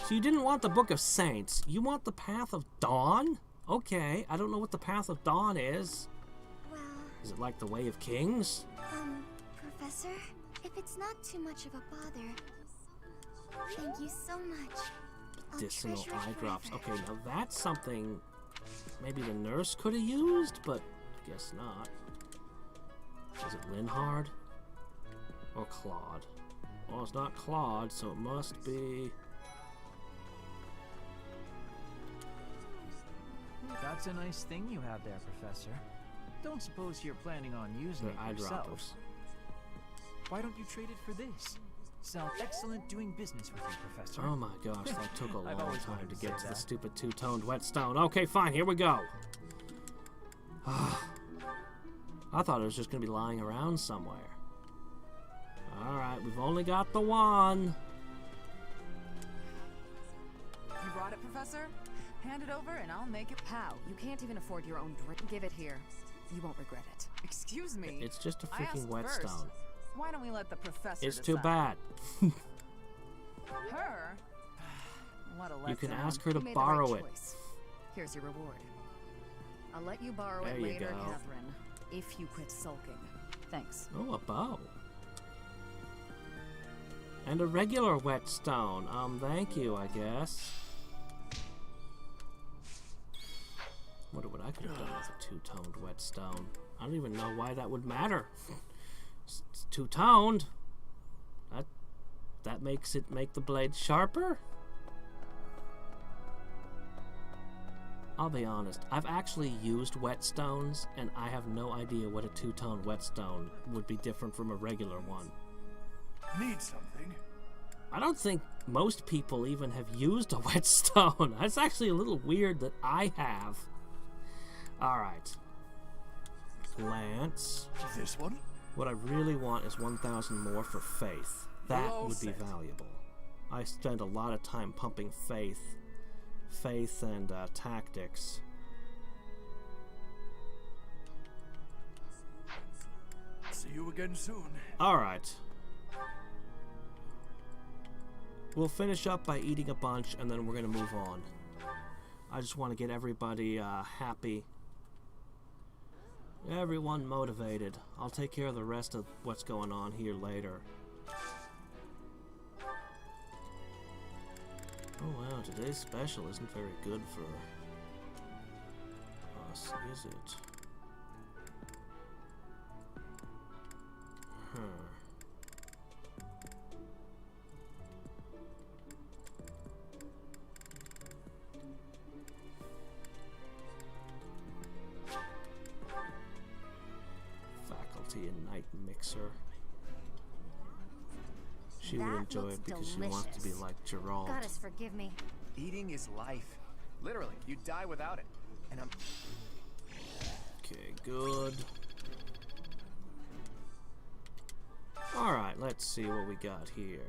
So you didn't want the Book of Saints. You want the Path of Dawn? Okay, I don't know what the Path of Dawn is. Well... Is it like the Way of Kings? Professor, if it's not too much of a bother... Thank you so much. Medicinal eye drops. Okay, now that's something maybe the nurse could have used, but I guess not. Is it Linhard? Or Claude? Well, it's not Claude, so it must be... That's a nice thing you have there, Professor. Don't suppose you're planning on using it yourself. Eyedroppers. Why don't you trade it for this? Sounds excellent doing business with you, Professor. Oh my gosh, that took a I've long always time wanted to to get say to the that. stupid two-toned whetstone. Okay, fine, here we go. I thought it was just going to be lying around somewhere. Alright, we've only got the one. You brought it, Professor? Hand it over and I'll make it. How? You can't even afford your own drink. Give it here. You won't regret it. Excuse me. It's just a I freaking asked whetstone. first. Why don't we let the professor It's decide? too bad. Her? What a letdown. You can ask her to You made the borrow right it. choice. Here's your reward. I'll let you borrow There it you later, go. Catherine, if you quit sulking. Thanks. Oh, a bow. And a regular whetstone. Thank you, I guess. Wonder what I could have done with a two-toned whetstone. I don't even know why that would matter. It's two-toned. That makes it make the blade sharper? I'll be honest, I've actually used whetstones, and I have no idea what a two-toned whetstone would be different from a regular one. Need something? I don't think most people even have used a whetstone. That's actually a little weird that I have. Alright. Lance. This one? What I really want is 1,000 more for faith. That all would be set. valuable. I spend a lot of time pumping faith and tactics. See you again soon. Alright. We'll finish up by eating a bunch, and then we're going to move on. I just want to get everybody happy. Everyone motivated. I'll take care of the rest of what's going on here later. Oh wow, today's special isn't very good for us, is it? Faculty and Night Mixer. She would That enjoy looks it because she wants to be delicious. like Gerald. Goddess, forgive me. Eating is life. Literally, you die without it. And I'm... Okay, good. Alright, let's see what we got here.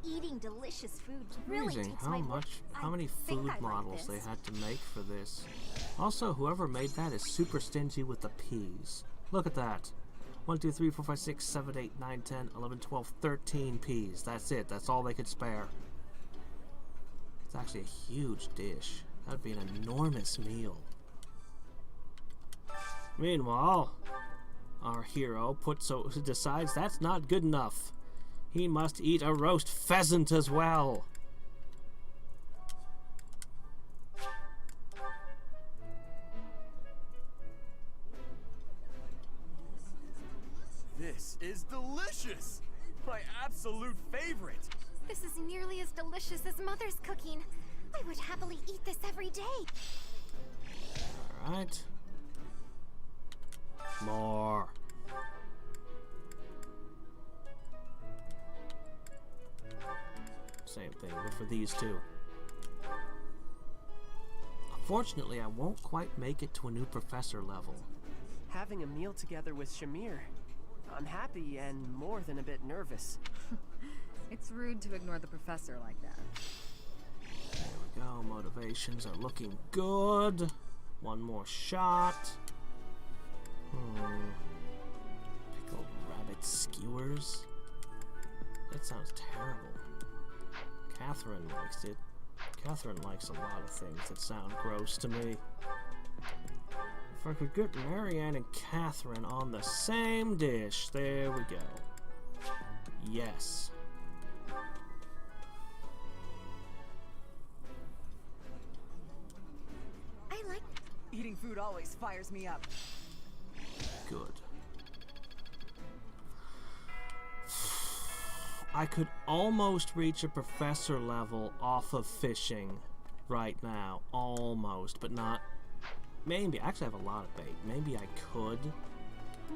Eating delicious food really Amazing takes how my much, how many think food I like models they this. had to make for this. Also, whoever made that is super stingy with the peas. Look at that. 1, 2, 3, 4, 5, 6, 7, 8, 9, 10, 11, 12, 13 peas. That's it. That's all they could spare. It's actually a huge dish. That'd be an enormous meal. Meanwhile, our hero decides that's not good enough. He must eat a roast pheasant as well. This is delicious! My absolute favorite! This is nearly as delicious as Mother's cooking. I would happily eat this every day. Alright. More. Same thing, but for these two. Unfortunately, I won't quite make it to a new professor level. Having a meal together with Shamir. I'm happy and more than a bit nervous. It's rude to ignore the professor like that. There we go, motivations are looking good. One more shot. Pickled rabbit skewers? That sounds terrible. Catherine likes it. Catherine likes a lot of things that sound gross to me. If I could get Marianne and Catherine on the same dish. There we go. Yes. I like eating food always fires me up. Good. I could almost reach a professor level off of fishing right now. Almost, but not. Maybe. Actually, I have a lot of bait. Maybe I could.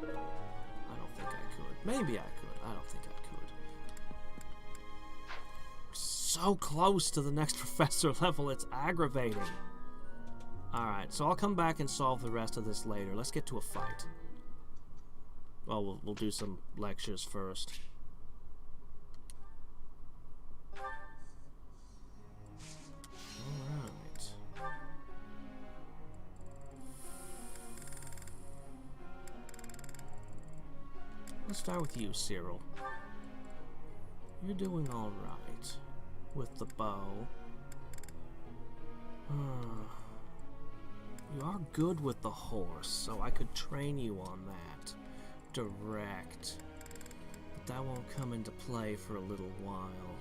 I don't think I could. Maybe I could. I don't think I could. So close to the next professor level, it's aggravating. Alright, so I'll come back and solve the rest of this later. Let's get to a fight. Well, we'll do some lectures first. Alright. Let's start with you, Cyril. You're doing alright with the bow. You are good with the horse, so I could train you on that. Direct. But that won't come into play for a little while.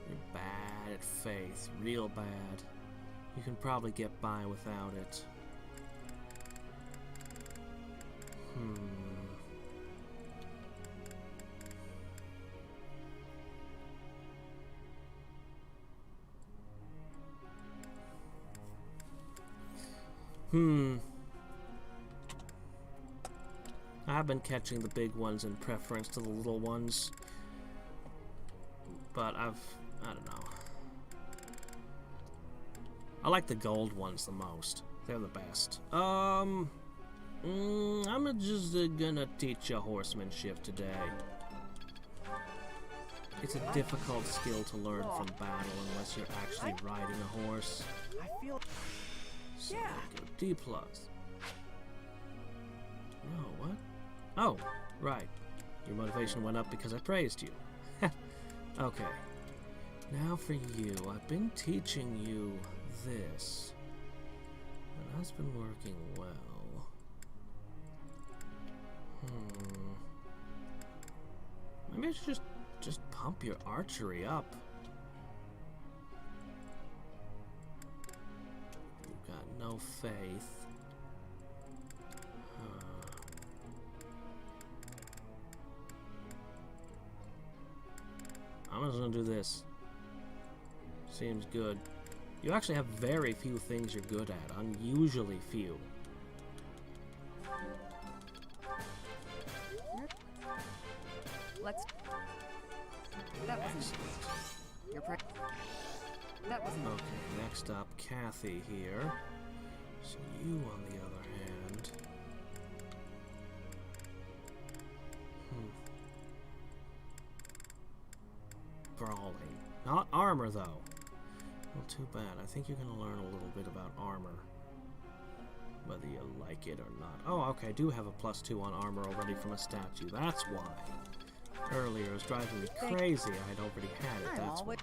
You're bad at faith. Real bad. You can probably get by without it. I've been catching the big ones in preference to the little ones. But I don't know. I like the gold ones the most. They're the best. I'm just gonna teach you horsemanship today. It's a difficult skill to learn from battle unless you're actually riding a horse. I feel... So yeah. D+. No, what? Oh, right. Your motivation went up because I praised you. Okay. Now for you. I've been teaching you this. And that's been working well. Maybe I should just pump your archery up. You've got no faith. I'm just gonna do this. Seems good. You actually have very few things you're good at. Unusually few. Let's. That wasn't. That wasn't. Okay, next up, Kathy here. So you, on the other hand. Brawling. Not armor, though. Well, too bad. I think you're gonna learn a little bit about armor. Whether you like it or not. Oh, okay, I do have a +2 on armor already from a statue. That's why. Earlier, it was driving me crazy. I'd already had it. That's why.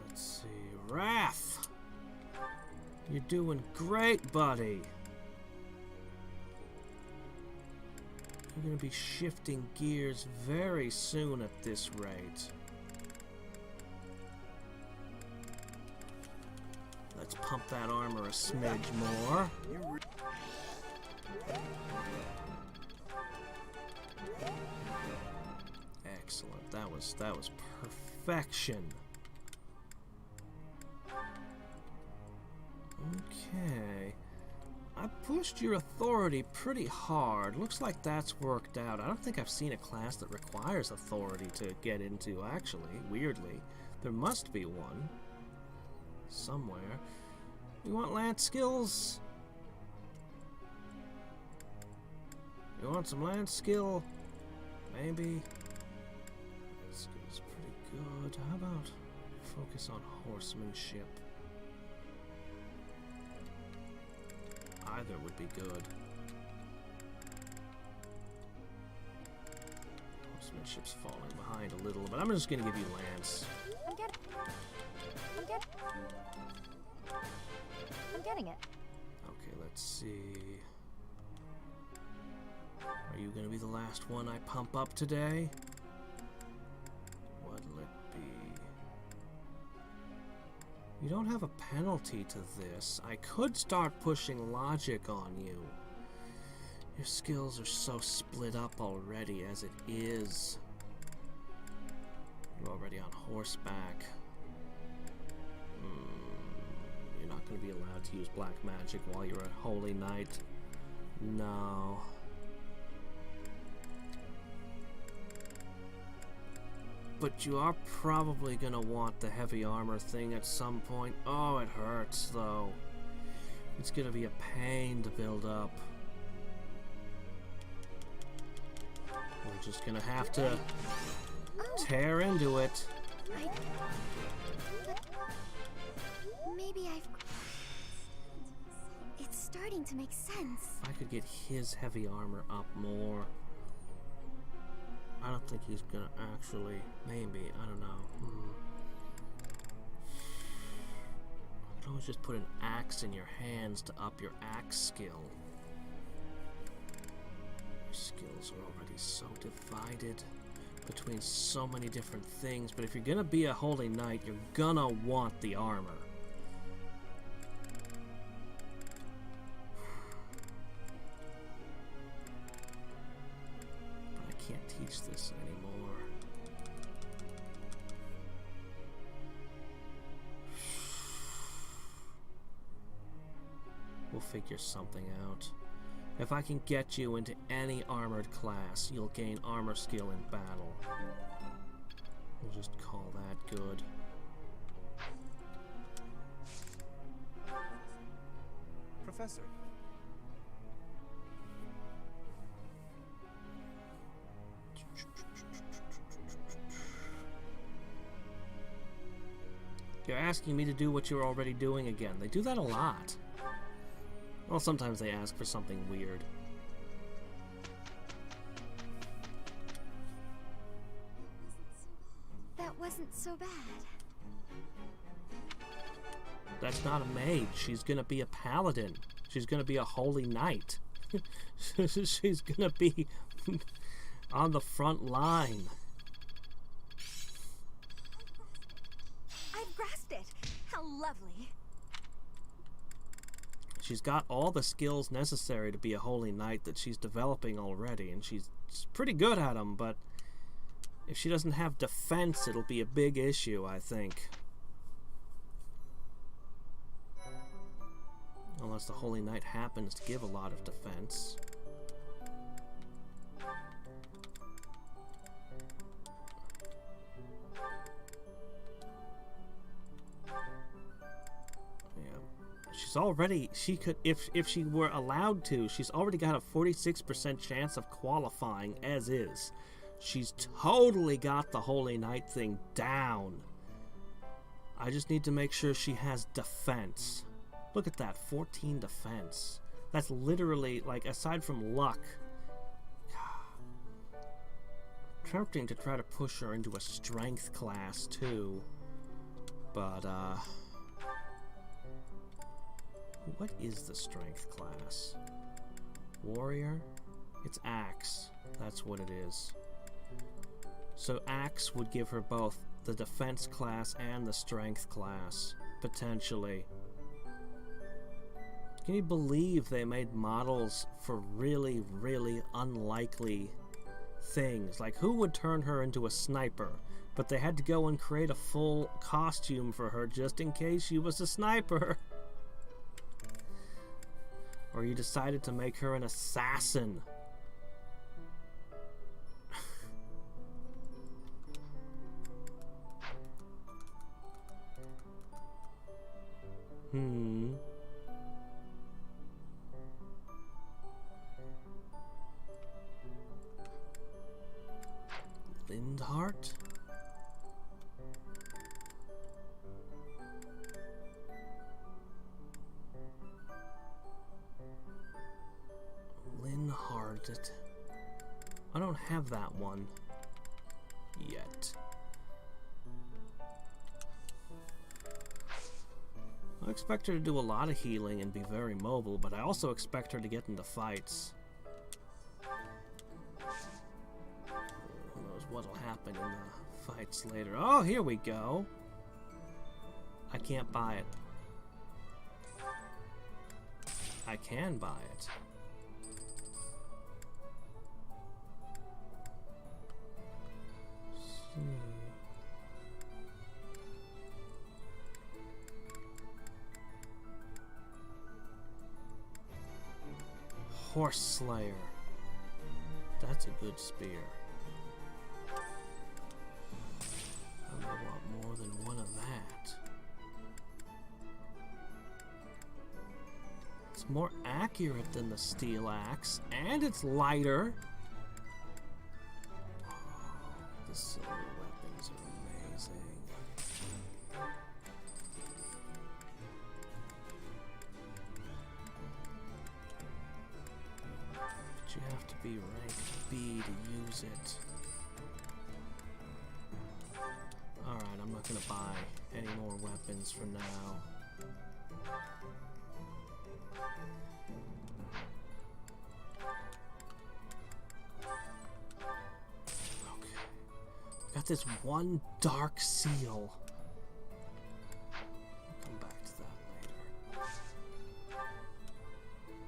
Let's see. Raph! You're doing great, buddy. You're gonna be shifting gears very soon at this rate. Let's pump that armor a smidge more. Excellent. That was perfection. Okay. I pushed your authority pretty hard. Looks like that's worked out. I don't think I've seen a class that requires authority to get into, actually. Weirdly. There must be one. Somewhere. You want lance skills? You want some lance skill? Maybe. Lance skill's pretty good. How about focus on horsemanship? Either would be good. friendship's falling behind a little, but I'm just gonna give you Lance. I'm getting it. Okay, let's see. Are you gonna be the last one I pump up today? What'll it be? You don't have a penalty to this. I could start pushing logic on you. Your skills are so split up already as it is. You're already on horseback. You're not going to be allowed to use black magic while you're a holy knight. No. But you are probably going to want the heavy armor thing at some point. Oh, it hurts, though. It's going to be a pain to build up. We're just going to have to tear into it. Maybe it's starting to make sense. If I could get his heavy armor up more. I don't think he's gonna actually. Maybe. I don't know. You could always just put an axe in your hands to up your axe skill. Your skills are already so divided between so many different things, but if you're gonna be a holy knight, you're gonna want the armor. Can't teach this anymore. We'll figure something out. If I can get you into any armored class, you'll gain armor skill in battle. We'll just call that good. Professor. You're asking me to do what you're already doing again. They do that a lot. Well, sometimes they ask for something weird. That wasn't so bad. That's not a mage. She's gonna be a paladin. She's gonna be a holy knight. She's gonna be on the front line. Grasped it. How lovely. She's got all the skills necessary to be a holy knight that she's developing already, and she's pretty good at them, but if she doesn't have defense, it'll be a big issue, I think. Unless the holy knight happens to give a lot of defense. Already, she could, if she were allowed to, she's already got a 46% chance of qualifying as is. She's totally got the Holy Knight thing down. I just need to make sure she has defense. Look at that, 14 defense. That's literally, like, aside from luck. Tempting to try to push her into a strength class, too. But, what is the strength class? Warrior? It's Axe. That's what it is. So Axe would give her both the defense class and the strength class, potentially. Can you believe they made models for really, really unlikely things? Like, who would turn her into a sniper? But they had to go and create a full costume for her just in case she was a sniper. Or you decided to make her an assassin. Lindhart? Lindhart. I don't have that one. yet. I expect her to do a lot of healing and be very mobile, but I also expect her to get into fights. Who knows what'll happen in the fights later. Oh, here we go. I can't buy it. I can buy it. Horse Slayer. That's a good spear. I may want more than one of that. It's more accurate than the steel axe, and it's lighter. Oh, the silver weapons are amazing. But you have to be rank B to use it. Alright, I'm not gonna buy any more weapons for now. Okay. Got this one dark seal. We'll come back to that later.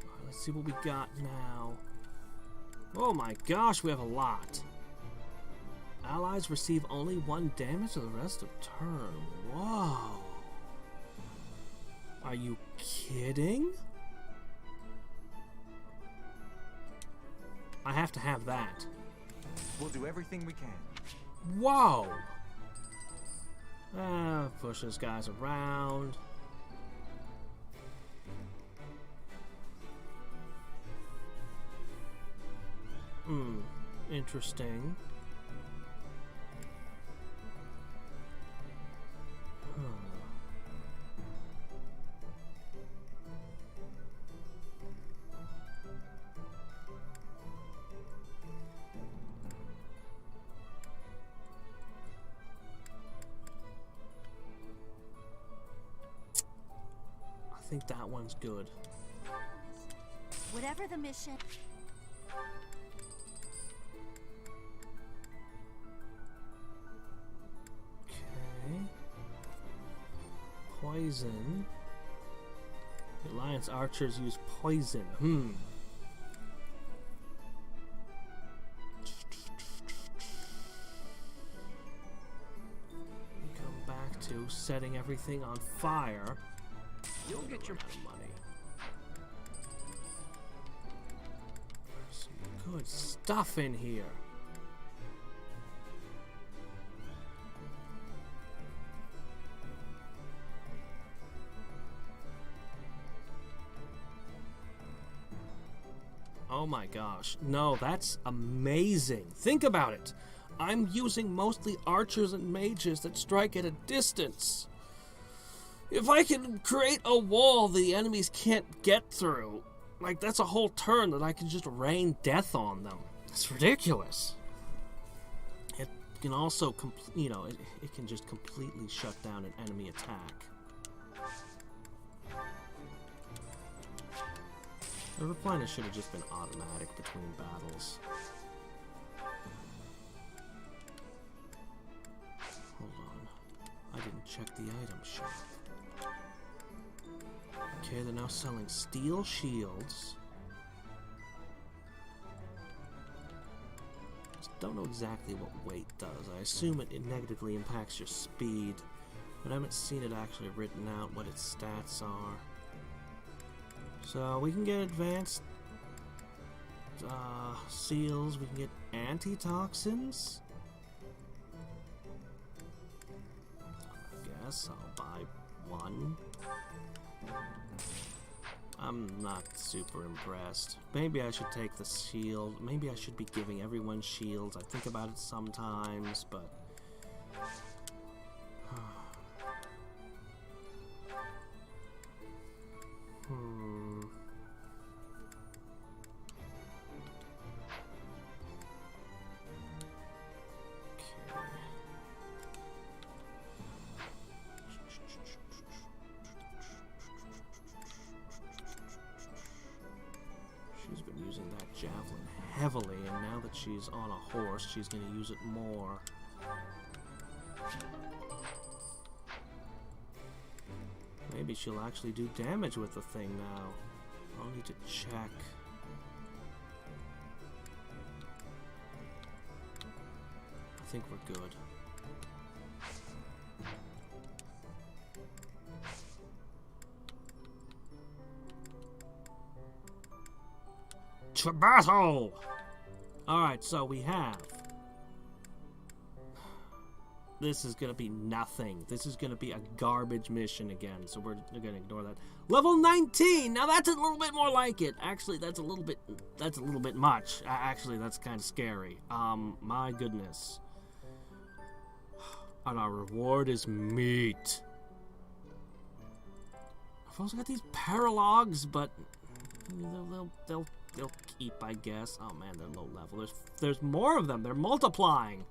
Alright, let's see what we got now. Oh my gosh, we have a lot. Allies receive only 1 damage for the rest of turn. Whoa. Are you kidding? I have to have that. We'll do everything we can. Whoa! Push those guys around. Interesting. I think that one's good. Whatever the mission. Okay. Poison. The Alliance archers use poison. Come back to setting everything on fire. You'll get your money. There's some good stuff in here. Oh my gosh. No, that's amazing. Think about it. I'm using mostly archers and mages that strike at a distance. If I can create a wall the enemies can't get through, like, that's a whole turn that I can just rain death on them. It's ridiculous. It can also, it can just completely shut down an enemy attack. The replenish should have just been automatic between battles. Hold on. I didn't check the item shop. Okay, they're now selling steel shields. Just don't know exactly what weight does. I assume it negatively impacts your speed, but I haven't seen it actually written out what its stats are. So we can get advanced seals, we can get antitoxins. I guess I'll buy one. I'm not super impressed. Maybe I should take the shield. Maybe I should be giving everyone shields. I think about it sometimes, but... Okay. heavily, and now that she's on a horse, she's going to use it more. Maybe she'll actually do damage with the thing now. I'll need to check. I think we're good. To battle! Alright, so we have... This is going to be nothing. This is going to be a garbage mission again, so we're going to ignore that. Level 19! Now that's a little bit more like it. Actually, that's a little bit much. Actually, that's kind of scary. My goodness. And our reward is meat. I've also got these paralogs, but they'll keep, I guess. Oh man, they're low level. There's more of them. They're multiplying.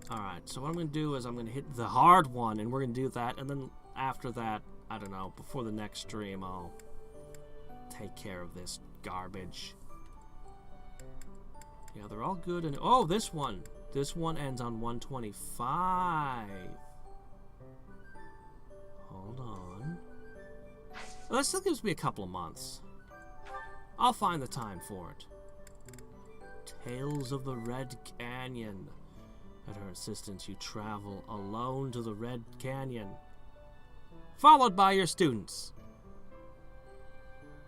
Alright, so what I'm going to do is I'm going to hit the hard one, and we're going to do that, and then after that, I don't know, before the next stream, I'll take care of this garbage. Yeah, they're all good, and oh, this one ends on 125. Hold on. Well, that still gives me a couple of months. I'll find the time for it. Tales of the Red Canyon. At her insistence, you travel alone to the Red Canyon, followed by your students.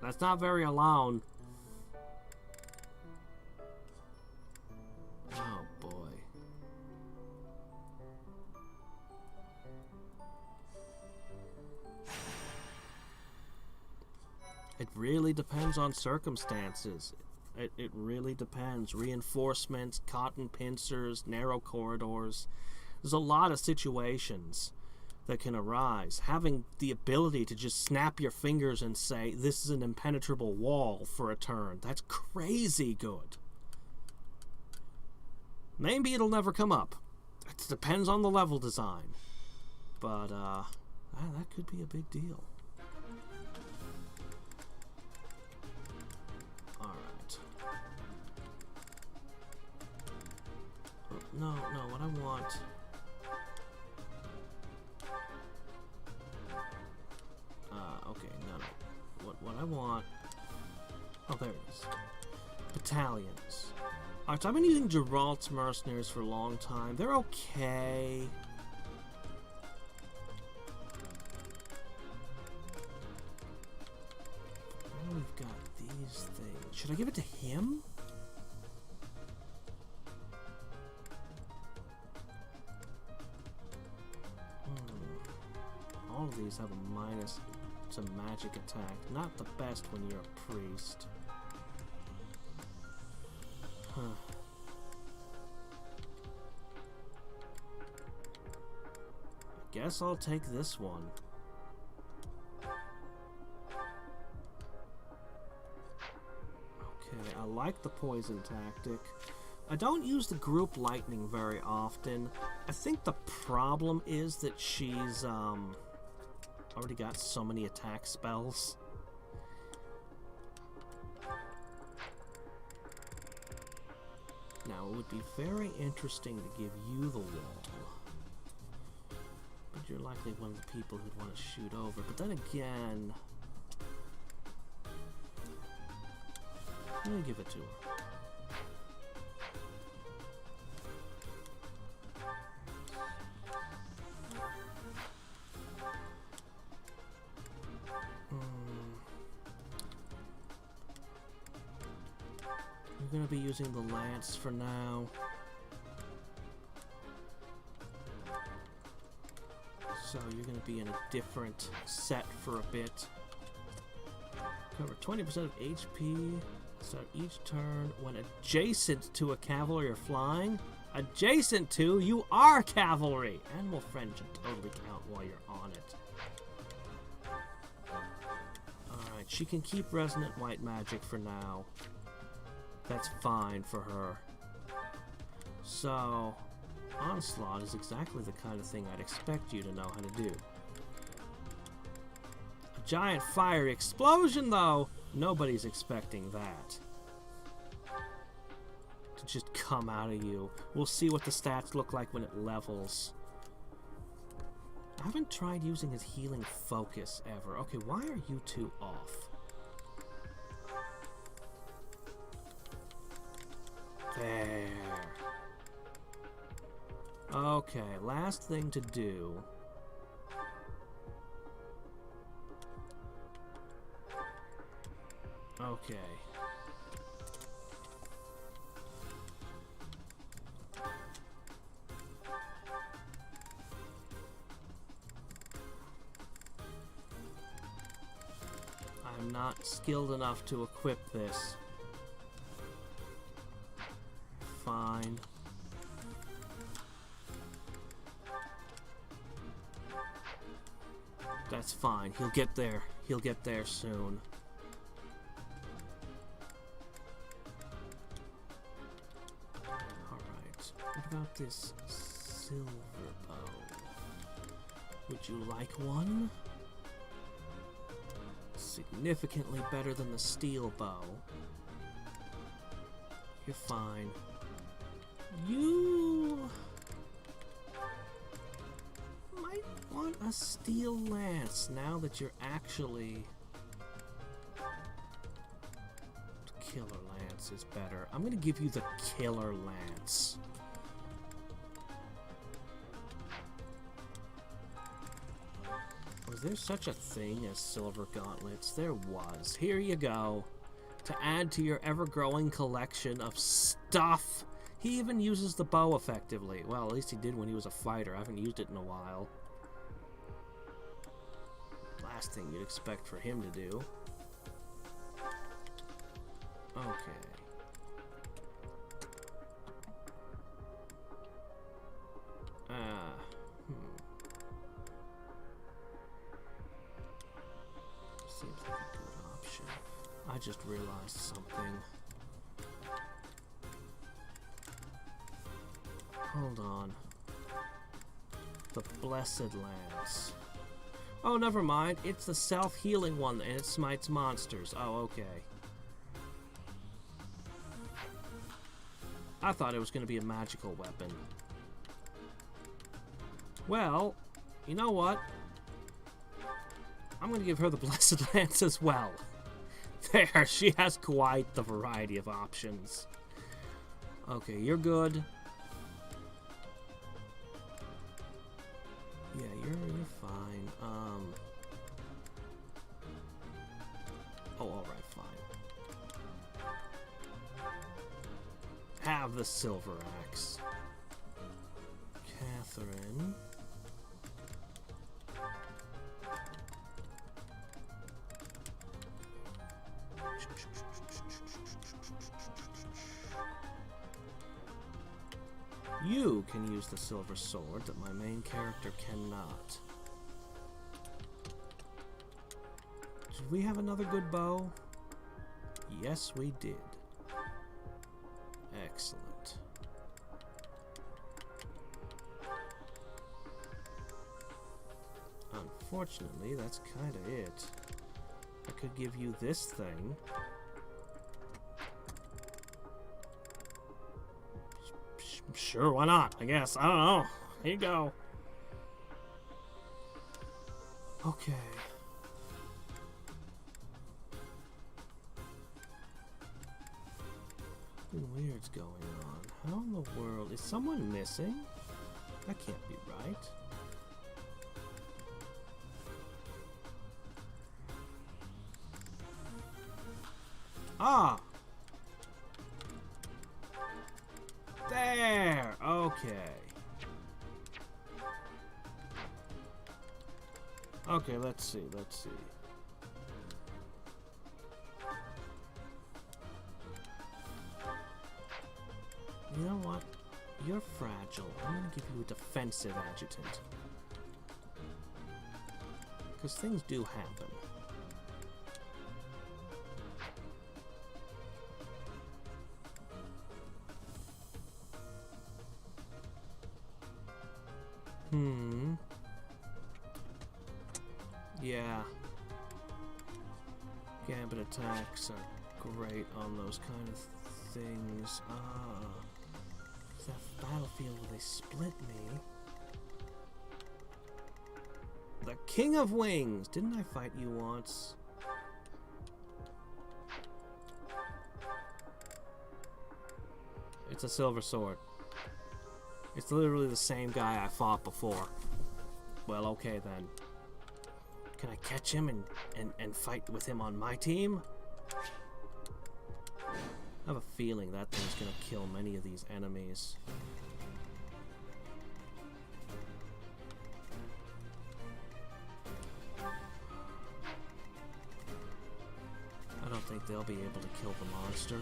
That's not very alone. Oh boy. It really depends on circumstances. It really depends. Reinforcements, cotton pincers, narrow corridors. There's a lot of situations that can arise. Having the ability to just snap your fingers and say, this is an impenetrable wall for a turn, that's crazy good. Maybe it'll never come up. It depends on the level design. But, that could be a big deal. No, what I want... okay, no. What I want... Oh, there it is. Battalions. Alright, so I've been using Geralt's mercenaries for a long time. They're okay. Now we've got these things. Should I give it to him? All of these have a minus to magic attack. Not the best when you're a priest. Huh. I guess I'll take this one. Okay, I like the poison tactic. I don't use the group lightning very often. I think the problem is that she's, already got so many attack spells. Now, it would be very interesting to give you the wall. But you're likely one of the people who'd want to shoot over. But then again... I'm gonna give it to her. I'm gonna be using the lance for now. So you're gonna be in a different set for a bit. Cover 20% of HP. Start each turn when adjacent to a cavalry or flying. Adjacent to, you are cavalry! Animal friend should totally count while you're on it. Alright, she can keep resonant white magic for now. That's fine for her. So, Onslaught is exactly the kind of thing I'd expect you to know how to do. A giant fiery explosion, though! Nobody's expecting that to just come out of you. We'll see what the stats look like when it levels. I haven't tried using his healing focus ever. Okay, why are you two off? There. Okay, last thing to do. Okay. I'm not skilled enough to equip this. Fine. That's fine. He'll get there. He'll get there soon. Alright. What about this silver bow? Would you like one? Significantly better than the steel bow. You're fine. You might want a steel lance now that you're actually... Killer lance is better. I'm gonna give you the killer lance. Was there such a thing as silver gauntlets? There was. Here you go. To add to your ever-growing collection of stuff. He even uses the bow effectively. Well, at least he did when he was a fighter. I haven't used it in a while. Last thing you'd expect for him to do. Okay. Seems like a good option. I just realized something. Hold on. The Blessed Lance. Oh, never mind. It's the self-healing one, and it smites monsters. Oh, okay. I thought it was going to be a magical weapon. Well, you know what? I'm going to give her the Blessed Lance as well. There, she has quite the variety of options. Okay, you're good. Yeah, you're fine. Oh, alright, fine. Have the silver axe. Catherine. You can use the silver sword that my main character cannot. Did we have another good bow? Yes, we did. Excellent. Unfortunately, that's kind of it. I could give you this thing. Sure, why not? I guess. I don't know. Here you go. Okay. Something weird's going on. How in the world? Is someone missing? That can't be right. Ah! There! Okay. Okay, let's see, let's see. You know what? You're fragile. I'm gonna give you a defensive adjutant. Because things do happen. Yeah. Gambit attacks are great on those kind of things. It's that battlefield where they split me. The King of Wings! Didn't I fight you once? It's a silver sword. It's literally the same guy I fought before. Well, okay then. Can I catch him and fight with him on my team? I have a feeling that thing's gonna kill many of these enemies. I don't think they'll be able to kill the monster.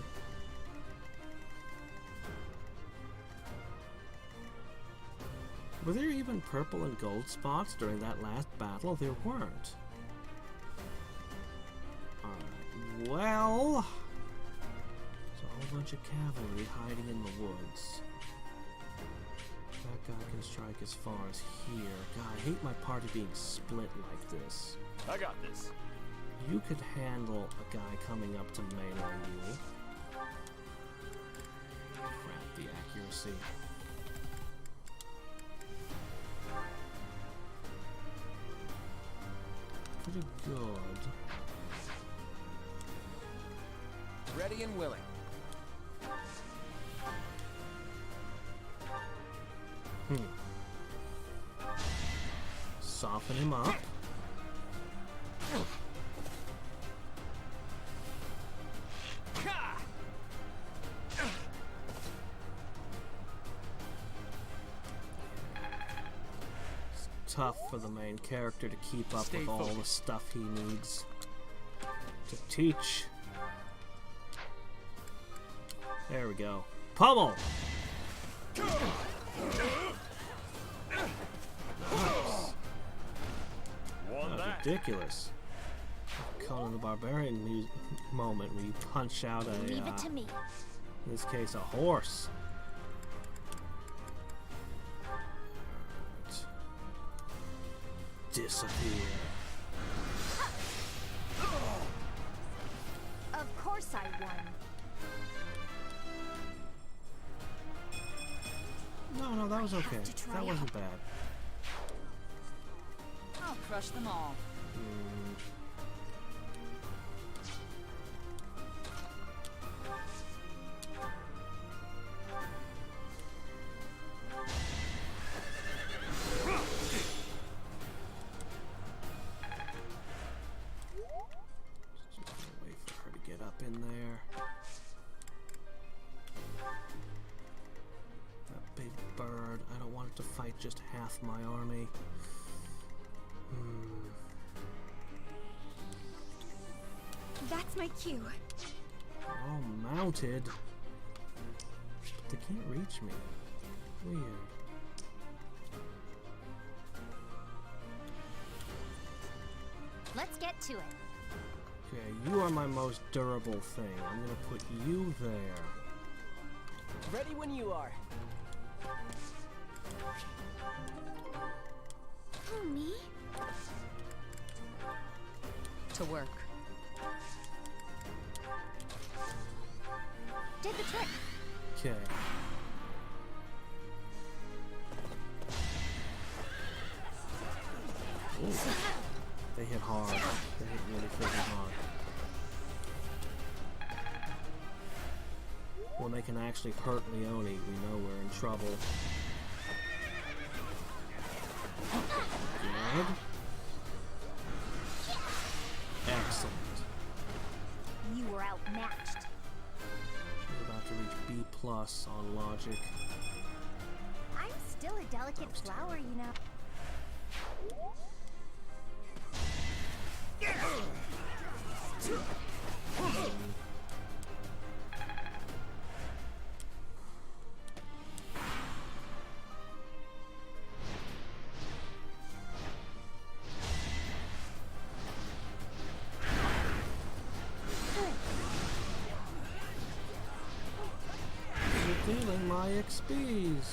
Were there even purple and gold spots during that last battle? There weren't. Alright, well... there's a whole bunch of cavalry hiding in the woods. That guy can strike as far as here. God, I hate my party being split like this. I got this. You could handle a guy coming up to melee you. Crap, the accuracy. Pretty good. Ready and willing. Soften him up. Tough for the main character to keep up with all the stuff he needs to teach. There we go. Pummel! Nice. That's ridiculous. Conan the Barbarian moment where you punch out a, Leave it to me. in this case, a horse. Disappear. Of course I won. No, that was okay. That wasn't bad. I'll crush them all. Wait for her to get up in there. That big bird. I don't want it to fight just half my army. That's my cue. All mounted. But they can't reach me. Weird. Let's get to it. Okay, you are my most durable thing. I'm gonna put you there. Ready when you are. Who, me? To work. Did the trick. Okay. Ooh. They hit hard. They hit really freaking hard. When they can actually hurt Leone, we know we're in trouble. Good. Excellent. You were outmatched. She's about to reach B+ on logic. I'm still a delicate flower, you know. You're dealing my XPs.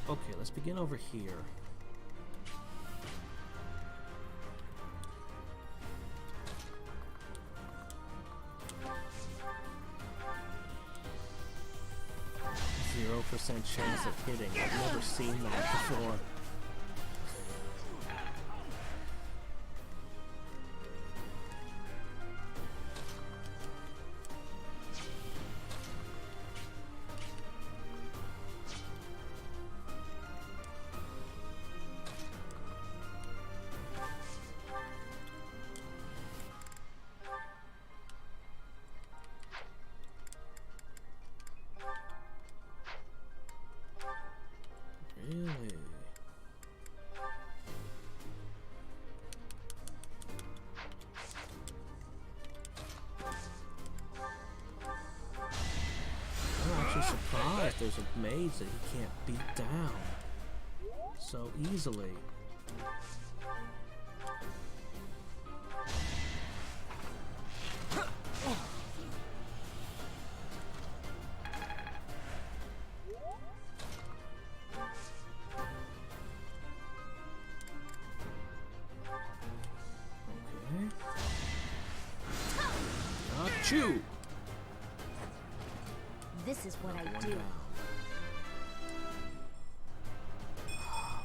Okay, let's begin over here. chance of hitting. I've never seen that before. Really? I'm actually surprised there's a mage that he can't beat down so easily. Chew. This is what I do. Oh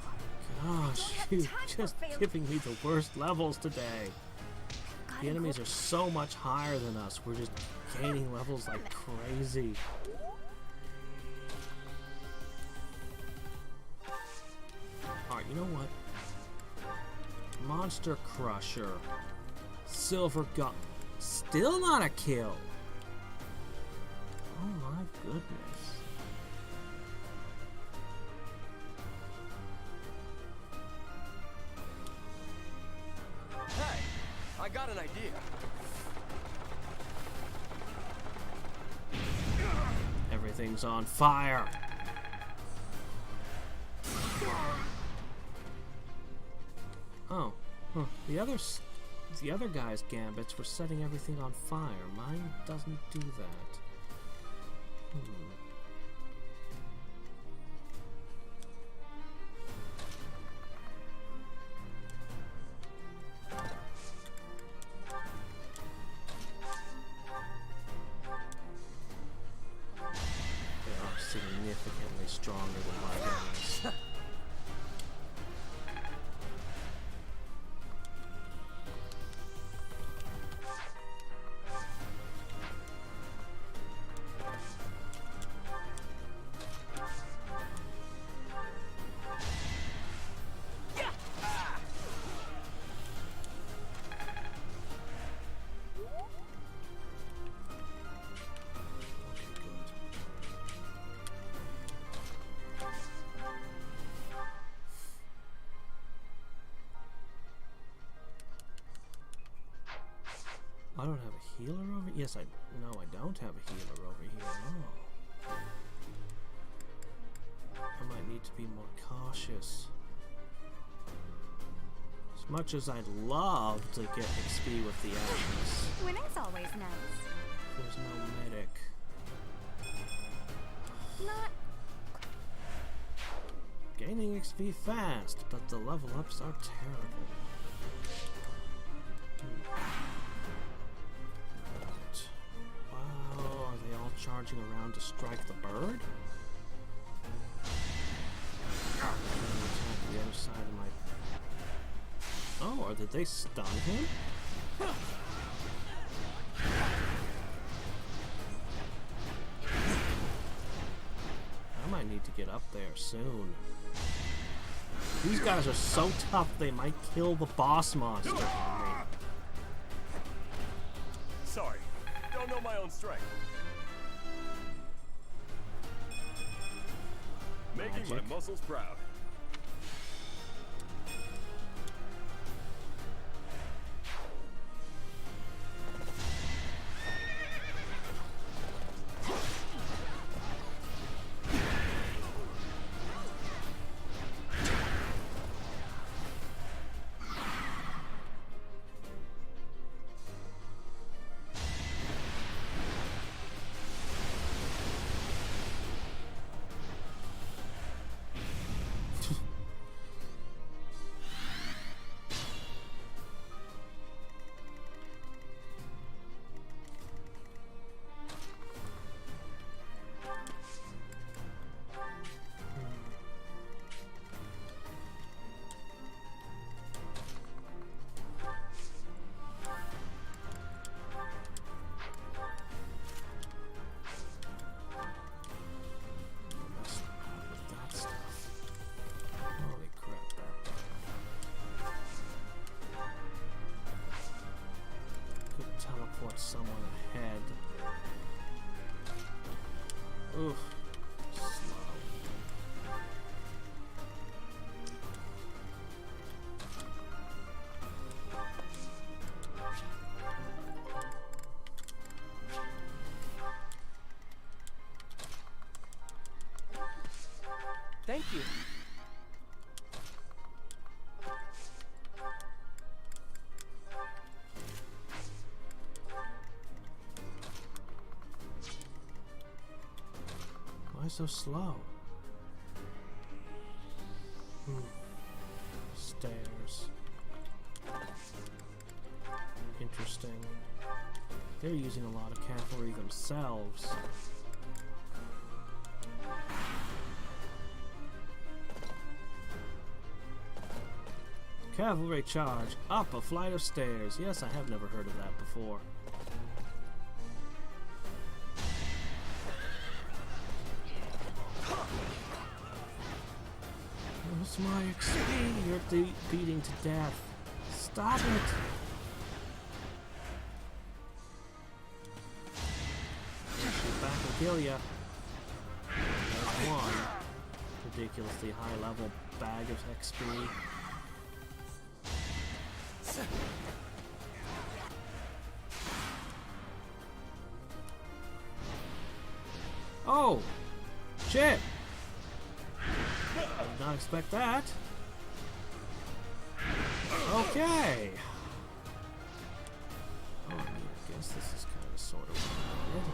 gosh, you're just giving me the worst levels today. The enemies are so much higher than us. We're just gaining levels like crazy. Alright, you know what? Monster Crusher. Silver Gun. Still not a kill. Oh my goodness. Hey, I got an idea. Everything's on fire. Oh, huh. The other guy's gambits were setting everything on fire. Mine doesn't do that. They are significantly stronger than my guys. I don't have a healer over here? Yes, no, I don't have a healer over here. Oh. I might need to be more cautious. As much as I'd love to get XP with the Agnes. Winning's always nice. There's no medic. Not. Gaining XP fast, but the level ups are terrible. Wow, are they all charging around to strike the bird? Attack the other side of my... Oh, or did they stun him? I might need to get up there soon. These guys are so tough they might kill the boss monster on me. Sorry, don't know my own strength. Making my muscles proud. teleport someone ahead. Oof. Slow. Thank you. Why so slow? Stairs. Interesting. They're using a lot of cavalry themselves. Cavalry charge up a flight of stairs. Yes, I have never heard of that before. Where's my XP? You're beating to death. Stop it! Shoot back and kill ya. There's one ridiculously high level bag of XP. Oh! Shit! Did not expect that. Okay! Oh, I mean, I guess this is kind of sort of weird.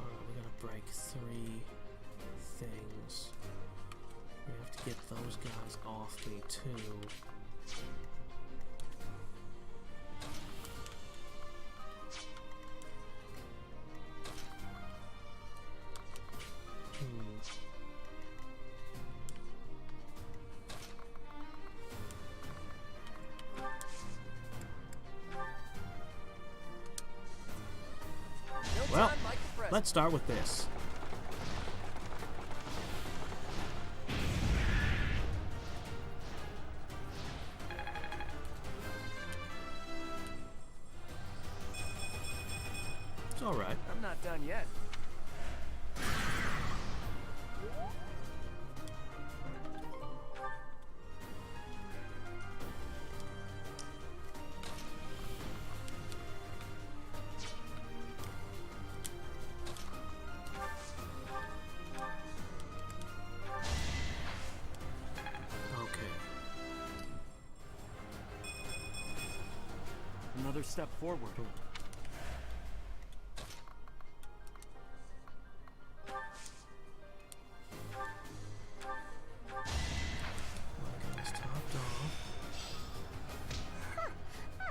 Alright, we gotta break 3 things. We have to get those guys off me too. Well, let's start with this. It's all right. I'm not done yet. Another step forward.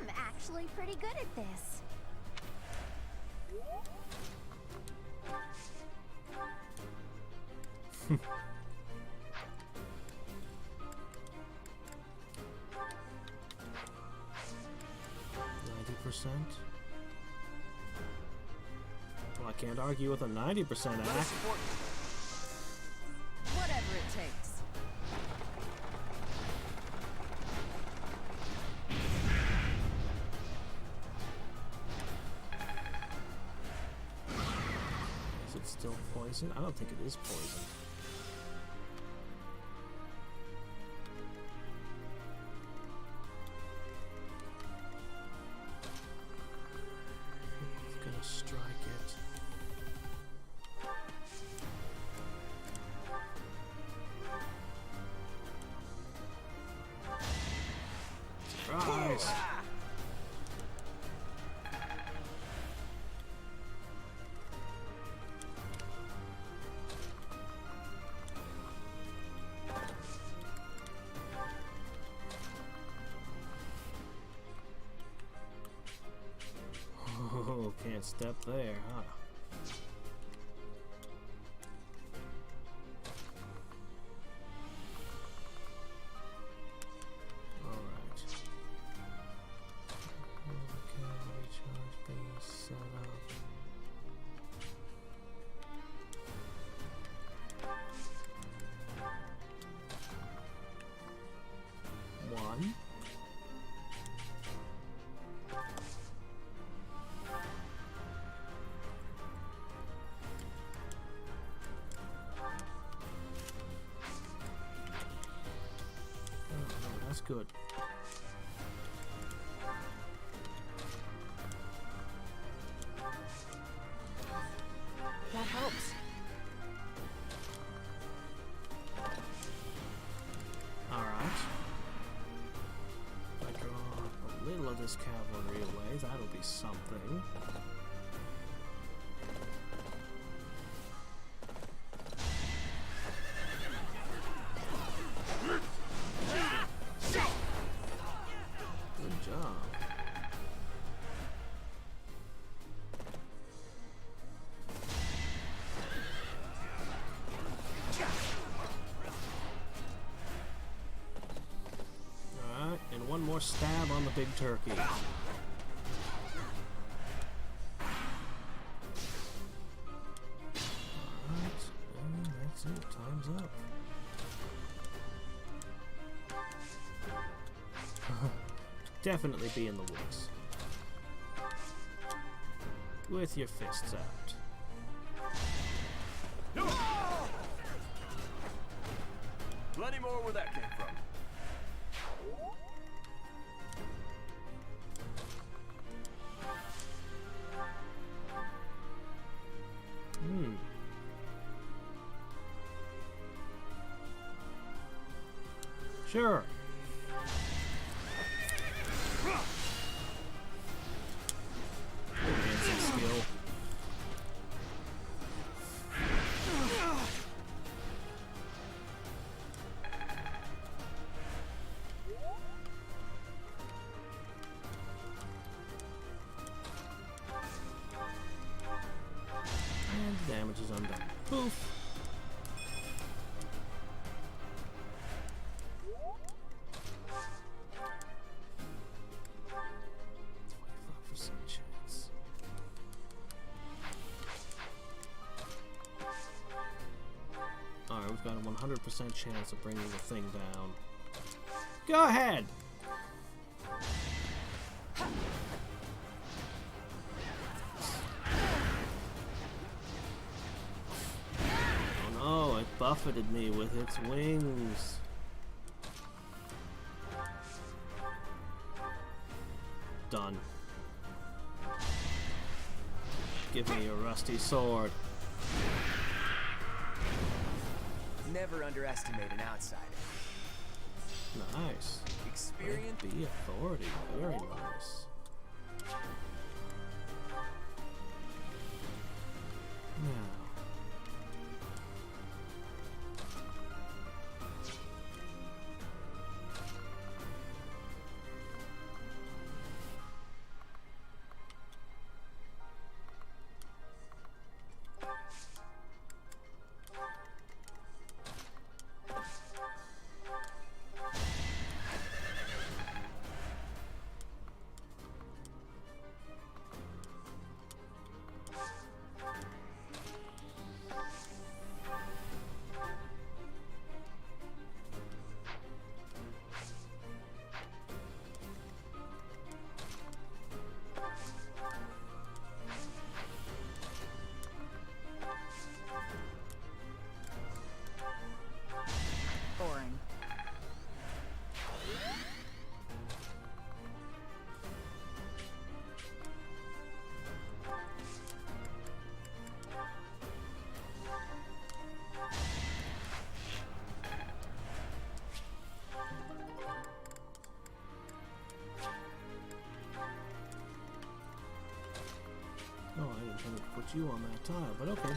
I'm actually pretty good at this. Well, I can't argue with a 90% act. Whatever it takes. Is it still poison? I don't think it is poison. Strike it. Surprise! Oh, can't step there, huh? Alright. Okay, recharge being set up. One. Good. That helps. Alright. If I draw a little of this cavalry away, that'll be something. Good job. Alright, and one more stab on the big turkey. Alright, and that's it. Time's up. Definitely be in the woods. With your fists out. Plenty more where that came from. Sure. Dancing skill. And the damage is undone. Poof. Alright, we've got a 100% chance of bringing the thing down. Go ahead! Oh no, it buffeted me with its wings. Done. Give me your rusty sword. Never underestimate an outsider. Nice. Experience. Be authority. Very nice. Now. Boring. Oh, I intended to put you on that tile, but okay, fine.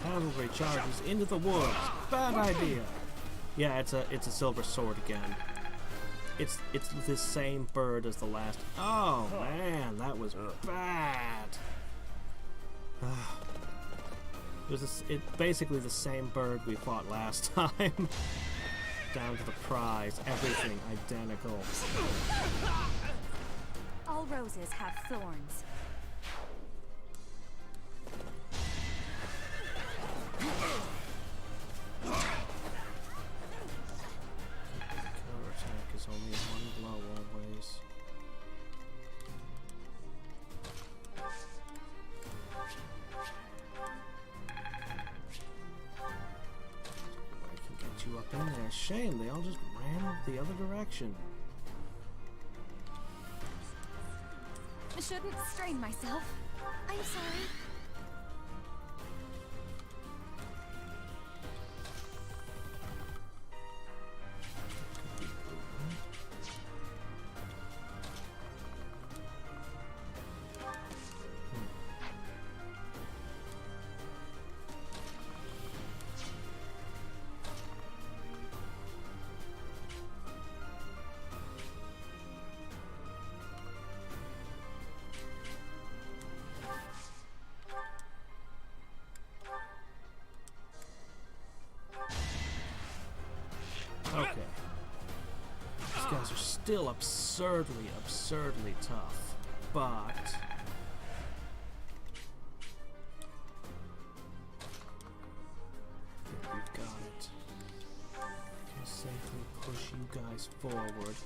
Cavalry charges into the woods. Bad idea. Yeah, it's a silver sword again. It's the same bird as the last. Oh man, that was bad. It's basically the same bird we fought last time. Down to the prize, everything identical. All roses have thorns. Counter attack is only one blow always. get you up in there. Shame, they all just ran the other direction. I shouldn't strain myself. I'm sorry. Okay. These guys are still absurdly tough, but I think we've got it. Can safely push you guys forward.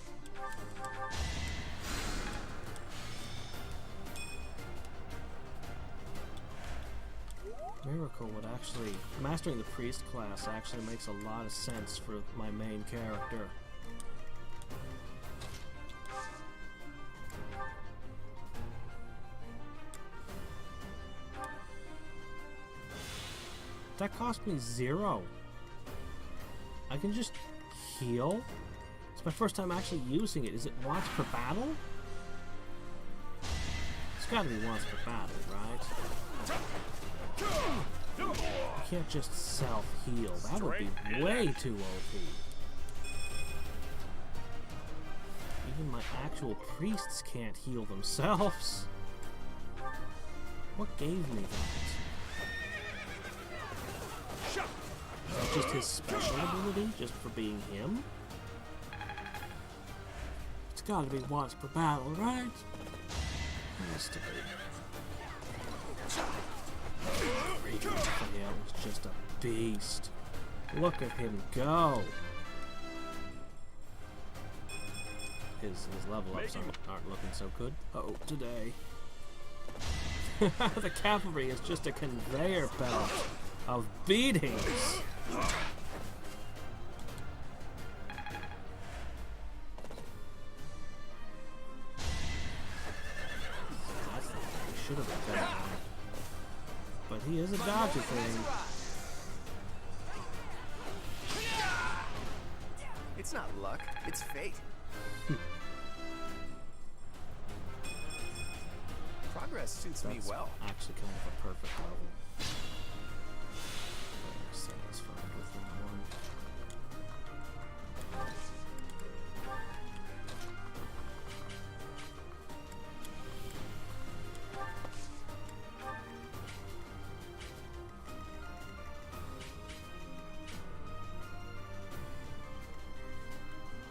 Miracle would actually... Mastering the priest class actually makes a lot of sense for my main character. That cost me 0. I can just heal? It's my first time actually using it. Is it once per battle? It's gotta be once per battle, right? You can't just self-heal. That would be way too OP. Even my actual priests can't heal themselves. What gave me that? Is that just his special ability, just for being him? It's gotta be once per battle, right? It has to be. Raphael is just a beast. Look at him go. His level ups aren't looking so good. Oh, today. The cavalry is just a conveyor belt of beatings. Should have been better. But he is a dodgy thing. It's not luck, it's fate. Progress suits me well. Actually kind of a perfect level. Very satisfied with that one.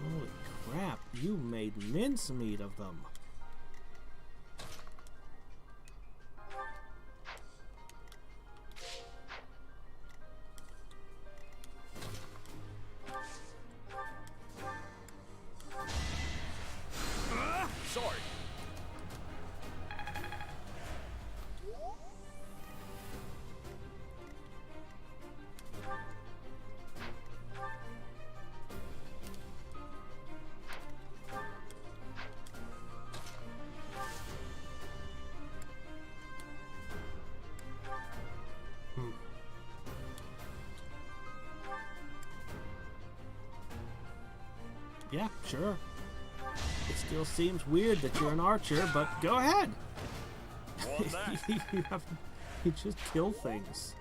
Holy crap, you made mincemeat of them. Sword. Yeah, sure. It still seems weird that you're an archer, but go ahead. You just kill things.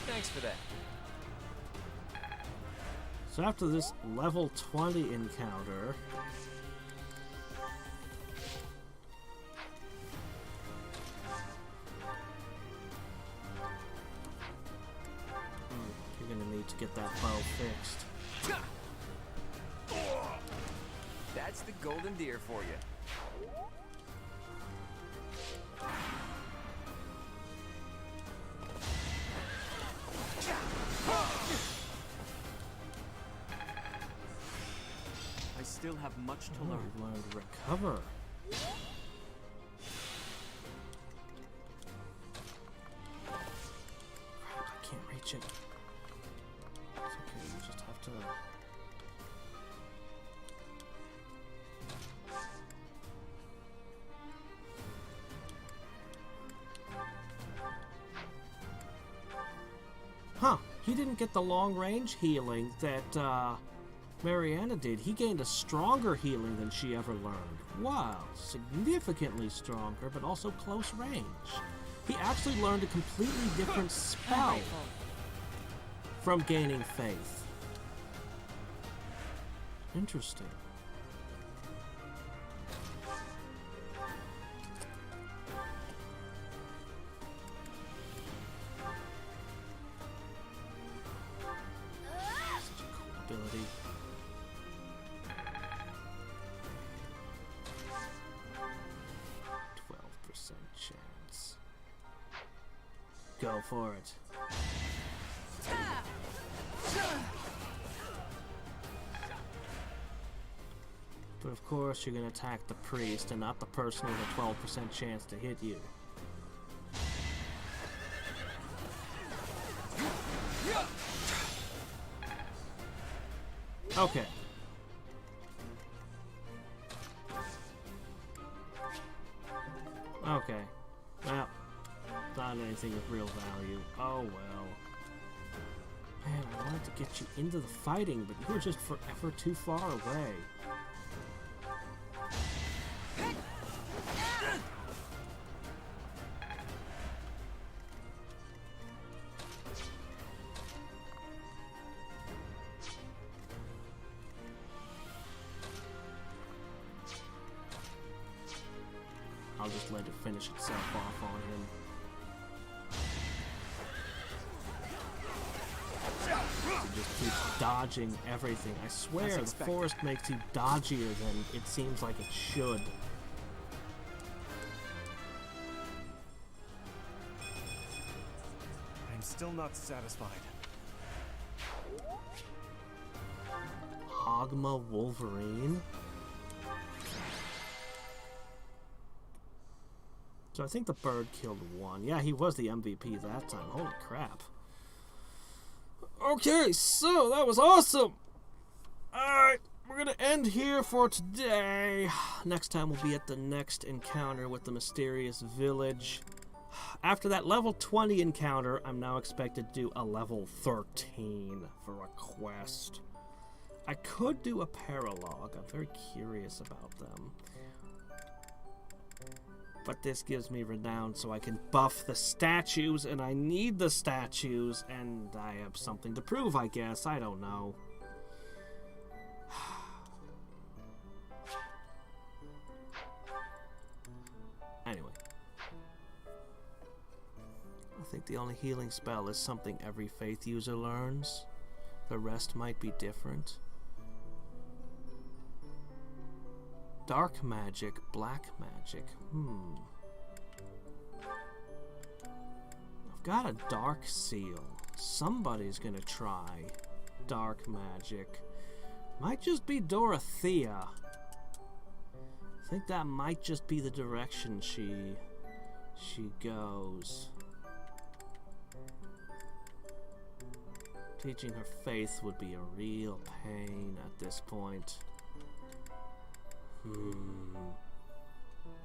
Thanks for that. So after this level 20 encounter, you're gonna need to get that bow fixed. That's the golden deer for you. I still have much to learn. We've learned recover. reach it. It's okay, you just have to... Huh, he didn't get the long-range healing that, Mariana did. He gained a stronger healing than she ever learned. Wow, significantly stronger, but also close range. He actually learned a completely different spell from gaining faith. Interesting. Such a cool ability. Chance. Go for it. But of course you're gonna attack the priest and not the person with a 12% chance to hit you. Okay. Okay. Well, not anything of real value. Oh well. Man, I wanted to get you into the fighting, but you were just forever too far away. I'll just let it finish itself off on him. He just keeps dodging everything. I swear, the forest makes you dodgier than it seems like it should. I'm still not satisfied. Ogma Wolverine? So I think the bird killed one. Yeah, he was the MVP that time. Holy crap. Okay, so that was awesome. Alright, we're gonna end here for today. Next time we'll be at the next encounter with the mysterious village. After that level 20 encounter, I'm now expected to do a level 13 for a quest. I could do a paralogue. I'm very curious about them. But this gives me renown so I can buff the statues, and I need the statues, and I have something to prove, I guess. I don't know. Anyway. I think the only healing spell is something every faith user learns. The rest might be different. Dark magic, black magic. I've got a dark seal. Somebody's gonna try dark magic. Might just be Dorothea. I think that might just be the direction she goes. Teaching her faith would be a real pain at this point.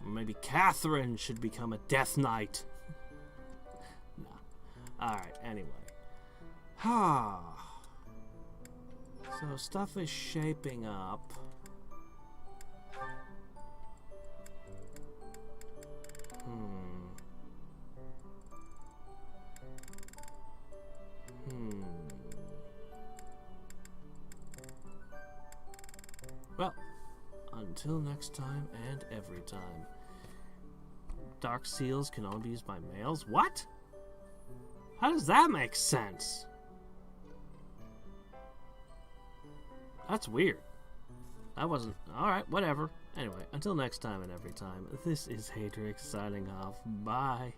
Maybe Catherine should become a Death Knight. Nah. Alright, anyway. So stuff is shaping up. Well, until next time and every time. Dark seals can only be used by males? What? How does that make sense? That's weird. That wasn't... Alright, whatever. Anyway, until next time and every time, this is Hadriex signing off. Bye.